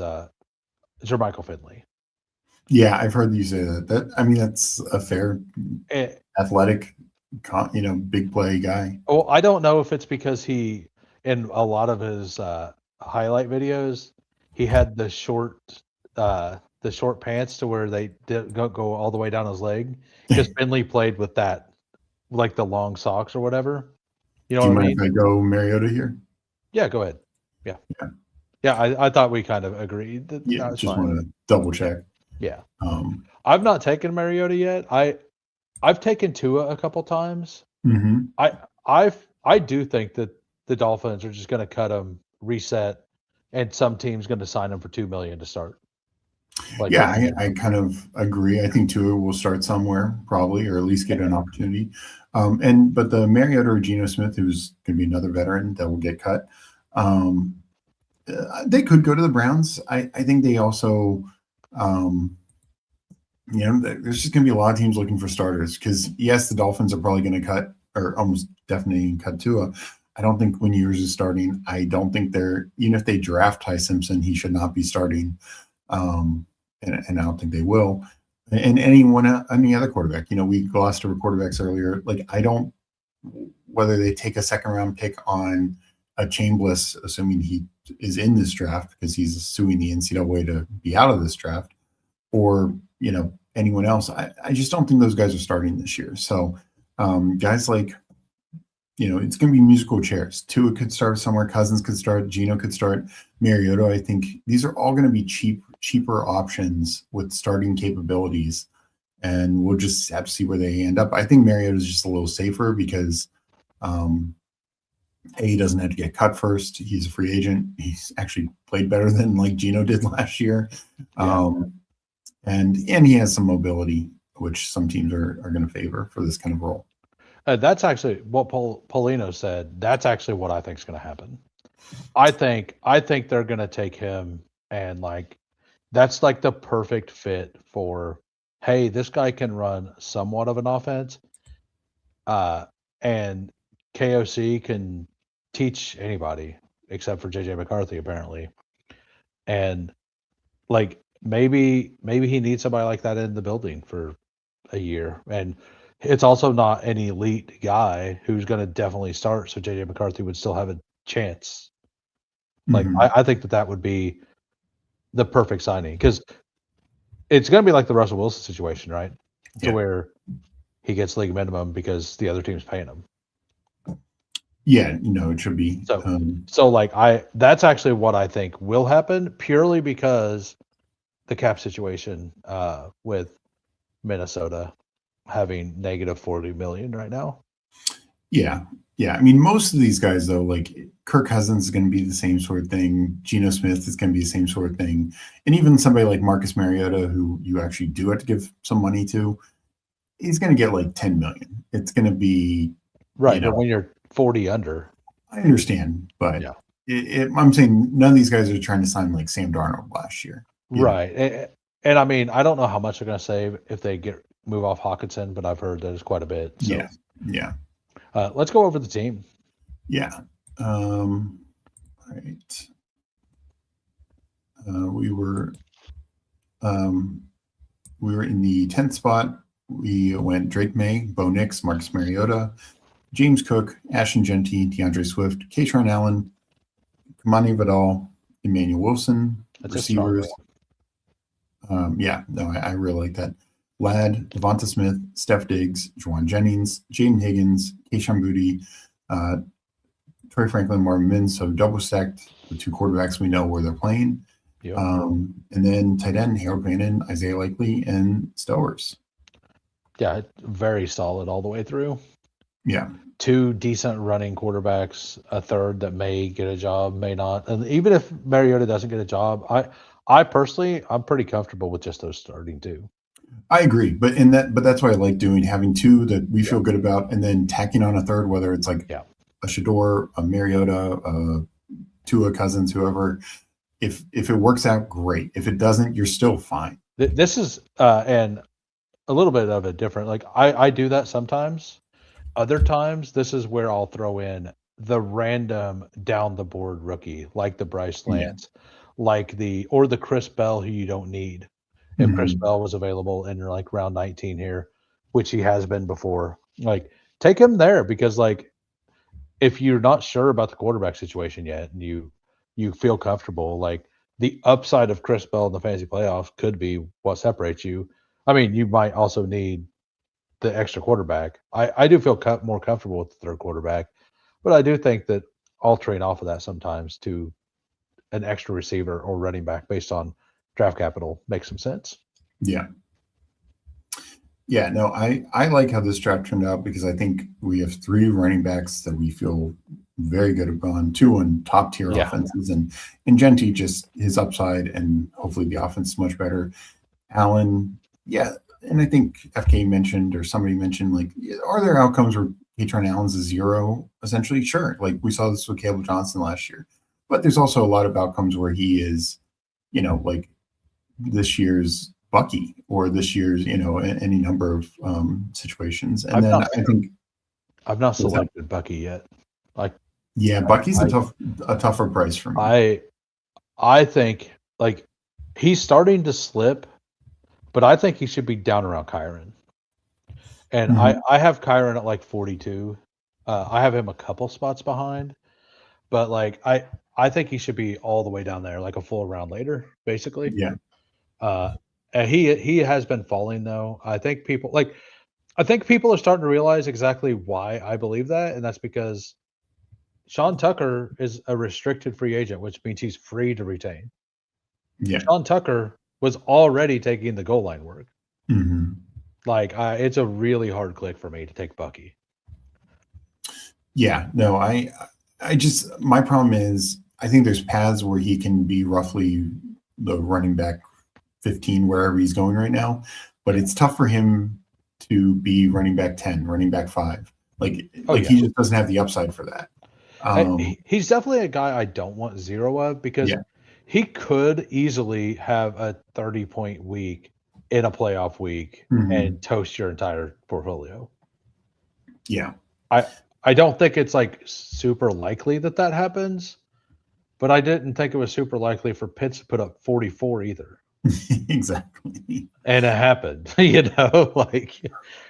Jermichael Finley. Yeah, I've heard you say that. I mean, that's a fair Eh, athletic, big play guy. well, I don't know if it's because he, in a lot of his highlight videos, he had the short pants to where they did go all the way down his leg because Finley played with that, like the long socks or whatever. You know Do you what I mind mean? if I go Mariota here? Yeah, go ahead. Yeah. Yeah. Yeah, I thought we kind of agreed that Yeah, that was just fine. want to double Yeah. check. Yeah. Um, I've not taken Mariota yet. I've taken Tua a couple times. mhm. I do think that the Dolphins are just going to cut him, reset, and some team's going to sign him for $2 million to start. Like Yeah, him. I kind of agree. I think Tua will start somewhere probably, or at least get an opportunity. But the Mariota or Geno Smith, who's going to be another veteran that will get cut, um, they could go to the Browns. I think they also, there's just going to be a lot of teams looking for starters because yes, the Dolphins are probably going to cut or almost definitely cut Tua. I don't think when Ewers is starting. I don't think even if they draft Ty Simpson, he should not be starting. And I don't think they will. And any other quarterback, we glossed over quarterbacks earlier. Like whether they take a second round pick on a Chambliss, assuming he is in this draft because he's suing the NCAA to be out of this draft, or anyone else. I just don't think those guys are starting this year. So guys like, it's going to be musical chairs. Tua could start somewhere. Cousins could start. Geno could start. Mariota. I think these are all going to be cheaper options with starting capabilities, and we'll just have to see where they end up. I think Mariota is just a little safer because, he doesn't have to get cut first. He's a free agent. He's actually played better than like Geno did last year, and he has some mobility, which some teams are going to favor for this kind of role. That's actually what Paulino said. That's actually what I think is going to happen. I think they're going to take him and that's like the perfect fit for, hey, this guy can run somewhat of an offense, and KOC can teach anybody except for JJ McCarthy apparently, and maybe he needs somebody like that in the building for a year, and it's also not an elite guy who's going to definitely start, so JJ McCarthy would still have a chance. I think that would be the perfect signing because it's going to be like the Russell Wilson situation, right? To where he gets league minimum because the other team's paying him. Yeah, it should be. That's actually what I think will happen purely because the cap situation with Minnesota having negative $40 million right now. Yeah. I mean, most of these guys though, like Kirk Cousins is going to be the same sort of thing. Geno Smith is going to be the same sort of thing, and even somebody like Marcus Mariota, who you actually do have to give some money to, he's going to get like $10 million. It's going to be right. But when you're 40 under, I understand, but I'm saying none of these guys are trying to sign like Sam Darnold last year, right? And I mean, I don't know how much they're going to save if they move off Hawkinson, but I've heard that it's quite a bit. So. Yeah. Let's go over the team. Yeah. All right. We were in the 10th spot. We went Drake May, Bo Nix, Marcus Mariota, James Cook, Ashton Genty, DeAndre Swift, Kaytron Allen, Kamani Vidal, Emmanuel Wilson, That's receivers. I really like that. Ladd, Devonta Smith, Steph Diggs, Juwan Jennings, Jaden Higgins, Kayshon Boutte, Troy Franklin, Marvin Mims. So double stacked the two quarterbacks we know where they're playing. Yep. And then tight end, Harold Vannon, Isaiah Likely, and Stowers. Yeah, very solid all the way through. Yeah. Two decent running quarterbacks, a third that may get a job, may not. And even if Mariota doesn't get a job, I personally, I'm pretty comfortable with just those starting two. I agree, but that's why I like having two that we feel good about, and then tacking on a third, whether it's like a Shador, a Mariota, Tua, Cousins, whoever. If it works out, great. If it doesn't, you're still fine. This is and a little bit of a different. Like I do that sometimes. Other times, this is where I'll throw in the random down the board rookie, like the Bryce Lance, like the Chris Bell who you don't need. if Chris Bell was available in like round 19 here, which he has been before. Like, take him there because like if you're not sure about the quarterback situation yet and you feel comfortable, like the upside of Chris Bell in the fantasy playoffs could be what separates you. I mean, you might also need the extra quarterback. I do feel more comfortable with the third quarterback, but I do think that altering off of that sometimes to an extra receiver or running back based on draft capital makes some sense. Yeah. Yeah, no, I like how this draft turned out because I think we have 3 running backs that we feel very good about, 2 on top tier offenses, and Genti, just his upside, and hopefully the offense is much better. Allen, yeah, and I think FK mentioned or somebody mentioned, like, are there outcomes where Katron Allen's a 0 essentially? Sure, like we saw this with Caleb Johnson last year, but there's also a lot of outcomes where he is, like this year's Bucky or this year's, any number of situations. And I think I've not selected Bucky yet. Like, yeah, Bucky's a tougher price for me. I think like he's starting to slip, but I think he should be down around Kyron. And I have Kyron at like 42. I have him a couple spots behind, but like I think he should be all the way down there, like a full round later, basically. Yeah. And he has been falling though. I think people are starting to realize exactly why I believe that, and that's because Sean Tucker is a restricted free agent, which means he's free to retain. Yeah. Sean Tucker was already taking the goal line work. Like it's a really hard click for me to take Bucky. Yeah, no, I just, my problem is I think there's paths where he can be roughly the running back 15 wherever he's going right now, but it's tough for him to be running back 10, running back 5. He just doesn't have the upside for that. He's definitely a guy I don't want 0 of because he could easily have a 30-point week in a playoff week and toast your entire portfolio. Yeah. I don't think it's like super likely that happens, but I didn't think it was super likely for Pitts to put up 44 either. Exactly. And it happened, like.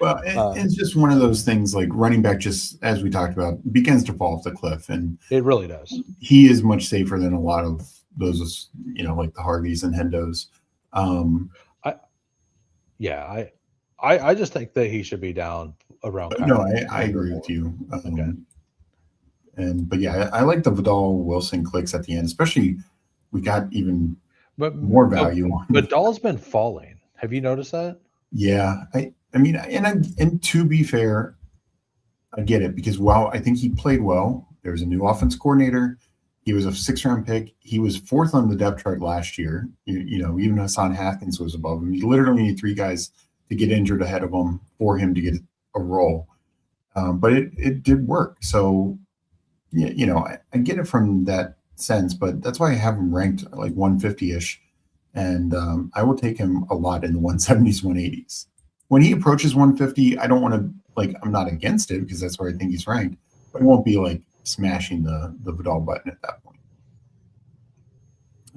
Well, it's just one of those things, like running back, just as we talked about, begins to fall off the cliff, and it really does. He is much safer than a lot of those, like the Harveys and Hendos. I just think that he should be down around. No, I agree with you. But yeah, I like the Vidal Wilson clicks at the end, especially we got even more value. Vidal's been falling. Have you noticed that? Yeah, I mean, and to be fair, I get it because while I think he played well, there was a new offense coordinator. He was a 6th-round pick. He was 4th on the depth chart last year. Even Hassan Haskins was above him. You literally need 3 guys to get injured ahead of him for him to get a role. But it did work. So, I get it from that sense, but that's why I have him ranked like 150-ish. And I will take him a lot in the 170s, 180s. When he approaches 150, I don't want to, I'm not against it because that's where I think he's ranked, but it won't be like smashing the Vidal button at that point.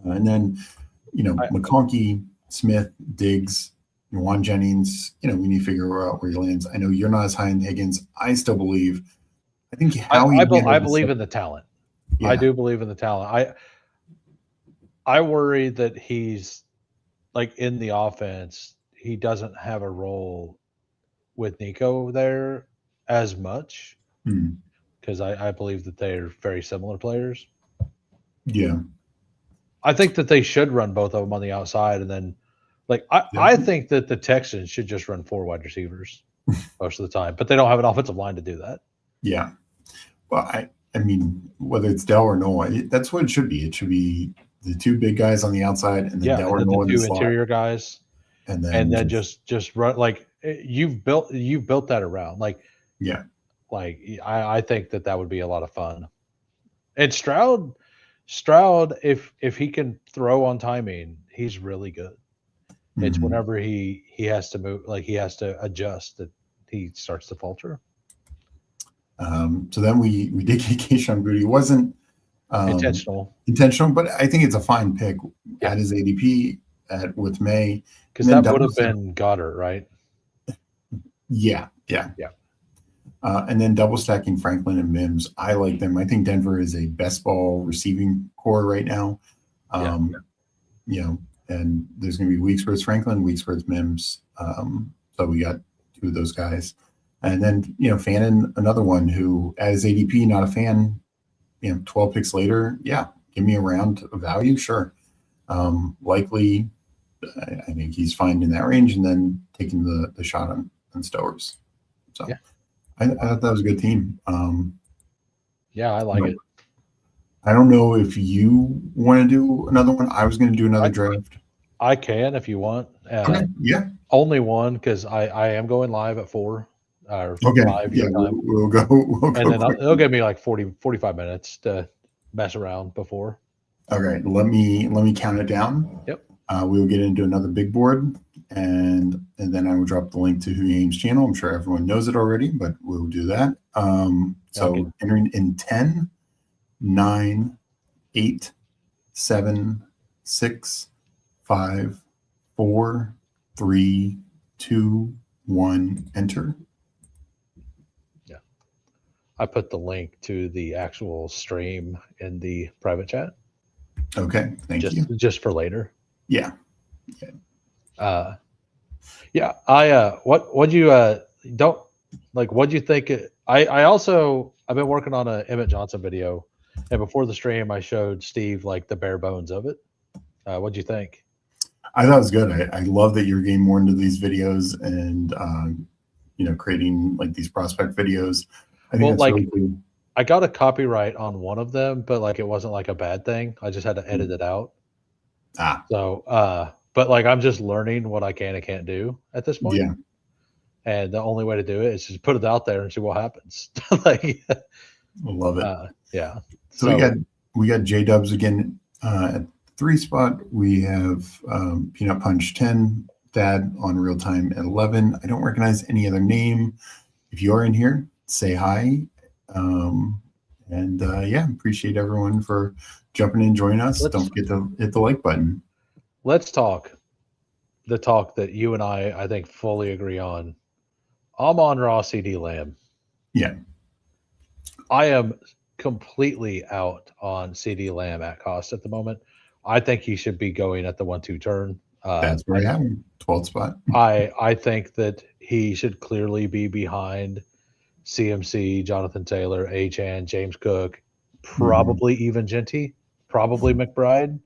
And then, McConkey, Smith, Diggs, Juwan Jennings, we need to figure out where he lands. I know you're not as high in Higgins. I still believe. I think I believe in the talent. Yeah. I do believe in the talent. I worry that he's in the offense. He doesn't have a role with Nico there as much because I believe that they're very similar players. Yeah. I think that they should run both of them on the outside. And then I think that the Texans should just run 4 wide receivers most of the time, but they don't have an offensive line to do that. Yeah. Well, I mean, whether it's Dell or Noah, that's what it should be. It should be the 2 big guys on the outside and then Dell or Noah the 2 interior guys. And then just run you've built that around. I think that would be a lot of fun. And Stroud, if he can throw on timing, he's really good. It's whenever he has to move, he has to adjust, that he starts to falter. So then we did get Kayshon Boutte. It wasn't intentional, but I think it's a fine pick at his ADP. with May. Because And then that would have double been Goddard, right? Yeah. And then double stacking Franklin and Mims. I like them. I think Denver is a best ball receiving core right now. You know, and there's going to be weeks where it's Franklin, weeks where it's Mims. So we got two of those guys. And then, you know, Fannin, another one who, as ADP, not a fan, you know, 12 picks later, yeah, give me a round of value, sure. Likely, I think he's fine in that range, and then taking the shot on Stowers. So yeah. I thought that was a good team. Yeah, I like it. I don't know if you want to do another one. I was going to do another draft. I can if you want. Okay. Yeah. Only one, because I am going live at 4 or Okay. 5 Yeah, your time. we'll go. And then it'll give me like 45 minutes to mess around before. Okay. Let me count it down. Yep. We'll get into another big board, and then I will drop the link to Huyame's channel. I'm sure everyone knows it already, but we'll do that. So entering in 10, 9, 8, 7, 6, 5, 4, 3, 2, 1, enter. Yeah. I put the link to the actual stream in the private chat. Okay. Thank you. Just for later. Yeah. Yeah. What'd you think? I've been working on a Emmett Johnson video, and before the stream I showed Steve like the bare bones of it. What'd you think? I thought it was good. I love that you're getting more into these videos and you know, creating like these prospect videos. I think that's really cool. I got a copyright on one of them, but like it wasn't like a bad thing. I just had to edit it out. So but like I'm just learning what I can and can't do at this point. Yeah. And the only way to do it is just put it out there and see what happens. Like I love it. Yeah. So we got J Dubs again at 3 spot. We have Peanut Punch 10, Dad on real time at 11. I don't recognize any other name. If you are in here, say hi. Yeah, appreciate everyone for jumping in, joining us. Don't forget to hit the like button. Let's talk the talk that you and I think fully agree on. Amon-Ra, CD Lamb. Yeah. I am completely out on CD Lamb at cost at the moment. I think he should be going at the 1-2 turn. That's where I have him, 12th spot. I think that he should clearly be behind CMC, Jonathan Taylor, Achane, James Cook, probably even Genty, probably McBride.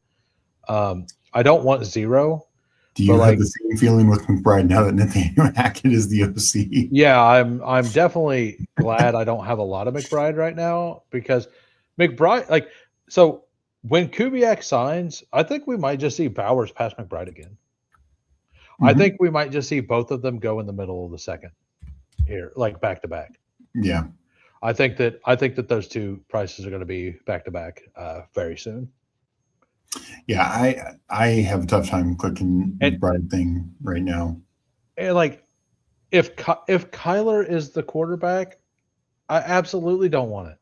I don't want 0. Do you have the same feeling with McBride now that Nathaniel Hackett is the OC? Yeah, I'm definitely glad I don't have a lot of McBride right now, because McBride, so when Kubiak signs, I think we might just see Bowers pass McBride again. I think we might just see both of them go in the middle of the second here, like back to back. Yeah. I think that those two prices are going to be back to back very soon. Yeah, I have a tough time clicking the McBride thing right now. And like, if Kyler is the quarterback, I absolutely don't want it.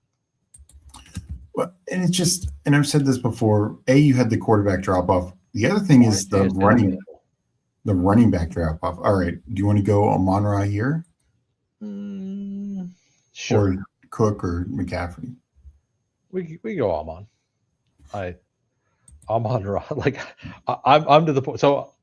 Well, and it's just, and I've said this before. You had the quarterback drop off. The other thing is the running back drop off. All right, do you want to go Amon-Ra here? Sure. Or Cook or McCaffrey? We go Amon. Amon-Ra. Like I'm to the point. So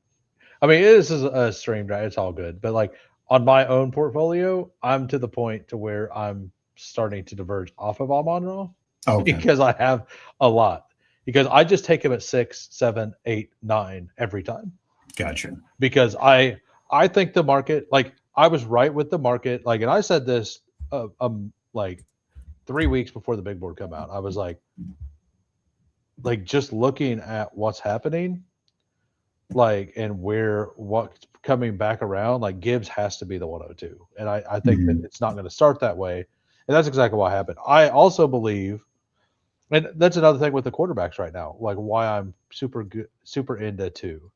I mean, this is a stream draft. It's all good, but like on my own portfolio, I'm to the point to where I'm starting to diverge off of Amon-Ra. Okay. Because I have a lot. Because I just take him at 6, 7, 8, 9 every time. Gotcha. Because I think the market, like I was right with the market, like, and I said this like 3 weeks before the big board come out. I was like just looking at what's happening, like, and what's coming back around, like Gibbs has to be the 102. And I think that it's not going to start that way. And that's exactly what happened. I also believe, and that's another thing with the quarterbacks right now, like why I'm super into 2,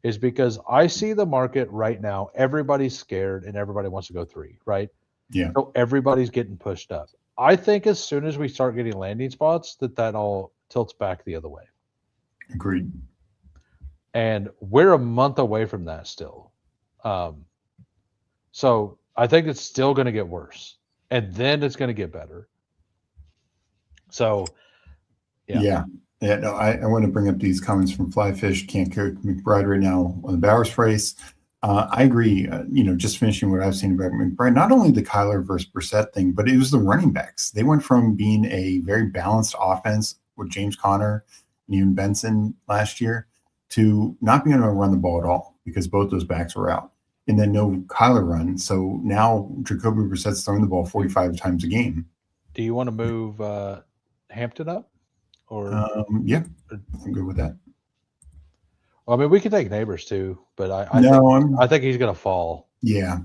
is because I see the market right now. Everybody's scared and everybody wants to go 3, right? Yeah. So everybody's getting pushed up. I think as soon as we start getting landing spots, that all tilts back the other way. Agreed. And we're a month away from that still. So I think it's still going to get worse, and then it's going to get better. So, yeah. No, I want to bring up these comments from Flyfish. Can't cook McBride right now on the Bowers price. I agree. Just finishing what I've seen about McBride, not only the Kyler versus Brissett thing, but it was the running backs. They went from being a very balanced offense with James Conner and even Benson last year to not being able to run the ball at all because both those backs were out. And then no Kyler run. So now Jacoby Brissett's throwing the ball 45 times a game. Do you want to move Hampton up? Or yeah, I'm good with that. Well, I mean, we can take Neighbors too, but I think he's going to fall. Yeah,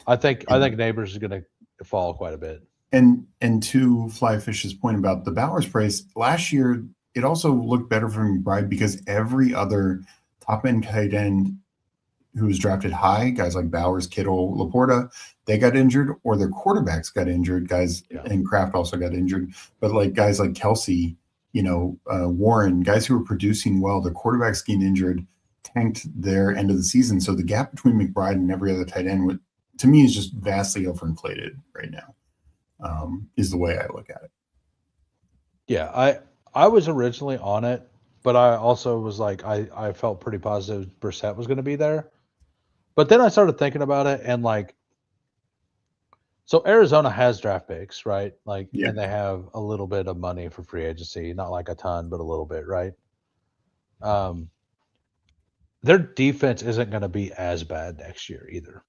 I think Neighbors is going to fall quite a bit. And to Flyfish's point about the Bowers price, last year it also looked better for McBride because every other top end tight end who was drafted high, guys like Bowers, Kittle, Laporta, they got injured, or their quarterbacks got injured. And Kraft also got injured, but like guys like Kelsey, Warren, guys who were producing well, the quarterbacks getting injured tanked their end of the season. So the gap between McBride and every other tight end, to me, is just vastly overinflated right now, is the way I look at it. Yeah, I was originally on it, but I also was like, I felt pretty positive Brissett was going to be there. But then I started thinking about it, and so Arizona has draft picks, right? And they have a little bit of money for free agency, not like a ton, but a little bit, right? Their defense isn't going to be as bad next year either.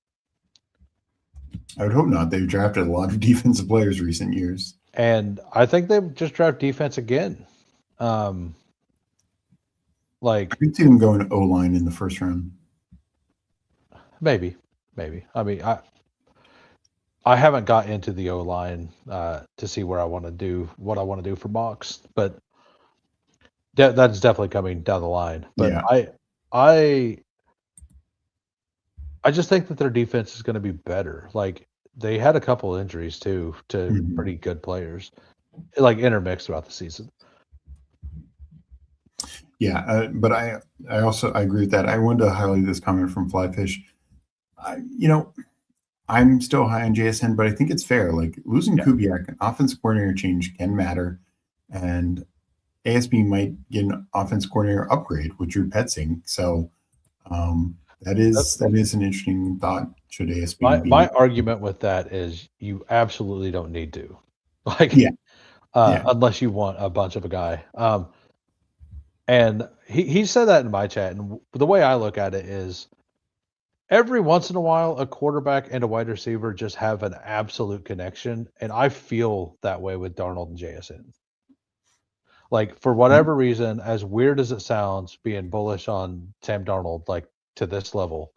I would hope not. They've drafted a lot of defensive players recent years. And I think they just draft defense again. I could see them going O-line in the first round. Maybe. I mean, I haven't got into the O-line to see what I want to do for mocks, but that's definitely coming down the line. But I just think that their defense is going to be better. They had a couple of injuries too to pretty good players, intermixed throughout the season. Yeah, but I agree with that. I wanted to highlight this comment from Flyfish. I'm still high on JSN, but I think it's fair. Losing Kubiak, an offensive coordinator change can matter, and ASB might get an offensive coordinator upgrade with Drew Petzing. So that is an interesting thought. Should ASB my argument with that is you absolutely don't need to, unless you want a bunch of a guy. And he said that in my chat, and the way I look at it is, every once in a while, a quarterback and a wide receiver just have an absolute connection, and I feel that way with Darnold and JSN. For whatever reason, as weird as it sounds, being bullish on Sam Darnold, to this level,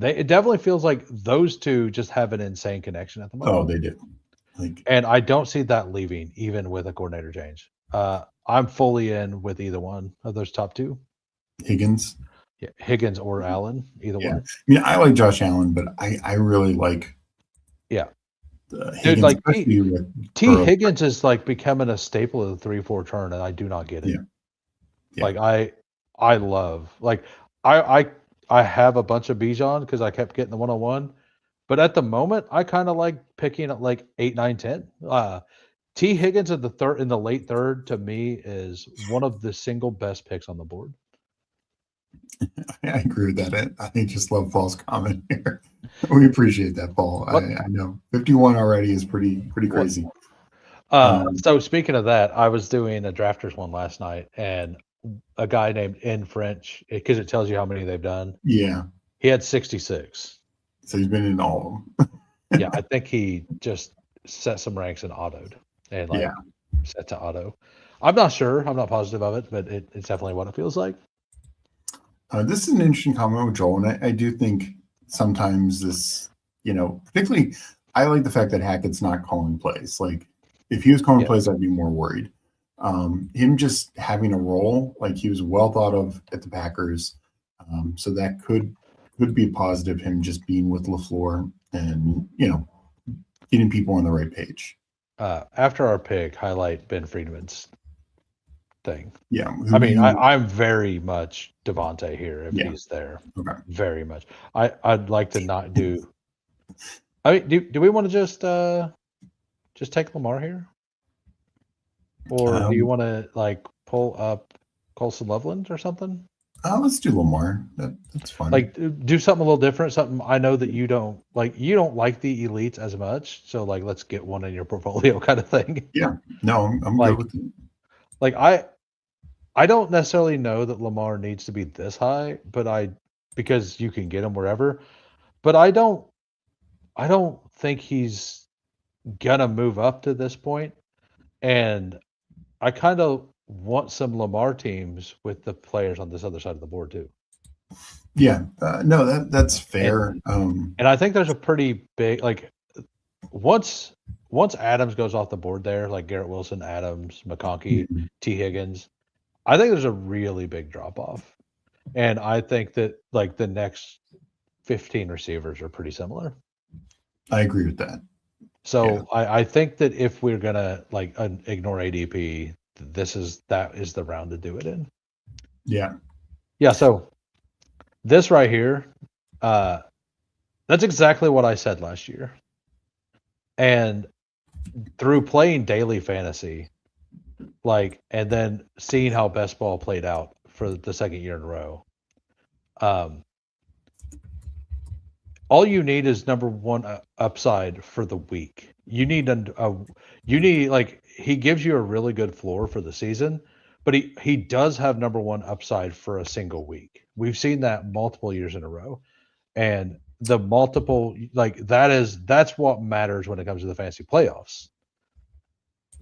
it definitely feels like those two just have an insane connection at the moment. Oh, they do. And I don't see that leaving, even with a coordinator change. I'm fully in with either one of those top two. Higgins. Yeah, Higgins or Allen, either one. I mean, I like Josh Allen, but I really like. Yeah, Higgins, dude, Higgins is becoming a staple of the 3-4 turn, and I do not get it. Yeah. I love I have a bunch of Bijan because I kept getting the 101, but at the moment I kind of like picking at 8, 9, 10. T Higgins in the late third to me is one of the single best picks on the board. I agree with that. I just love Paul's comment here. We appreciate that, Paul. I know 51 already is pretty crazy. So speaking of that, I was doing a drafters one last night, and a guy named N French, because it tells you how many they've done. Yeah, he had 66. So he's been in all of them. Yeah, I think he just set some ranks and autoed, and set to auto. I'm not sure. I'm not positive of it, but it's definitely what it feels like. This is an interesting comment with Joel, and I do think sometimes this, particularly, I like the fact that Hackett's not calling plays. If he was calling plays, I'd be more worried. Him just having a role, he was well thought of at the Packers, so that could be a positive. Him just being with LaFleur and getting people on the right page. After our pick, highlight Ben Friedman's thing. Yeah. I mean, I'm very much Devontae here if Yeah. he's there. Okay. Very much. I'd like to not do. I mean, do we want to just take Lamar here, or do you want to like pull up Colson Loveland or something? Let's do Lamar. That's fun. Like do something a little different. Something I know that you don't like. You don't like the elites as much, so like let's get one in your portfolio kind of thing. Yeah. No, I'm Like, good with it. Like I don't necessarily know that Lamar needs to be this high, but because you can get him wherever. But I don't think he's gonna move up to this point. And I kind of want some Lamar teams with the players on this other side of the board too. Yeah. No, that's fair. And I think there's a pretty big like once Adams goes off the board there, like Garrett Wilson, Adams, McConkey, Mhm. T. Higgins, I think there's a really big drop off. And I think that like the next 15 receivers are pretty similar. I agree with that. So I think that if we're gonna like ignore ADP, that is the round to do it in. Yeah. Yeah. So this right here, that's exactly what I said last year. And through playing daily fantasy, like, and then seeing how best ball played out for the second year in a row, all you need is number one upside for the week. You need like he gives you a really good floor for the season, but he does have number one upside for a single week. We've seen that multiple years in a row, and the multiple like that's what matters when it comes to the fantasy playoffs.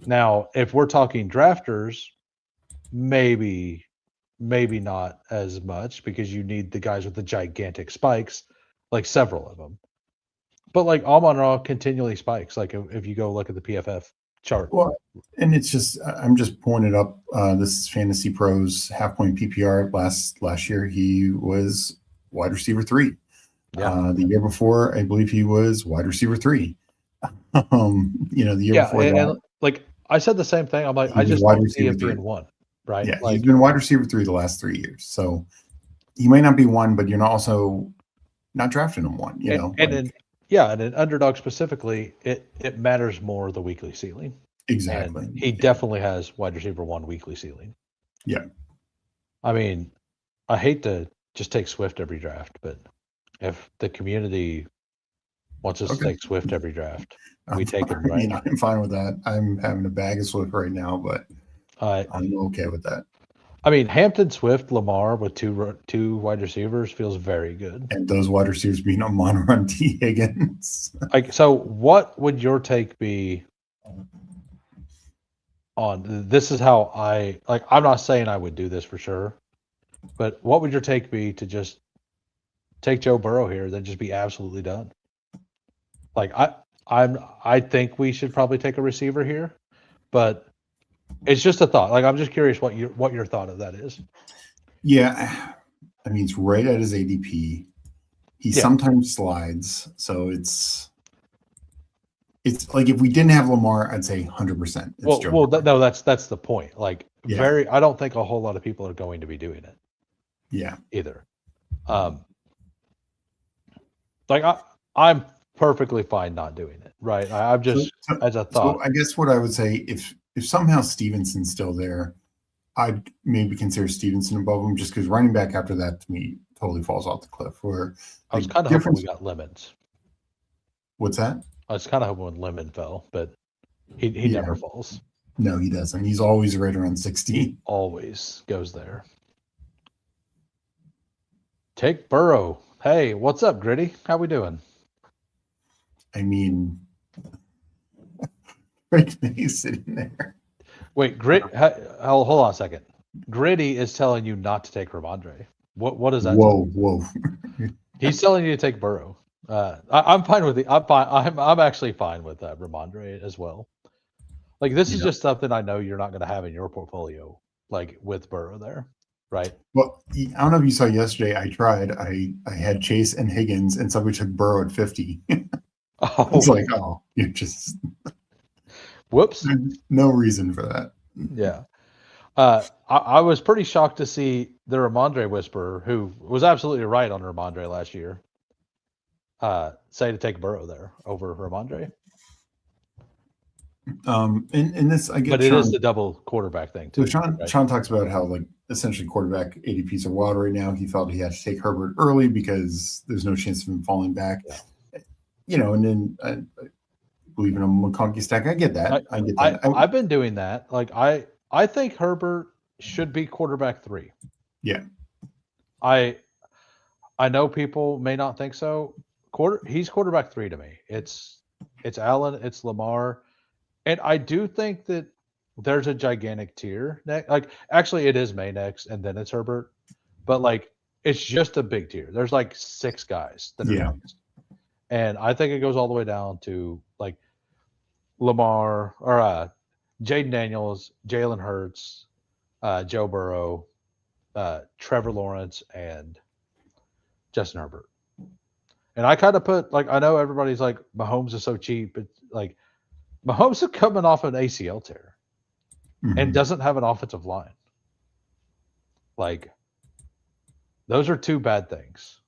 Now, if we're talking drafters, maybe not as much because you need the guys with the gigantic spikes, like several of them. But like Amon-Ra continually spikes. Like if you go look at the PFF chart. Well, and it's just I'm just pulling it up. This is Fantasy Pros half point PPR last year. He was wide receiver 3. Yeah. The year before, I believe he was wide receiver 3. The year before that, and like I said the same thing. I'm like, I just don't see it being 1, right? Yeah, like, he's been wide receiver 3 the last 3 years. So he might not be 1, but you're not also not drafting him 1. And in underdog specifically, it matters more the weekly ceiling. Exactly. And he definitely has wide receiver 1 weekly ceiling. Yeah. I mean, I hate to just take Swift every draft, but if the community wants us to take Swift every draft, we take him, right? I'm fine with that. I'm having a bag of Swift right now, but I'm okay with that. I mean, Hampton, Swift, Lamar with two wide receivers feels very good. And those wide receivers being Amon-Ra and T. Higgins. So what would your take be on this? Is how I'm not saying I would do this for sure, but what would your take be to just take Joe Burrow here, then just be absolutely done? Like I think we should probably take a receiver here, but it's just a thought. Like I'm just curious what your thought of that is. Yeah, I mean it's right at his ADP. He sometimes slides, so it's like if we didn't have Lamar, I'd say 100%. No, that's the point. Like I don't think a whole lot of people are going to be doing it. Yeah. Either. I'm perfectly fine not doing it. Right. I'm just as a thought. So I guess what I would say if somehow Stevenson's still there, I'd maybe consider Stevenson above him just because running back after that to me totally falls off the cliff. Where I was kind of hoping we got Lemons. What's that? I was kind of hoping when Lemon fell, but he never falls. No, he doesn't. He's always right around 16. Always goes there. Take Burrow. Hey, what's up, Gritty? How we doing? I mean, Drake May's sitting there. Wait, hold on a second. Gritty is telling you not to take Ramondre. What does that? Whoa. He's telling you to take Burrow. I'm fine with I'm actually fine with Ramondre as well. Like this is just something I know you're not going to have in your portfolio, like with Burrow there, right? Well, I don't know if you saw yesterday. I tried. I had Chase and Higgins, and somebody took Burrow at 50. It's like, you're just whoops. No reason for that. Yeah. I was pretty shocked to see the Ramondre whisperer, who was absolutely right on Ramondre last year, say to take Burrow there over Ramondre. In this, I get But it Sean, is the double quarterback thing so too. Sean, right? Sean talks about how like essentially quarterback ADPs are wild right now. He felt he had to take Herbert early because there's no chance of him falling back. Yeah. You know, and then I believe in a McConkey stack. I get that. I get that. I've been doing that. Like I think Herbert should be quarterback 3. Yeah. I know people may not think so. He's quarterback 3 to me. It's Allen, it's Lamar, and I do think that there's a gigantic tier. Like actually, it is May next, and then it's Herbert, but like it's just a big tier. There's like 6 guys that are next, and I think it goes all the way down to like Lamar or Jaden Daniels, Jalen Hurts, Joe Burrow, Trevor Lawrence, and Justin Herbert. And I kind of put like I know everybody's like Mahomes is so cheap. It's like Mahomes is coming off an ACL tear and doesn't have an offensive line. Like those are 2 bad things.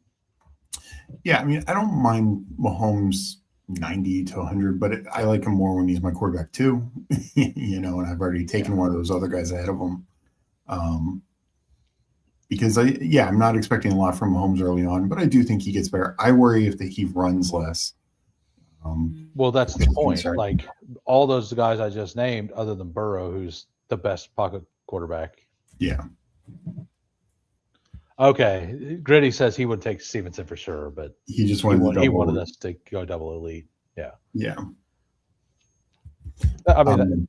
Yeah, I mean, I don't mind Mahomes 90 to 100, but I like him more when he's my quarterback too. You know, and I've already taken one of those other guys ahead of him. Because I'm not expecting a lot from Mahomes early on, but I do think he gets better. I worry if he runs less. Well, that's the point. Like all those guys I just named, other than Burrow, who's the best pocket quarterback. Yeah. Okay, Gritty says he would take Stevenson for sure, but he just he wanted us to go double elite. Yeah. Yeah. I mean,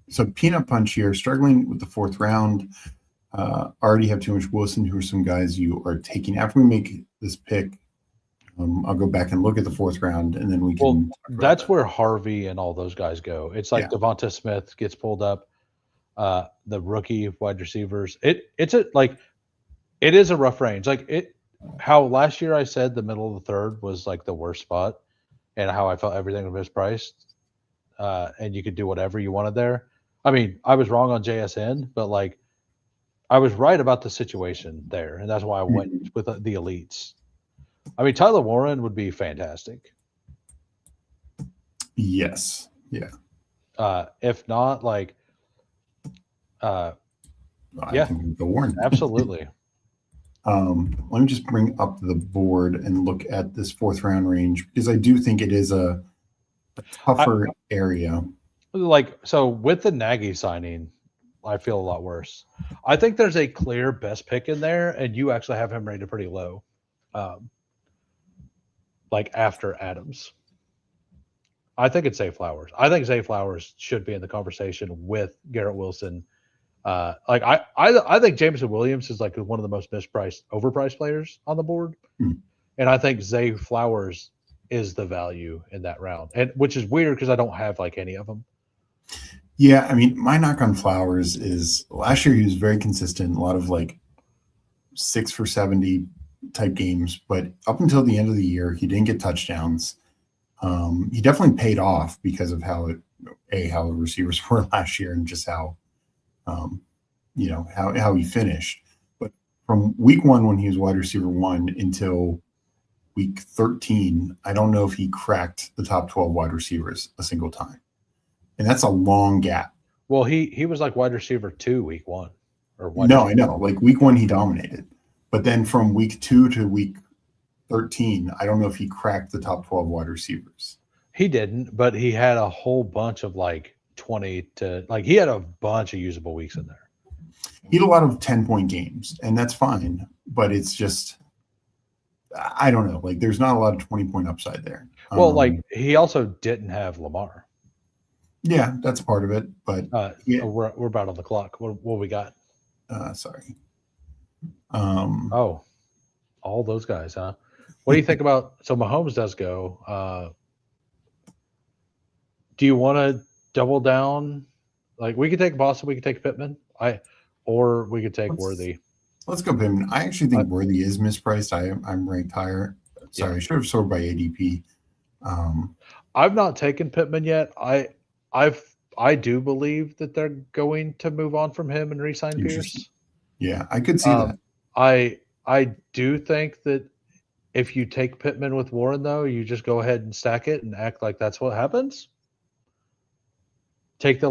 so Peanut Punch here, struggling with the 4th round. Already have too much Wilson, who are some guys you are taking. After we make this pick, I'll go back and look at the 4th round, and then we can. Well, that's where Harvey and all those guys go. It's like Devonta Smith gets pulled up, the rookie wide receivers. It is a rough range. Like how last year I said the middle of the 3rd was like the worst spot, and how I felt everything was mispriced, and you could do whatever you wanted there. I mean, I was wrong on JSN, but like I was right about the situation there, and that's why I went with the elites. I mean, Tyler Warren would be fantastic. Yes. Yeah. If not, like, I think the Warren. Absolutely. Let me just bring up the board and look at this 4th round range, because I do think it is a tougher area. Like, so with the Nagy signing, I feel a lot worse. I think there's a clear best pick in there, and you actually have him rated pretty low, like after Adams. I think it's Zay Flowers. I think Zay Flowers should be in the conversation with Garrett Wilson. Like I think Jameson Williams is like one of the most overpriced players on the board, and I think Zay Flowers is the value in that round, and which is weird because I don't have like any of them. Yeah, I mean, my knock on Flowers is last year he was very consistent, a lot of like 6 for 70 type games, but up until the end of the year, he didn't get touchdowns. He definitely paid off because of how the receivers were last year and just how he finished. But from week 1, when he was wide receiver 1 until week 13, I don't know if he cracked the top 12 wide receivers a single time. And that's a long gap. Well, he was like wide receiver 2 week 1. I know. Like week 1, he dominated. But then from week 2 to week 13, I don't know if he cracked the top 12 wide receivers. He didn't, but he had a whole bunch of like 20 to like he had a bunch of usable weeks in there. He had a lot of 10-point games, and that's fine. But it's just, I don't know. Like there's not a lot of 20-point upside there. Well, like he also didn't have Lamar. Yeah, that's part of it. But we're about on the clock. What we got? Sorry. All those guys, huh? What do you think about? So Mahomes does go. Do you want to double down? Like we could take Boston, we could take Pittman, or we could take Worthy. Let's go Pittman. I actually think Worthy is mispriced. I'm ranked higher. Sorry, I should have sorted by ADP. I've not taken Pittman yet. I've I do believe that they're going to move on from him and re-sign Interesting. Pierce. Yeah, I could see that. I do think that if you take Pittman with Warren, though, you just go ahead and stack it and act like that's what happens. Take the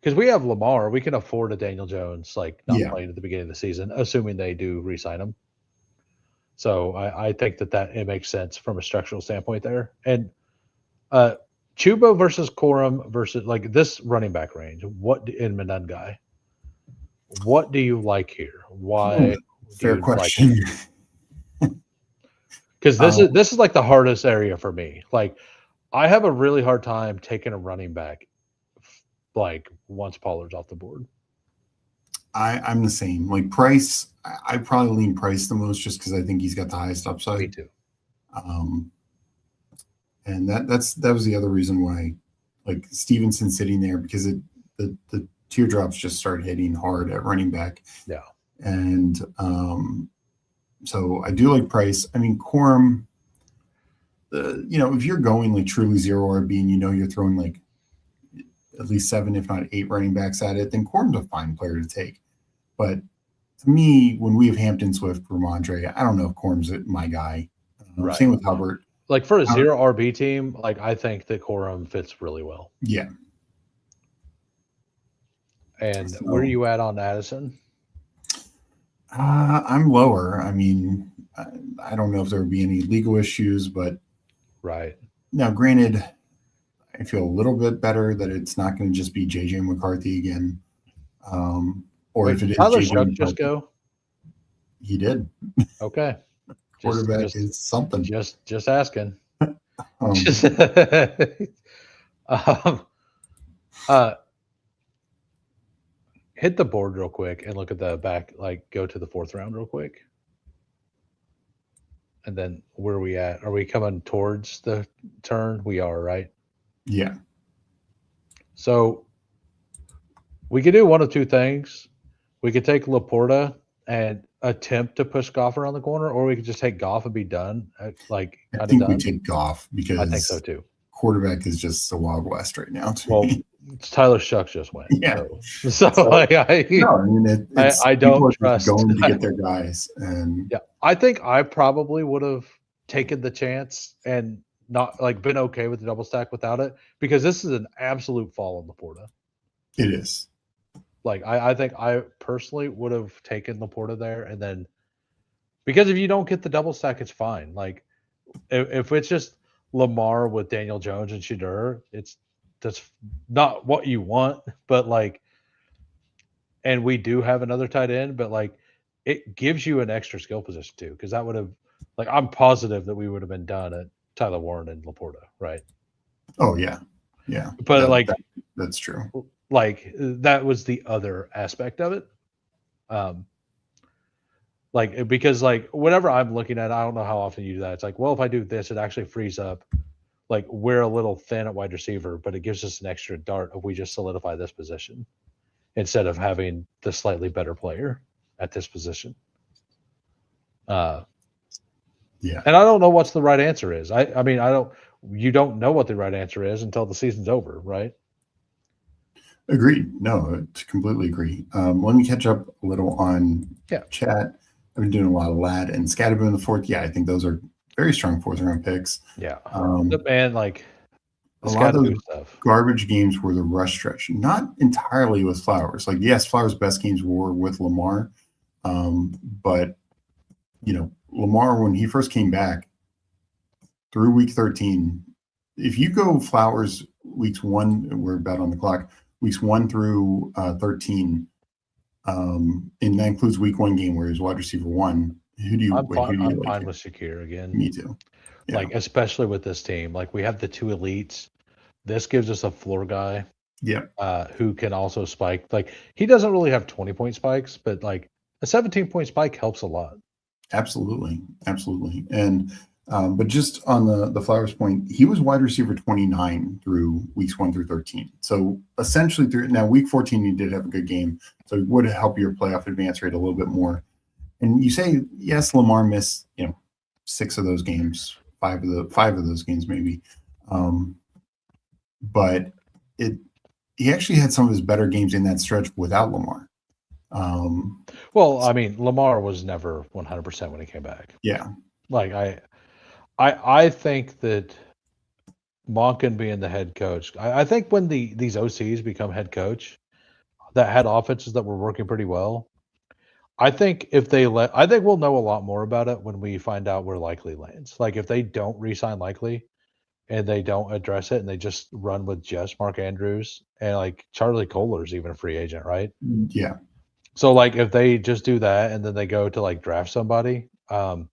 because we have Lamar, we can afford a Daniel Jones not Yeah. playing at the beginning of the season, assuming they do re-sign him. So I think that it makes sense from a structural standpoint there. And Chuba versus Corum versus this running back range. In Menun guy, what do you like here? Why? Fair question. Because this is like the hardest area for me. Like, I have a really hard time taking a running back once Pollard's off the board. I'm the same. Like Price, I probably lean Price the most just because I think he's got the highest upside. Me too. And that was the other reason why, like Stevenson sitting there, because the teardrops just start hitting hard at running back. Yeah. And so I do like Price. I mean, Corum, if you're going like truly zero RB and you're throwing like at least 7, if not 8 running backs at it, then Corum's a fine player to take. But to me, when we have Hampton, Swift, Ramondre, I don't know if Corum's my guy. Right. Same with Hubbard. Like for a zero RB team, I think that Corum fits really well. Yeah. And where are you at on Addison? I'm lower. I mean, I don't know if there would be any legal issues, but right now, granted, I feel a little bit better that it's not going to just be JJ McCarthy again. Or if it is Tyler JJ Shuck McCarthy, just go? He did. Okay. Quarterback is something. Just asking. Hit the board real quick and look at the back, go to the 4th round real quick. And then where are we at? Are we coming towards the turn? We are, right? Yeah. So we could do one of two things. We could take Laporta and attempt to push Goff around the corner, or we could just take Goff and be done. I think we take Goff because I think so too. Quarterback is just the Wild West right now. It's Tyler Shuck just went. Yeah. I don't trust going to get their guys. And yeah, I think I probably would have taken the chance and not been okay with the double stack without it, because this is an absolute fall on Laporta. It is. I think I personally would have taken Laporta there, and then because if you don't get the double stack, it's fine. If it's just Lamar with Daniel Jones and Shedeur, that's not what you want. But and we do have another tight end, but it gives you an extra skill position too, because that would have I'm positive that we would have been done at Tyler Warren and Laporta, right? Oh yeah, yeah. But that's true. That was the other aspect of it. Because whenever I'm looking at it, I don't know how often you do that. It's if I do this, it actually frees up. We're a little thin at wide receiver, but it gives us an extra dart if we just solidify this position instead of having the slightly better player at this position. Yeah. And I don't know what's the right answer is. You don't know what the right answer is until the season's over, right? Agreed. No, completely agree. Let me catch up a little on chat. I've been doing a lot of Lad and Scatterbo in the 4th. Yeah, I think those are very strong 4th round picks. Yeah. And a lot of those garbage games were the rush stretch, not entirely with Flowers. Yes, Flowers' best games were with Lamar. But Lamar, when he first came back through week 13, if you go Flowers weeks 1, we're about on the clock, weeks 1 through 13, and that includes week 1 game where he was wide receiver 1. I'm fine with Shakir again. Me too. Yeah. Especially with this team, we have the 2 elites. This gives us a floor guy. Yeah. Who can also spike. He doesn't really have 20-point spikes, but a 17-point spike helps a lot. Absolutely. And but just on the Flowers point, he was wide receiver 29 through weeks 1 through 13. So essentially now week 14, he did have a good game. So it would help your playoff advance rate a little bit more. And you say, yes, Lamar missed, 6 of those games, 5 of those games maybe. But he actually had some of his better games in that stretch without Lamar. Well, I mean, Lamar was never 100% when he came back. Yeah. Like I think that Monken being the head coach, I think when these OCs become head coach that had offenses that were working pretty well, I think I think we'll know a lot more about it when we find out where Likely lands. Like if they don't re-sign Likely and they don't address it and they just run with just Mark Andrews and like Charlie Kohler's even a free agent, right? Yeah. So like if they just do that and then they go to like draft somebody, I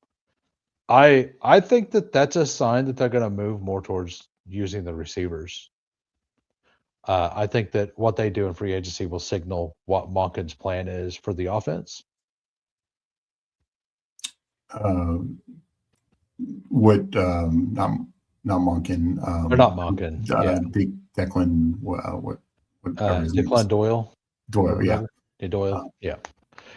think that that's a sign that they're going to move more towards using the receivers. I think that what they do in free agency will signal what Monken's plan is for the offense. Not Monken. Or not Monken. Yeah. Big Declan. Whatever his name is. Declan Doyle. Doyle. Yeah. Doyle. Yeah.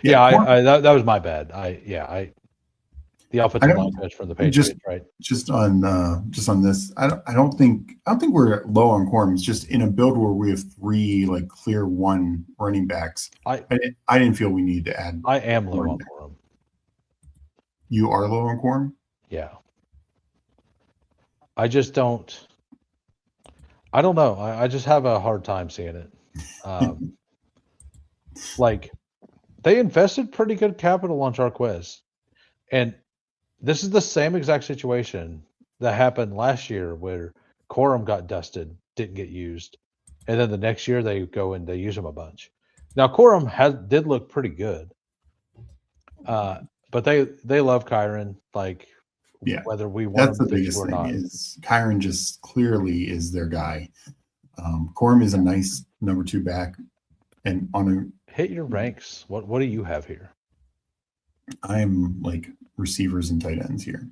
Yeah. That was my bad. The offensive line coach from the Patriots, right? Just on this, I don't think we're low on Corum. It's just in a build where we have 3 like clear 1 running backs. I didn't feel we needed to add. I am low on Corum. You are low on Corum? Yeah. I just don't. I don't know. I just have a hard time seeing it. Like they invested pretty good capital on Jarquez, and this is the same exact situation that happened last year where Corum got dusted, didn't get used, and then the next year they go and they use him a bunch. Now Corum did look pretty good, but they love Kyron. Like, whether we want that's the biggest or thing not, is Kyron just clearly is their guy. Corum is a nice number 2 back, and on a hit your ranks. What do you have here? I'm like receivers and tight ends here.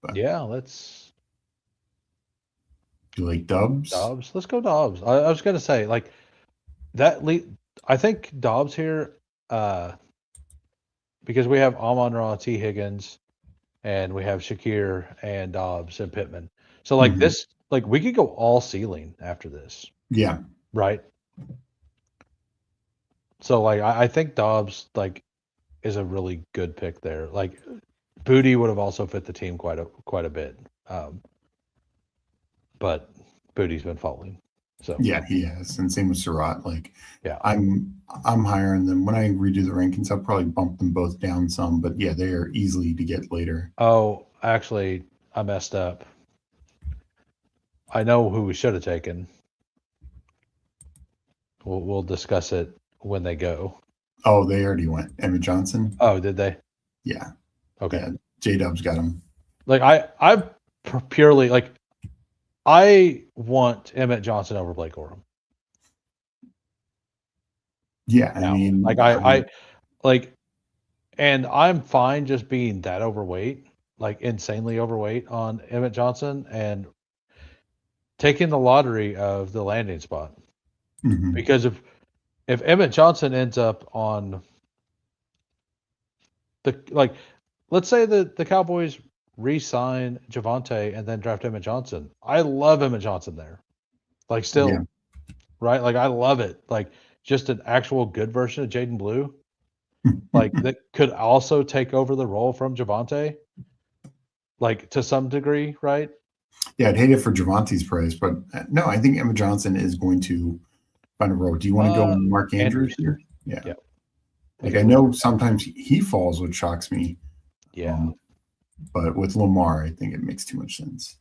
But yeah, let's. You like Dobbs? Let's go Dobbs. I was gonna say like that. I think Dobbs here, because we have Amon-Ra, T. Higgins, and we have Shakir and Dobbs and Pittman. So like this, like we could go all ceiling after this. Yeah. Right. So like I think Dobbs like is a really good pick there. Like Booty would have also fit the team quite a bit. But Booty's been falling. So yeah, he has. And same with Surratt. Like I'm higher on them. When I redo the rankings, I'll probably bump them both down some, but yeah, they are easily to get later. Oh, actually I messed up. I know who we should have taken. We'll discuss it when they go. Oh, they already went. Emmett Johnson. Oh, did they? Yeah. Okay. Yeah, J-Dub's got him. Like I purely like I want Emmett Johnson over Blake Corum. Yeah, I mean, like I like, and I'm fine just being that overweight, like insanely overweight on Emmett Johnson and taking the lottery of the landing spot. Because if Emmett Johnson ends up on let's say that the Cowboys re-sign Javonte and then draft Emmett Johnson. I love Emmett Johnson there. Like still, right? Like I love it. Like just an actual good version of Jaden Blue. Like that could also take over the role from Javonte. Like to some degree, right? Yeah, I'd hate it for Javonte's price, but no, I think Emmett Johnson is going to find a role. Do you want to go Mark Andrews here? Yeah. Like I know sometimes he falls, which shocks me. Yeah. But with Lamar, I think it makes too much sense.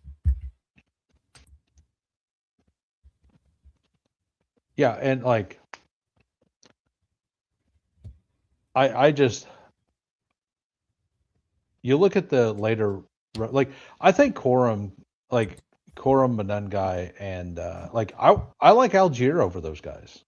Yeah, and like I just you look at the later like I think Corum Menengai and like I like Algier over those guys.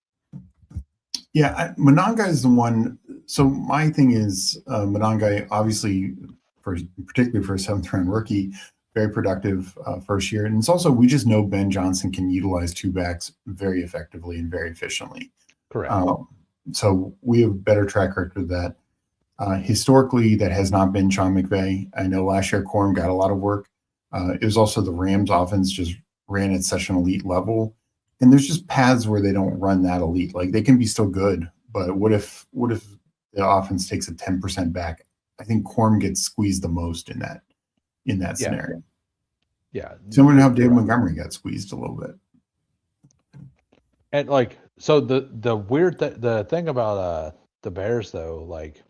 Yeah, Menengai is the one. So my thing is Menengai, obviously, particularly for a 7th round rookie, very productive first year. And it's also, we just know Ben Johnson can utilize 2 backs very effectively and very efficiently. Correct. So we have a better track record of that. Historically, that has not been Sean McVay. I know last year Corum got a lot of work. It was also the Rams offense just ran at such an elite level And there's just paths where they don't run that elite. Like they can be still good, but what if the offense takes a 10% back? I think Corm gets squeezed the most in that scenario. Yeah. Similar to how Dave Montgomery got squeezed a little bit. And like, so the weird the thing about the Bears though, like,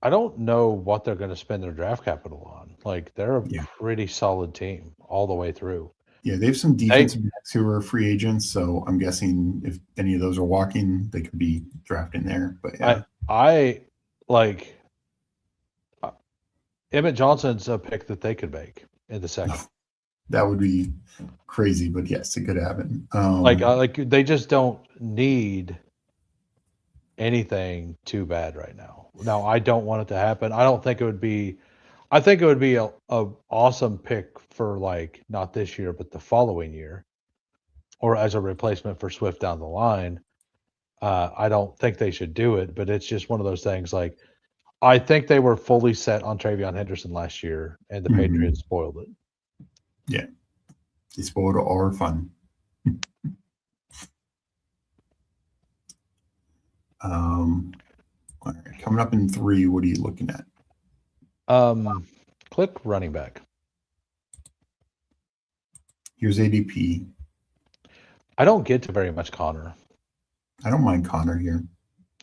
I don't know what they're going to spend their draft capital on. Like, they're a pretty solid team all the way through. Yeah, they have some defensive backs who are free agents, so I'm guessing if any of those are walking, they could be drafting there. But yeah, I like Emmett Johnson's a pick that they could make in the second. That would be crazy, but yes, it could happen. Like they just don't need anything too bad right now. Now, I don't want it to happen. I think it would be a awesome pick for, like, not this year, but the following year, or as a replacement for Swift down the line. I don't think they should do it, but it's just one of those things. Like, I think they were fully set on Travion Henderson last year, and the Patriots spoiled it. Yeah, they spoiled our fun. All right, coming up in 3, what are you looking at? Click running back. Here's ADP. I don't get to very much Connor. I don't mind Connor here.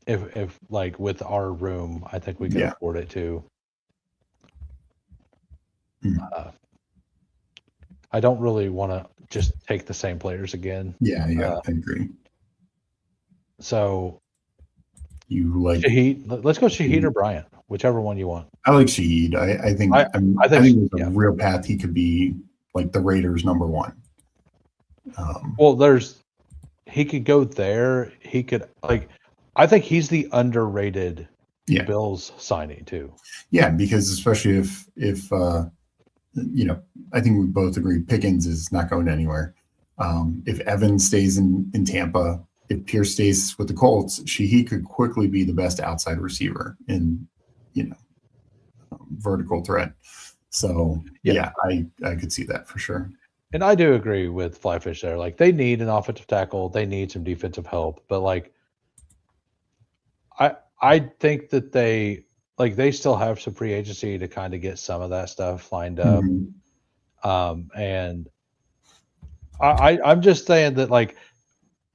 If like with our room, I think we can afford it too. I don't really want to just take the same players again. Yeah, I agree. So you like Shaheed? Let's go Shaheed or Bryant, whichever one you want. I like Shaheed. I think there's a real path he could be like the Raiders' number 1. Well, he could go there. He could, like, I think he's the underrated Bills signing too. Yeah, because especially if I think we both agree Pickens is not going anywhere. If Evans stays in Tampa, if Pierce stays with the Colts, he could quickly be the best outside receiver in, vertical threat. So I could see that for sure. And I do agree with Flyfish there. Like, they need an offensive tackle, they need some defensive help, but like, I think that they still have some free agency to kind of get some of that stuff lined up. And I'm just saying that, like,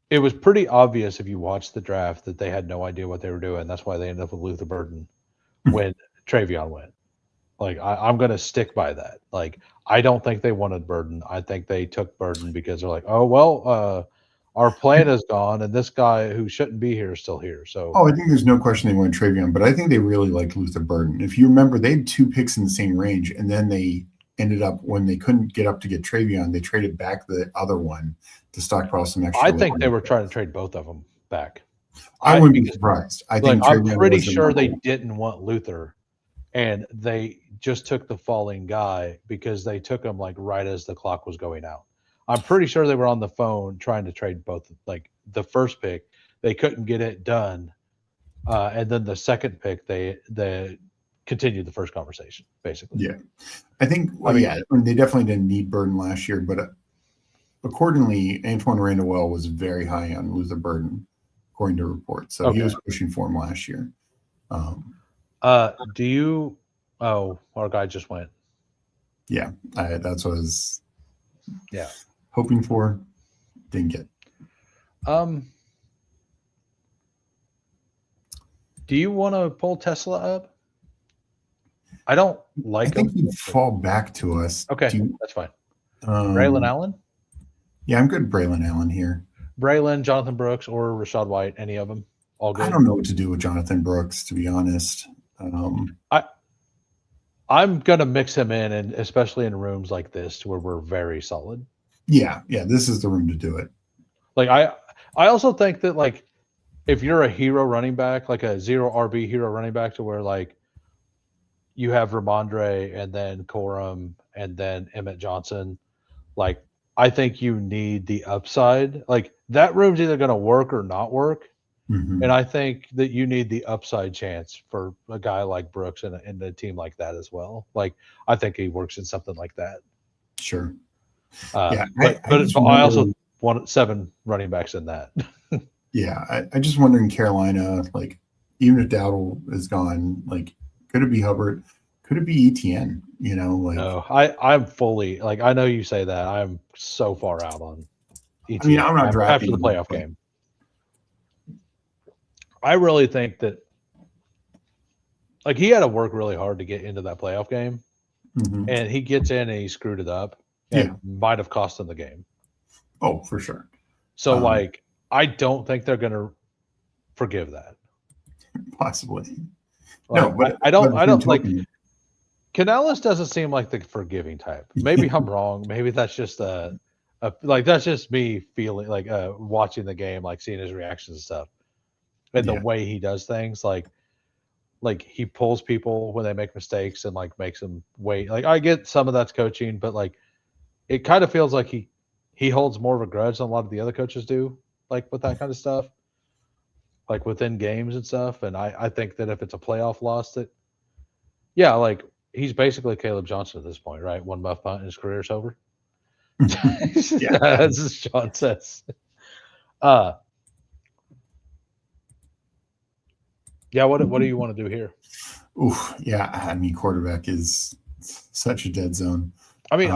it was pretty obvious if you watched the draft that they had no idea what they were doing. That's why they ended up with Luther Burden when Travion went. Like, I'm going to stick by that. Like, I don't think they wanted Burden. I think they took Burden because they're like, oh, well, our plan is gone, and this guy who shouldn't be here is still here. So, I think there's no question they wanted Travion, but I think they really liked Luther Burden. If you remember, they had 2 picks in the same range, and then they ended up, when they couldn't get up to get Travion, they traded back the other one to stockpile some extra. I think they were trying to trade both of them back. I wouldn't be surprised. I think I'm pretty sure they didn't want Luther, and they just took the falling guy because they took him like right as the clock was going out. I'm pretty sure they were on the phone trying to trade both. Like, the first pick, they couldn't get it done, and then the second pick, they continued the first conversation, basically. Yeah, I think. They definitely didn't need Burden last year, but accordingly, Antoine Randall was very high on Luther Burden, according to reports. So he was pushing for him last year. Do you? Oh, our guy just went. Yeah, that's what I was. Yeah. Hoping for, didn't get. Do you want to pull Tesla up? I don't like. I think he'd fall back to us. Okay, that's fine. Braylon Allen. Yeah, I'm good. Braylon Allen here. Braylon, Jonathan Brooks, or Rachaad White. Any of them? All good. I don't know what to do with Jonathan Brooks, to be honest. I'm gonna mix him in, and especially in rooms like this where we're very solid. Yeah, this is the room to do it. Like, I also think that, like, if you're a hero running back, like a 0 RB hero running back, to where, like, you have Ramondre and then Corum and then Emmett Johnson, like, I think you need the upside. Like, that room's either going to work or not work. And I think that you need the upside chance for a guy like Brooks and a team like that as well. Like, I think he works in something like that. Sure. But I also 7 running backs in that. Yeah, I just wonder in Carolina, like even if Dowdle is gone, like could it be Hubbard? Could it be ETN? Like No, I'm fully like I know you say that. I'm so far out on ETN. I mean, I'm not drafting after the playoff game. I really think that like he had to work really hard to get into that playoff game, and he gets in and he screwed it up and might have cost him the game. Oh, for sure. So like I don't think they're going to forgive that. Possibly. Like, no, but I don't like Canales doesn't seem like the forgiving type. Maybe I'm wrong. Maybe that's just that's just me feeling like watching the game, like seeing his reactions and stuff. And the way he does things, like he pulls people when they make mistakes and like makes them wait. Like I get some of that's coaching, but like it kind of feels like he holds more of a grudge than a lot of the other coaches do, like with that kind of stuff, like within games and stuff. And I think that if it's a playoff loss, that like he's basically Caleb Johnson at this point, right? One muff punt and his career's over. As Sean says. What do you want to do here? Oof, yeah. I mean, quarterback is such a dead zone. I mean,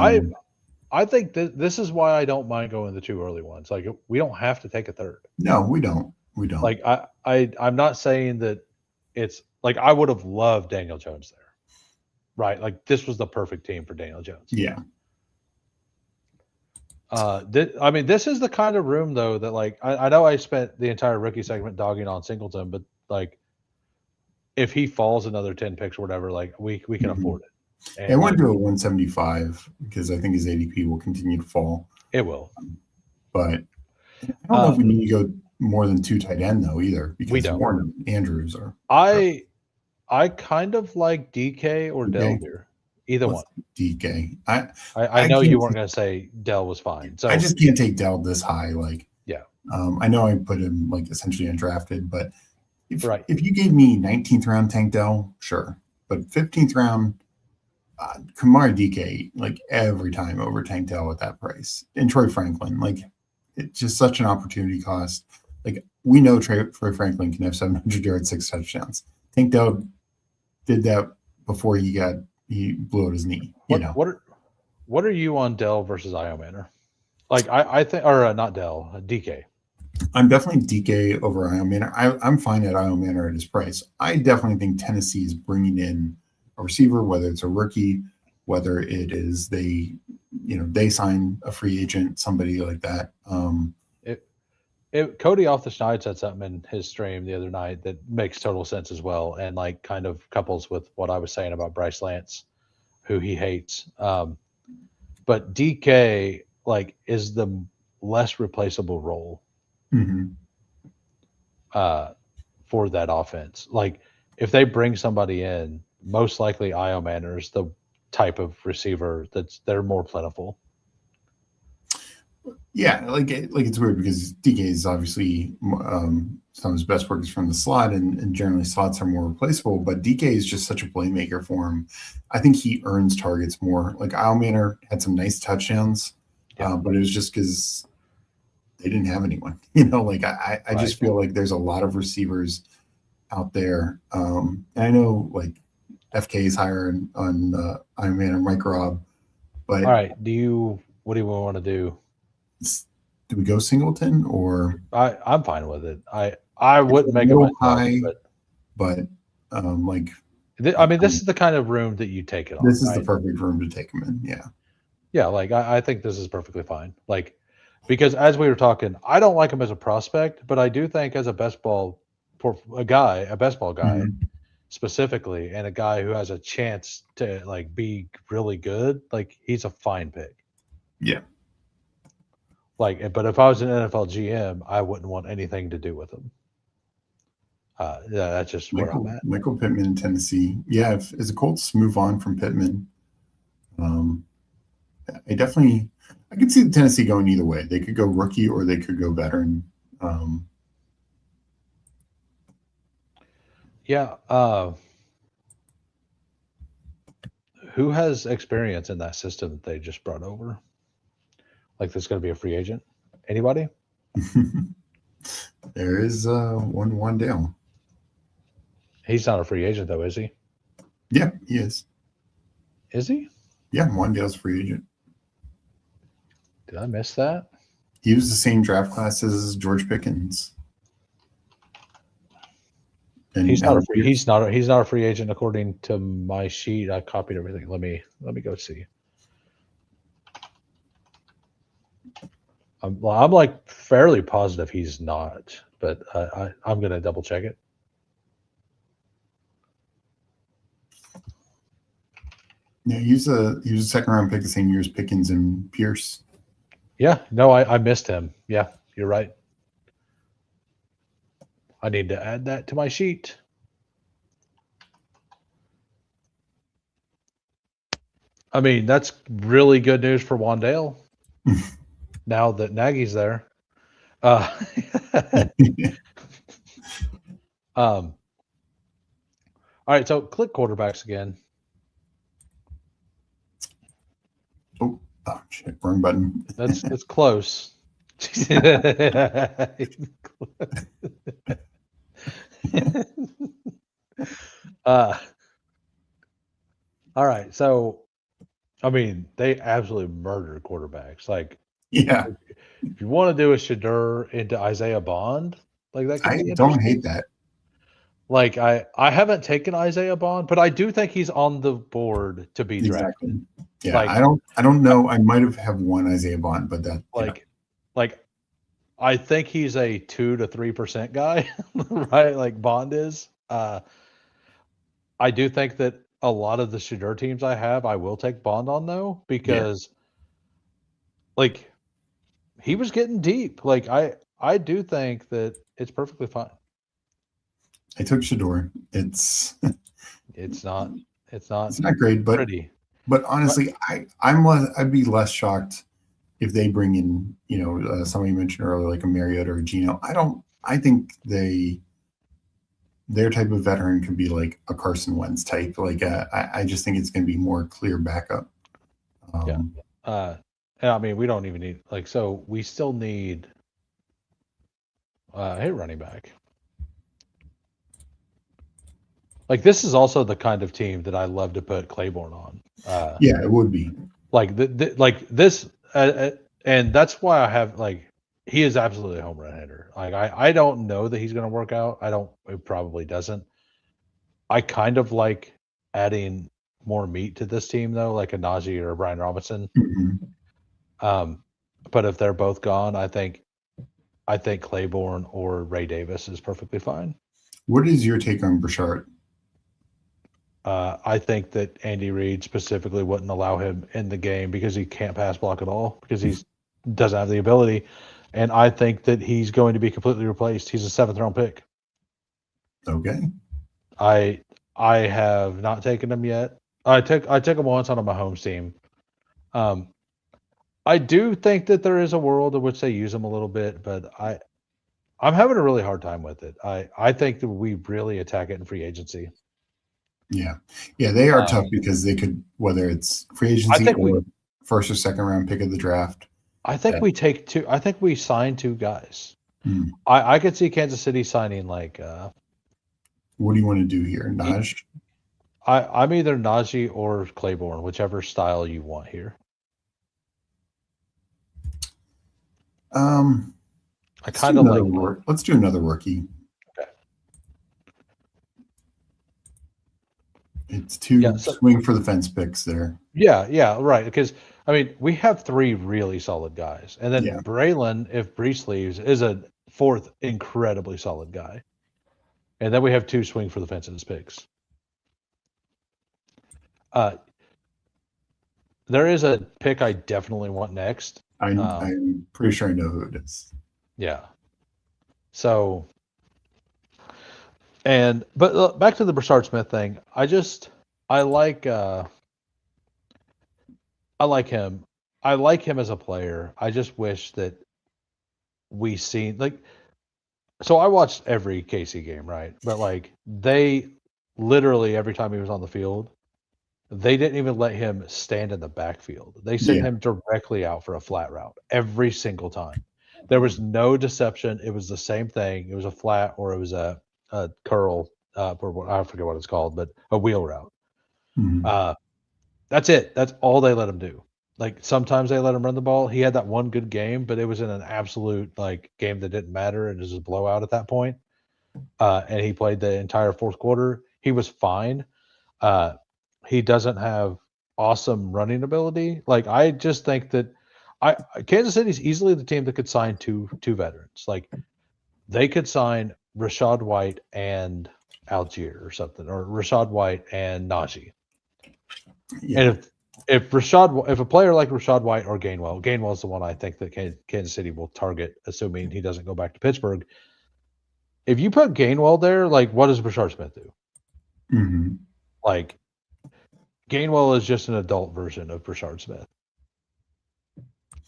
I think that this is why I don't mind going the 2 early ones. Like we don't have to take a third. No, we don't. We don't. Like I'm not saying that it's like I would have loved Daniel Jones there, right? Like this was the perfect team for Daniel Jones. Yeah. I mean, this is the kind of room though that like I know I spent the entire rookie segment dogging on Singleton, but like if he falls another 10 picks or whatever, like we can afford it. And I went to a 175 because I think his ADP will continue to fall. It will. But I don't know if we need to go more than 2 tight end though either, because we don't. Warren and Andrews are. I kind of like DK or Dell here. Either one. DK. I know you weren't going to say Dell was fine. So I just can't take Dell this high. Like, yeah. I know I put him like essentially undrafted, but if you gave me 19th round Tank Dell, sure. But 15th round Kamara DK, like every time over Tank Dell at that price. And Troy Franklin, like it's just such an opportunity cost. Like we know Troy Franklin can have 700 yards, 6 touchdowns. Tank Dell did that before he blew out his knee. What are you on Dell versus Io Manor? Like I think, or not Dell, DK. I'm definitely DK over Io Manor. I'm fine at Io Manor at his price. I definitely think Tennessee is bringing in a receiver, whether it's a rookie, whether it is they sign a free agent, somebody like that. Cody off the Schneid said something in his stream the other night that makes total sense as well, and like kind of couples with what I was saying about Bryce Lance, who he hates. But DK like is the less replaceable role for that offense. Like if they bring somebody in, most likely Io Manor is the type of receiver they're more plentiful. Yeah, like it's weird because DK is obviously some of his best work is from the slot, and generally slots are more replaceable. But DK is just such a playmaker for him. I think he earns targets more. Like Io Manor had some nice touchdowns, but it was just because they didn't have anyone. Like I just feel like there's a lot of receivers out there. And I know like FK is higher on Io Manor, Mike Robb. But all right, what do you want to do? Do we go Singleton or? I'm fine with it. I wouldn't make it high, but like. I mean, this is the kind of room that you take it on. This is the perfect room to take him in. Yeah. Yeah, like I think this is perfectly fine. Like because as we were talking, I don't like him as a prospect, but I do think as a best ball guy specifically, and a guy who has a chance to like be really good, like he's a fine pick. Yeah. Like, but if I was an NFL GM, I wouldn't want anything to do with him. That's just where I'm at. Michael Pittman in Tennessee. Yeah, as the Colts move on from Pittman, I can see the Tennessee going either way. They could go rookie or they could go veteran. Who has experience in that system that they just brought over? Like, there's going to be a free agent. Anybody? There is one Wandale. He's not a free agent though, is he? Yeah, he is. Is he? Yeah, Wandale's free agent. Did I miss that? He was the same draft class as George Pickens. And He's not a free agent according to my sheet. I copied everything. Let me go see. I'm like fairly positive he's not, but I'm gonna double check it. Yeah, he was a second round pick the same year as Pickens and Pierce. Yeah, no, I missed him. Yeah, you're right. I need to add that to my sheet. I mean, that's really good news for Wandale. Now that Nagy's there. All right, so click quarterbacks again. Oh shit, wrong button. That's close. All right, so I mean, they absolutely murdered quarterbacks. Like, Yeah, if you want to do a Shadur into Isaiah Bond, like that could I be don't interesting. hate that. Like, I haven't taken Isaiah Bond, but I do think he's on the board to be drafted. Exactly. Yeah, Like, I don't know. I might have one Isaiah Bond, but that like I think he's a 2 to 3% guy, right? Like Bond is. I do think that a lot of the Shadur teams I will take Bond on though, because like he was getting deep. Like I do think that it's perfectly fine. I took Shador. It's not great, but pretty. But honestly, I'd be less shocked if they bring in, somebody mentioned earlier, like a Mariota or a Geno. I think their type of veteran could be like a Carson Wentz type. Like I just think it's going to be more clear backup. And I mean, we don't even need so we still need a running back. Like this is also the kind of team that I love to put Claiborne on. Yeah, it would be like this, and that's why I have he is absolutely a home run hitter. Like I don't know that he's going to work out. It probably doesn't. I kind of like adding more meat to this team though, like a Najee or a Brian Robinson. Mm-hmm. But if they're both gone, I think Claiborne or Ray Davis is perfectly fine. What is your take on Brashard? I think that Andy Reid specifically wouldn't allow him in the game because he can't pass block at all because he doesn't have the ability. And I think that he's going to be completely replaced. He's a 7th round pick. Okay. I have not taken him yet. I took him once on a Mahomes team. I do think that there is a world in which they use him a little bit, but I'm having a really hard time with it. I think that we really attack it in free agency. Yeah, they are tough because they could, whether it's free agency or first or second round pick of the draft. I think we take two. I think we sign 2 guys. Hmm. I could see Kansas City signing what do you want to do here, Naj? I'm either Najee or Claiborne, whichever style you want here. I kind of like. Let's do another rookie. It's 2 swing for the fence picks there. Yeah, right. Because I mean, we have 3 really solid guys, and then Braylon, if Brees leaves, is a 4th incredibly solid guy, and then we have 2 swing for the fences picks. There is a pick I definitely want next. I'm pretty sure I know who it is. Yeah. So. But back to the Brashard Smith thing. I like him. I like him as a player. I just wish that we seen so I watched every KC game, right? But they literally every time he was on the field, they didn't even let him stand in the backfield. They sent him directly out for a flat route every single time. There was no deception. It was the same thing. It was a flat or it was a curl, or I forget what it's called, but a wheel route. Mhm. That's it. That's all they let him do. Like sometimes they let him run the ball. He had that one good game, but it was in an absolute like game that didn't matter. It was a blowout at that point. And he played the entire fourth quarter. He was fine. Uh, he doesn't have awesome running ability. Like I just think that Kansas City's easily the team that could sign two veterans. Like they could sign Rashad White and Algier or something, or Rashad White and Najee. Yeah. And if a player like Rashad White or Gainwell's the one I think that Kansas City will target, assuming he doesn't go back to Pittsburgh. If you put Gainwell there, like what does Brashard Smith do? Mhm. Like Gainwell is just an adult version of Brashard Smith.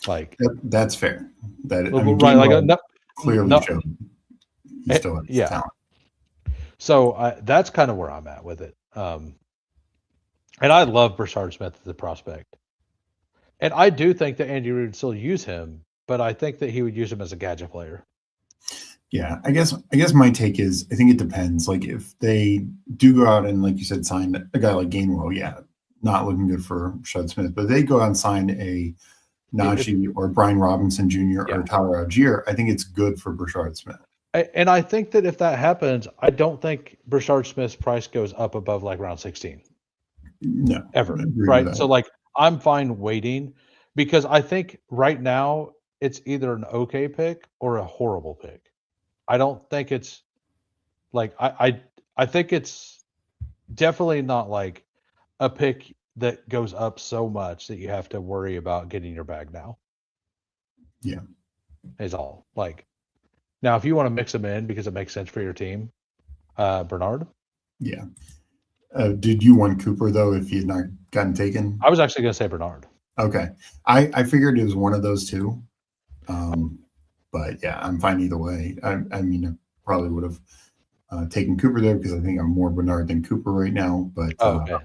Like That's fair. That I mean, right, like Gainwell clearly no, showed he still has yeah. talent. So that's kind of where I'm at with it. And I love Brashard Smith as a prospect. And I do think that Andy Reid would still use him, but I think that he would use him as a gadget player. Yeah, I guess my take is I think it depends. Like if they do go out and like you said, sign a guy like Gainwell, yeah, not looking good for Brashard Smith. But they go out and sign a Najee or Brian Robinson Jr. Yeah. or Tyler Algier, I think it's good for Brashard Smith. And I think that if that happens, I don't think Brashard Smith's price goes up above like round 16. No, Ever. I agree Right. with that. So like I'm fine waiting because I think right now it's either an okay pick or a horrible pick. I don't think it's like I think it's definitely not like a pick that goes up so much that you have to worry about getting your bag now. Yeah. Is all. Like now if you want to mix them in because it makes sense for your team, Bernard. Yeah. Did you want Cooper though if he had not gotten taken? I was actually gonna say Bernard. Okay. I figured it was one of those two. But yeah, I'm fine either way. I mean, I probably would have taken Cooper there because I think I'm more Bernard than Cooper right now. But Okay.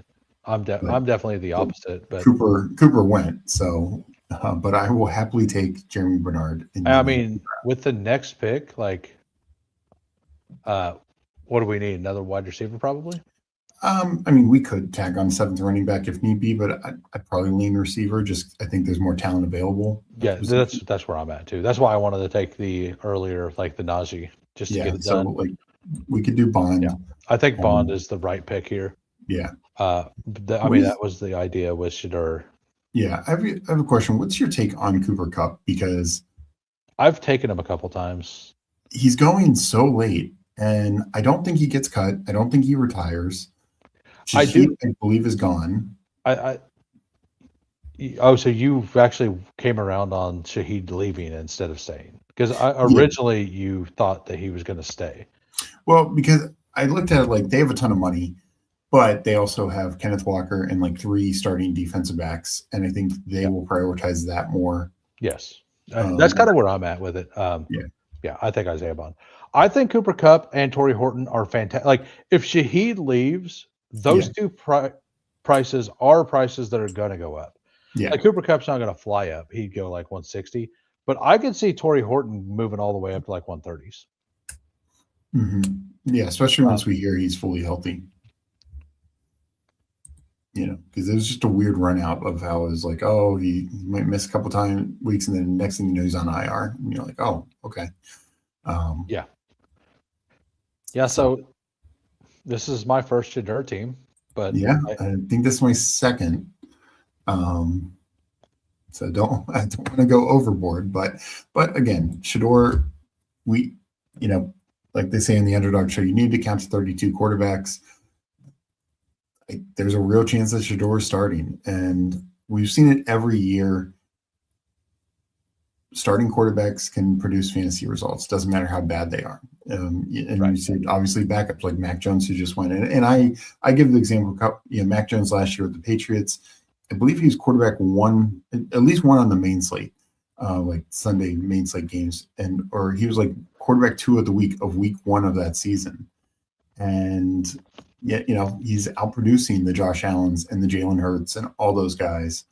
I'm definitely the opposite, but Cooper went. So, but I will happily take Jeremy Bernard. I mean, with the next pick, like, what do we need? Another wide receiver, probably. I mean, we could tag on seventh running back if need be, but I'd probably lean receiver. Just I think there's more talent available. Yeah, that's where I'm at too. That's why I wanted to take the earlier, like the Najee, just to get it done. Like we could do Bond. Yeah, I think Bond is the right pick here. Yeah. I mean, that was the idea with Shedeur. Yeah, I have a question. What's your take on Cooper Kupp? Because I've taken him a couple times. He's going so late, and I don't think he gets cut. I don't think he retires. I believe is gone. So you actually came around on Shaheed leaving instead of staying because originally you thought that he was going to stay. Well, because I looked at it like they have a ton of money, but they also have Kenneth Walker and like 3 starting defensive backs, and I think they will prioritize that more. Yes, that's kind of where I'm at with it. Yeah, I think Isaiah Bond. I think Cooper Kupp and Torrey Horton are fantastic. Like if Shaheed leaves, those two prices are prices that are going to go up. Yeah, like Cooper Kupp's not going to fly up; he'd go like 160. But I could see Torrey Horton moving all the way up to like 130s. Mm-hmm. Yeah, especially once we hear he's fully healthy. You know, because it was just a weird run out of how it was like, oh, he might miss a couple weeks, and then next thing you know, he's on IR, and you're like, oh, okay. Yeah. So this is my first Shedeur team, but yeah, I think this is my second. So I don't want to go overboard, but again, Shedeur, like they say in the Underdog Show, you need to count to 32 quarterbacks. There's a real chance that Shedeur is starting, and we've seen it every year. Starting quarterbacks can produce fantasy results. Doesn't matter how bad they are. You see obviously backups like Mac Jones who just went in. And I give the example of Mac Jones last year with the Patriots. I believe he was quarterback at least one on the main slate, like Sunday main slate games, or he was like quarterback 2 of the week of week 1 of that season. And yet, he's outproducing the Josh Allens and the Jalen Hurts and all those guys.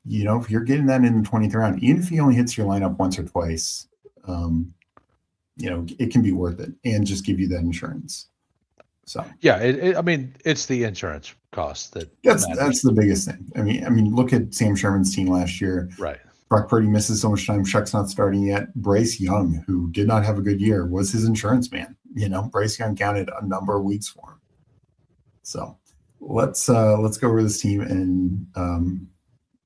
if you're getting that in the 20th round, even if he only hits your lineup once or twice, it can be worth it and just give you that insurance. So yeah, I mean, it's the insurance cost that's the biggest thing. I mean, look at Sam Sherman's team last year. Right. Brock Purdy misses so much time. Shuck's not starting yet. Bryce Young, who did not have a good year, was his insurance man. Bryce Young counted a number of weeks for him. So let's go over this team and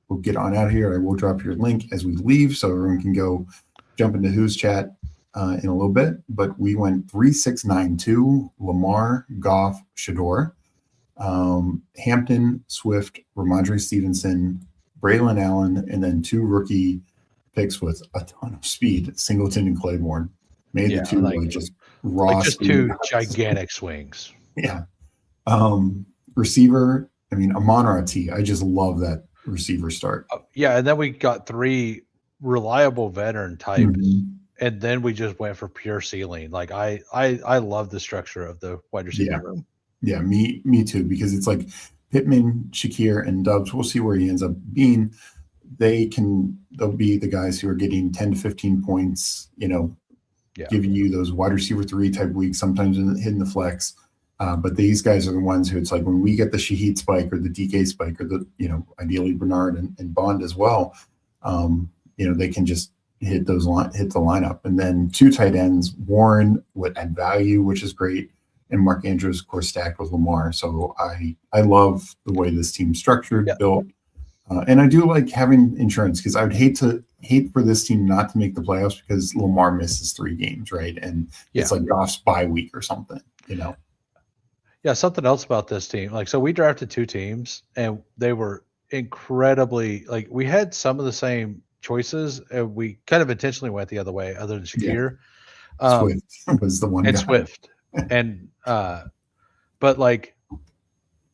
we'll get on out of here. I will drop your link as we leave so everyone can go jump into Who's Chat in a little bit. But we went 3-6-9-2, Lamar, Goff, Shador, Hampton, Swift, Ramondre Stevenson, Braylon Allen, and then 2 rookie picks with a ton of speed, Singleton and Claiborne. Made the 2 just raw just speed. 2 gigantic swings. Yeah. Receiver, Amon-Ra T. I just love that receiver start. Yeah, and then we got 3 reliable veteran types, and then we just went for pure ceiling. Like I love the structure of the wide receiver room. Yeah, me too, because it's like Pittman, Shakir, and Dubs. We'll see where he ends up being. They'll be the guys who are getting 10 to 15 points, giving you those wide receiver 3 type weeks, sometimes hitting the flex. But these guys are the ones who it's like when we get the Shaheed spike or the DK spike or the, ideally Bernard and Bond as well, they can just hit the lineup. And then 2 tight ends, Warren would add value, which is great. And Mark Andrews, of course, stacked with Lamar. So I love the way this team's structured, built. And I do like having insurance because I would hate for this team not to make the playoffs because Lamar misses 3 games, right? And it's like Goff's bye week or something, Yeah, something else about this team. So we drafted 2 teams and they were incredibly, we had some of the same choices and we kind of intentionally went the other way other than Shakir. Swift was the one and guy. Swift. And but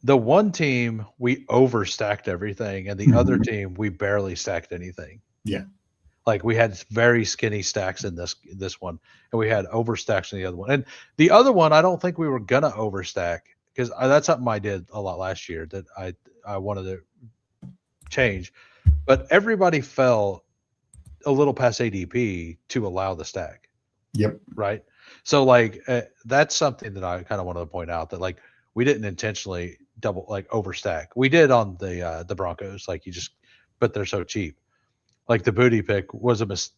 the one team we overstacked everything and the other team we barely stacked anything. Yeah. We had very skinny stacks in this one, and we had overstacks in the other one. And the other one, I don't think we were gonna overstack because that's something I did a lot last year that I wanted to change. But everybody fell a little past ADP to allow the stack. Yep. Right. So that's something that I kind of wanted to point out that we didn't intentionally overstack. We did on the Broncos, but they're so cheap. The booty pick was a mistake.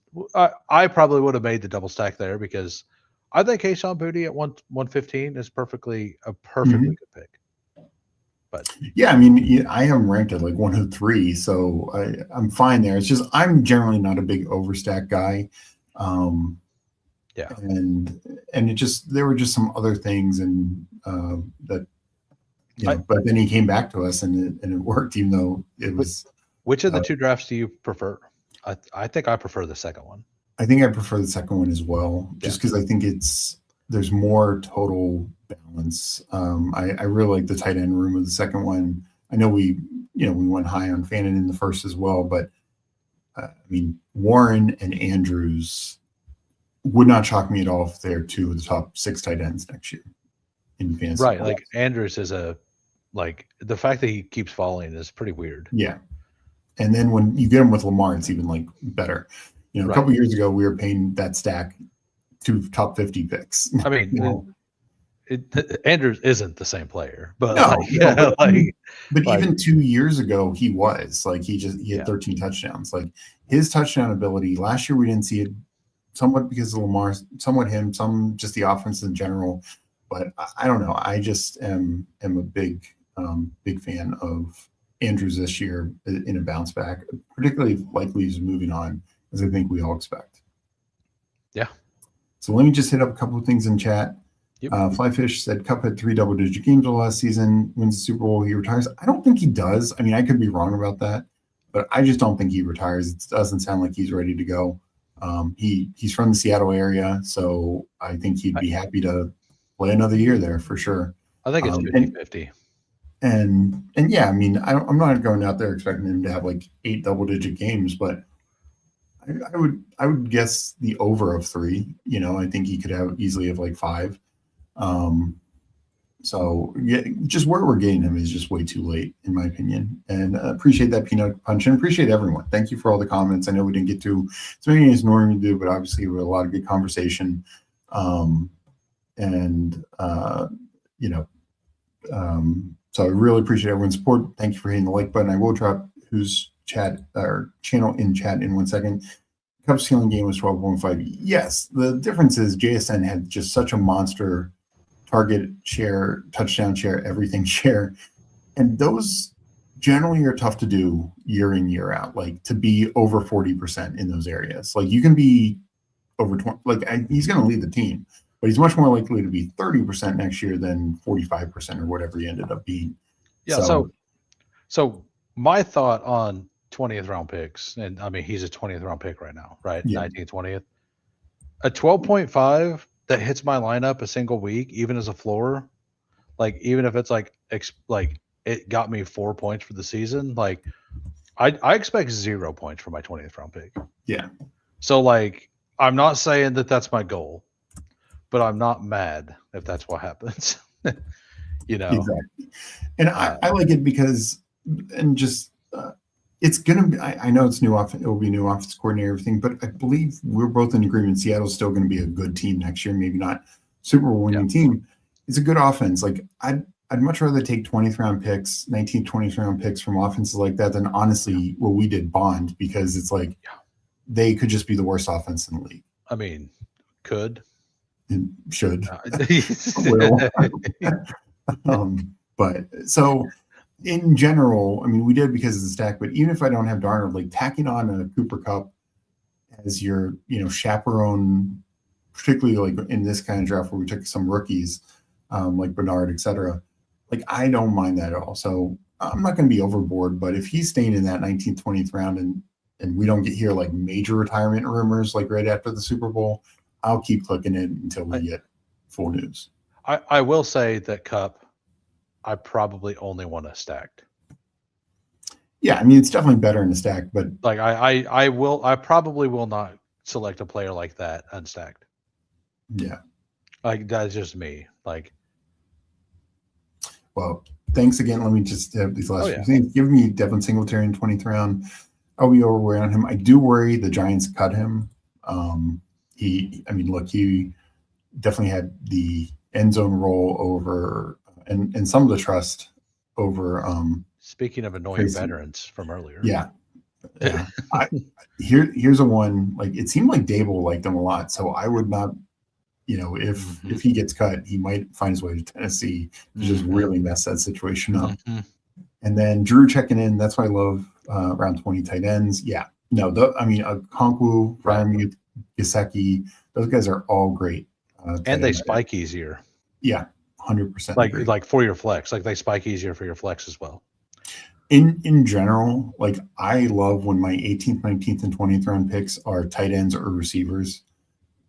I probably would have made the double stack there because I think Kayshon Boutte at 115 is perfectly good pick. But yeah, I have him ranked at 103, so I'm fine there. It's just I'm generally not a big overstack guy. Yeah, and it just there were just some other things and that but then he came back to us and it worked even though it was. Which of the 2 drafts do you prefer? I think I prefer the second one. I think I prefer the second one as well, just because I think there's more total balance. I really like the tight end room of the second one. I know we went high on Fannin in the first as well, but Warren and Andrews would not shock me at all if they're 2 of the top 6 tight ends next year in fantasy. Right, Andrews is the fact that he keeps falling is pretty weird. Yeah. And then when you get him with Lamar, it's even better. A couple years ago, we were paying that stack 2 top 50 picks. Andrews isn't the same player, but but even 2 years ago, he was he had 13 touchdowns. His touchdown ability last year, we didn't see it somewhat because of Lamar, somewhat him, some just the offense in general. But I don't know. I just am a big fan of Andrews this year in a bounce back, particularly likely he's moving on, as I think we all expect. Yeah. So let me just hit up a couple of things in chat. Yep. Flyfish said Cup had 3 double-digit games last season, wins the Super Bowl, he retires. I don't think he does. I could be wrong about that, but I just don't think he retires. It doesn't sound like he's ready to go. He's from the Seattle area, so I think he'd be happy to play another year there for sure. I think it's 50-50. And yeah, I'm not going out there expecting him to have 8 double-digit games, but I would guess the over of 3. I think he could easily have 5. So yeah, just where we're getting him is just way too late, in my opinion. And appreciate that peanut punch, and appreciate everyone. Thank you for all the comments. I know we didn't get to as many as normally do, but obviously we had a lot of good conversation. So I really appreciate everyone's support. Thank you for hitting the like button. I will drop whose chat or channel in chat in 1 second. Cup ceiling game was 12.5. Yes, the difference is JSN had just such a monster target share, touchdown share, everything share. And those generally are tough to do year in, year out, like to be over 40% in those areas. Like you can be over 20, he's going to lead the team, but he's much more likely to be 30% next year than 45% or whatever he ended up being. Yeah. So my thought on 20th round picks, and I mean, he's a 20th round pick right now, right? Yeah. 19th, 20th. A 12.5 that hits my lineup a single week, even as a floor, like even if it's like it got me 4 points for the season, like I expect 0 points for my 20th round pick. Yeah. So like I'm not saying that that's my goal, but I'm not mad if that's what happens. Exactly. And I like it because, and just it's gonna be. I know it's new off. It will be new office coordinator, everything, but I believe we're both in agreement. Seattle's still going to be a good team next year. Maybe not Super Bowl winning team. It's a good offense. Like I'd much rather take 20th round picks, 19th, 20th round picks from offenses like that than honestly what we did Bond, because it's like they could just be the worst offense in the league. I mean, could and should will. But so. In general, I mean, we did because of the stack, but even if I don't have Darnold, like tacking on a Cooper Kupp as your, chaperone, particularly like in this kind of draft where we took some rookies, like Bernard, et cetera, like I don't mind that at all. So I'm not going to be overboard, but if he's staying in that 19th, 20th round and we don't hear like major retirement rumors, like right after the Super Bowl, I'll keep clicking it until we get full news. I will say that Kupp, I probably only want a stacked. Yeah, I mean it's definitely better in a stack, but like I probably will not select a player like that unstacked. Yeah, like that's just me. Like, well, thanks again. Let me just have these last few things. Give me Devin Singletary in 20th round. I'll be overweight on him. I do worry the Giants cut him. He definitely had the end zone roll over. And some of the trust over. Speaking of annoying veterans from earlier, here's a one. Like it seemed like Dable liked him a lot, so I would not. If he gets cut, he might find his way to Tennessee to just really mess that situation up. And then Drew checking in. That's why I love round 20 tight ends. Yeah, no, Okonkwo, Freiermuth, Gesicki, those guys are all great, and they spike easier. Yeah. 100%. Like for your flex, like they spike easier for your flex as well. In general, like I love when my 18th, 19th, and 20th round picks are tight ends or receivers.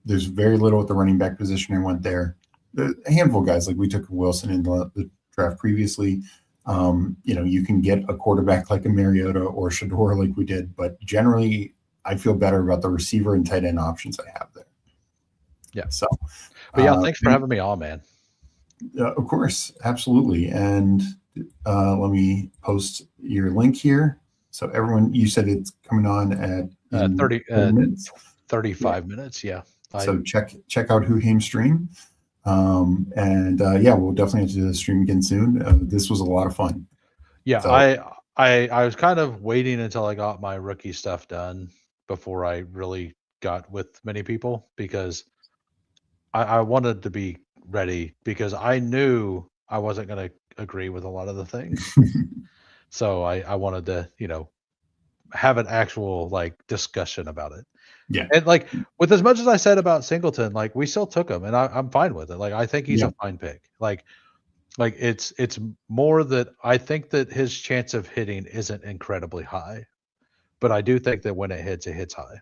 There's very little at the running back position. I went there. A handful of guys, like we took Wilson in the draft previously. You can get a quarterback like a Mariota or Shador like we did, but generally I feel better about the receiver and tight end options I have there. Yeah. So, but thanks for having me on, man. Of course, absolutely. And let me post your link here. So everyone, you said it's coming on at 30 minutes. 35 minutes. Yeah. So check out Who Came stream. We'll definitely have to do the stream again soon. This was a lot of fun. Yeah. So, I was kind of waiting until I got my rookie stuff done before I really got with many people, because I wanted to be ready, because I knew I wasn't going to agree with a lot of the things. So I wanted to, have an actual discussion about it. Yeah. And with as much as I said about Singleton, we still took him, and I'm fine with it. I think he's a fine pick. It's more that I think that his chance of hitting isn't incredibly high, but I do think that when it hits high.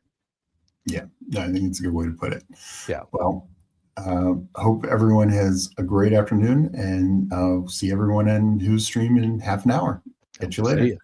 Yeah. No, I think it's a good way to put it. Yeah. Well, hope everyone has a great afternoon, and I'll see everyone in Who's stream in half an hour. Catch you later.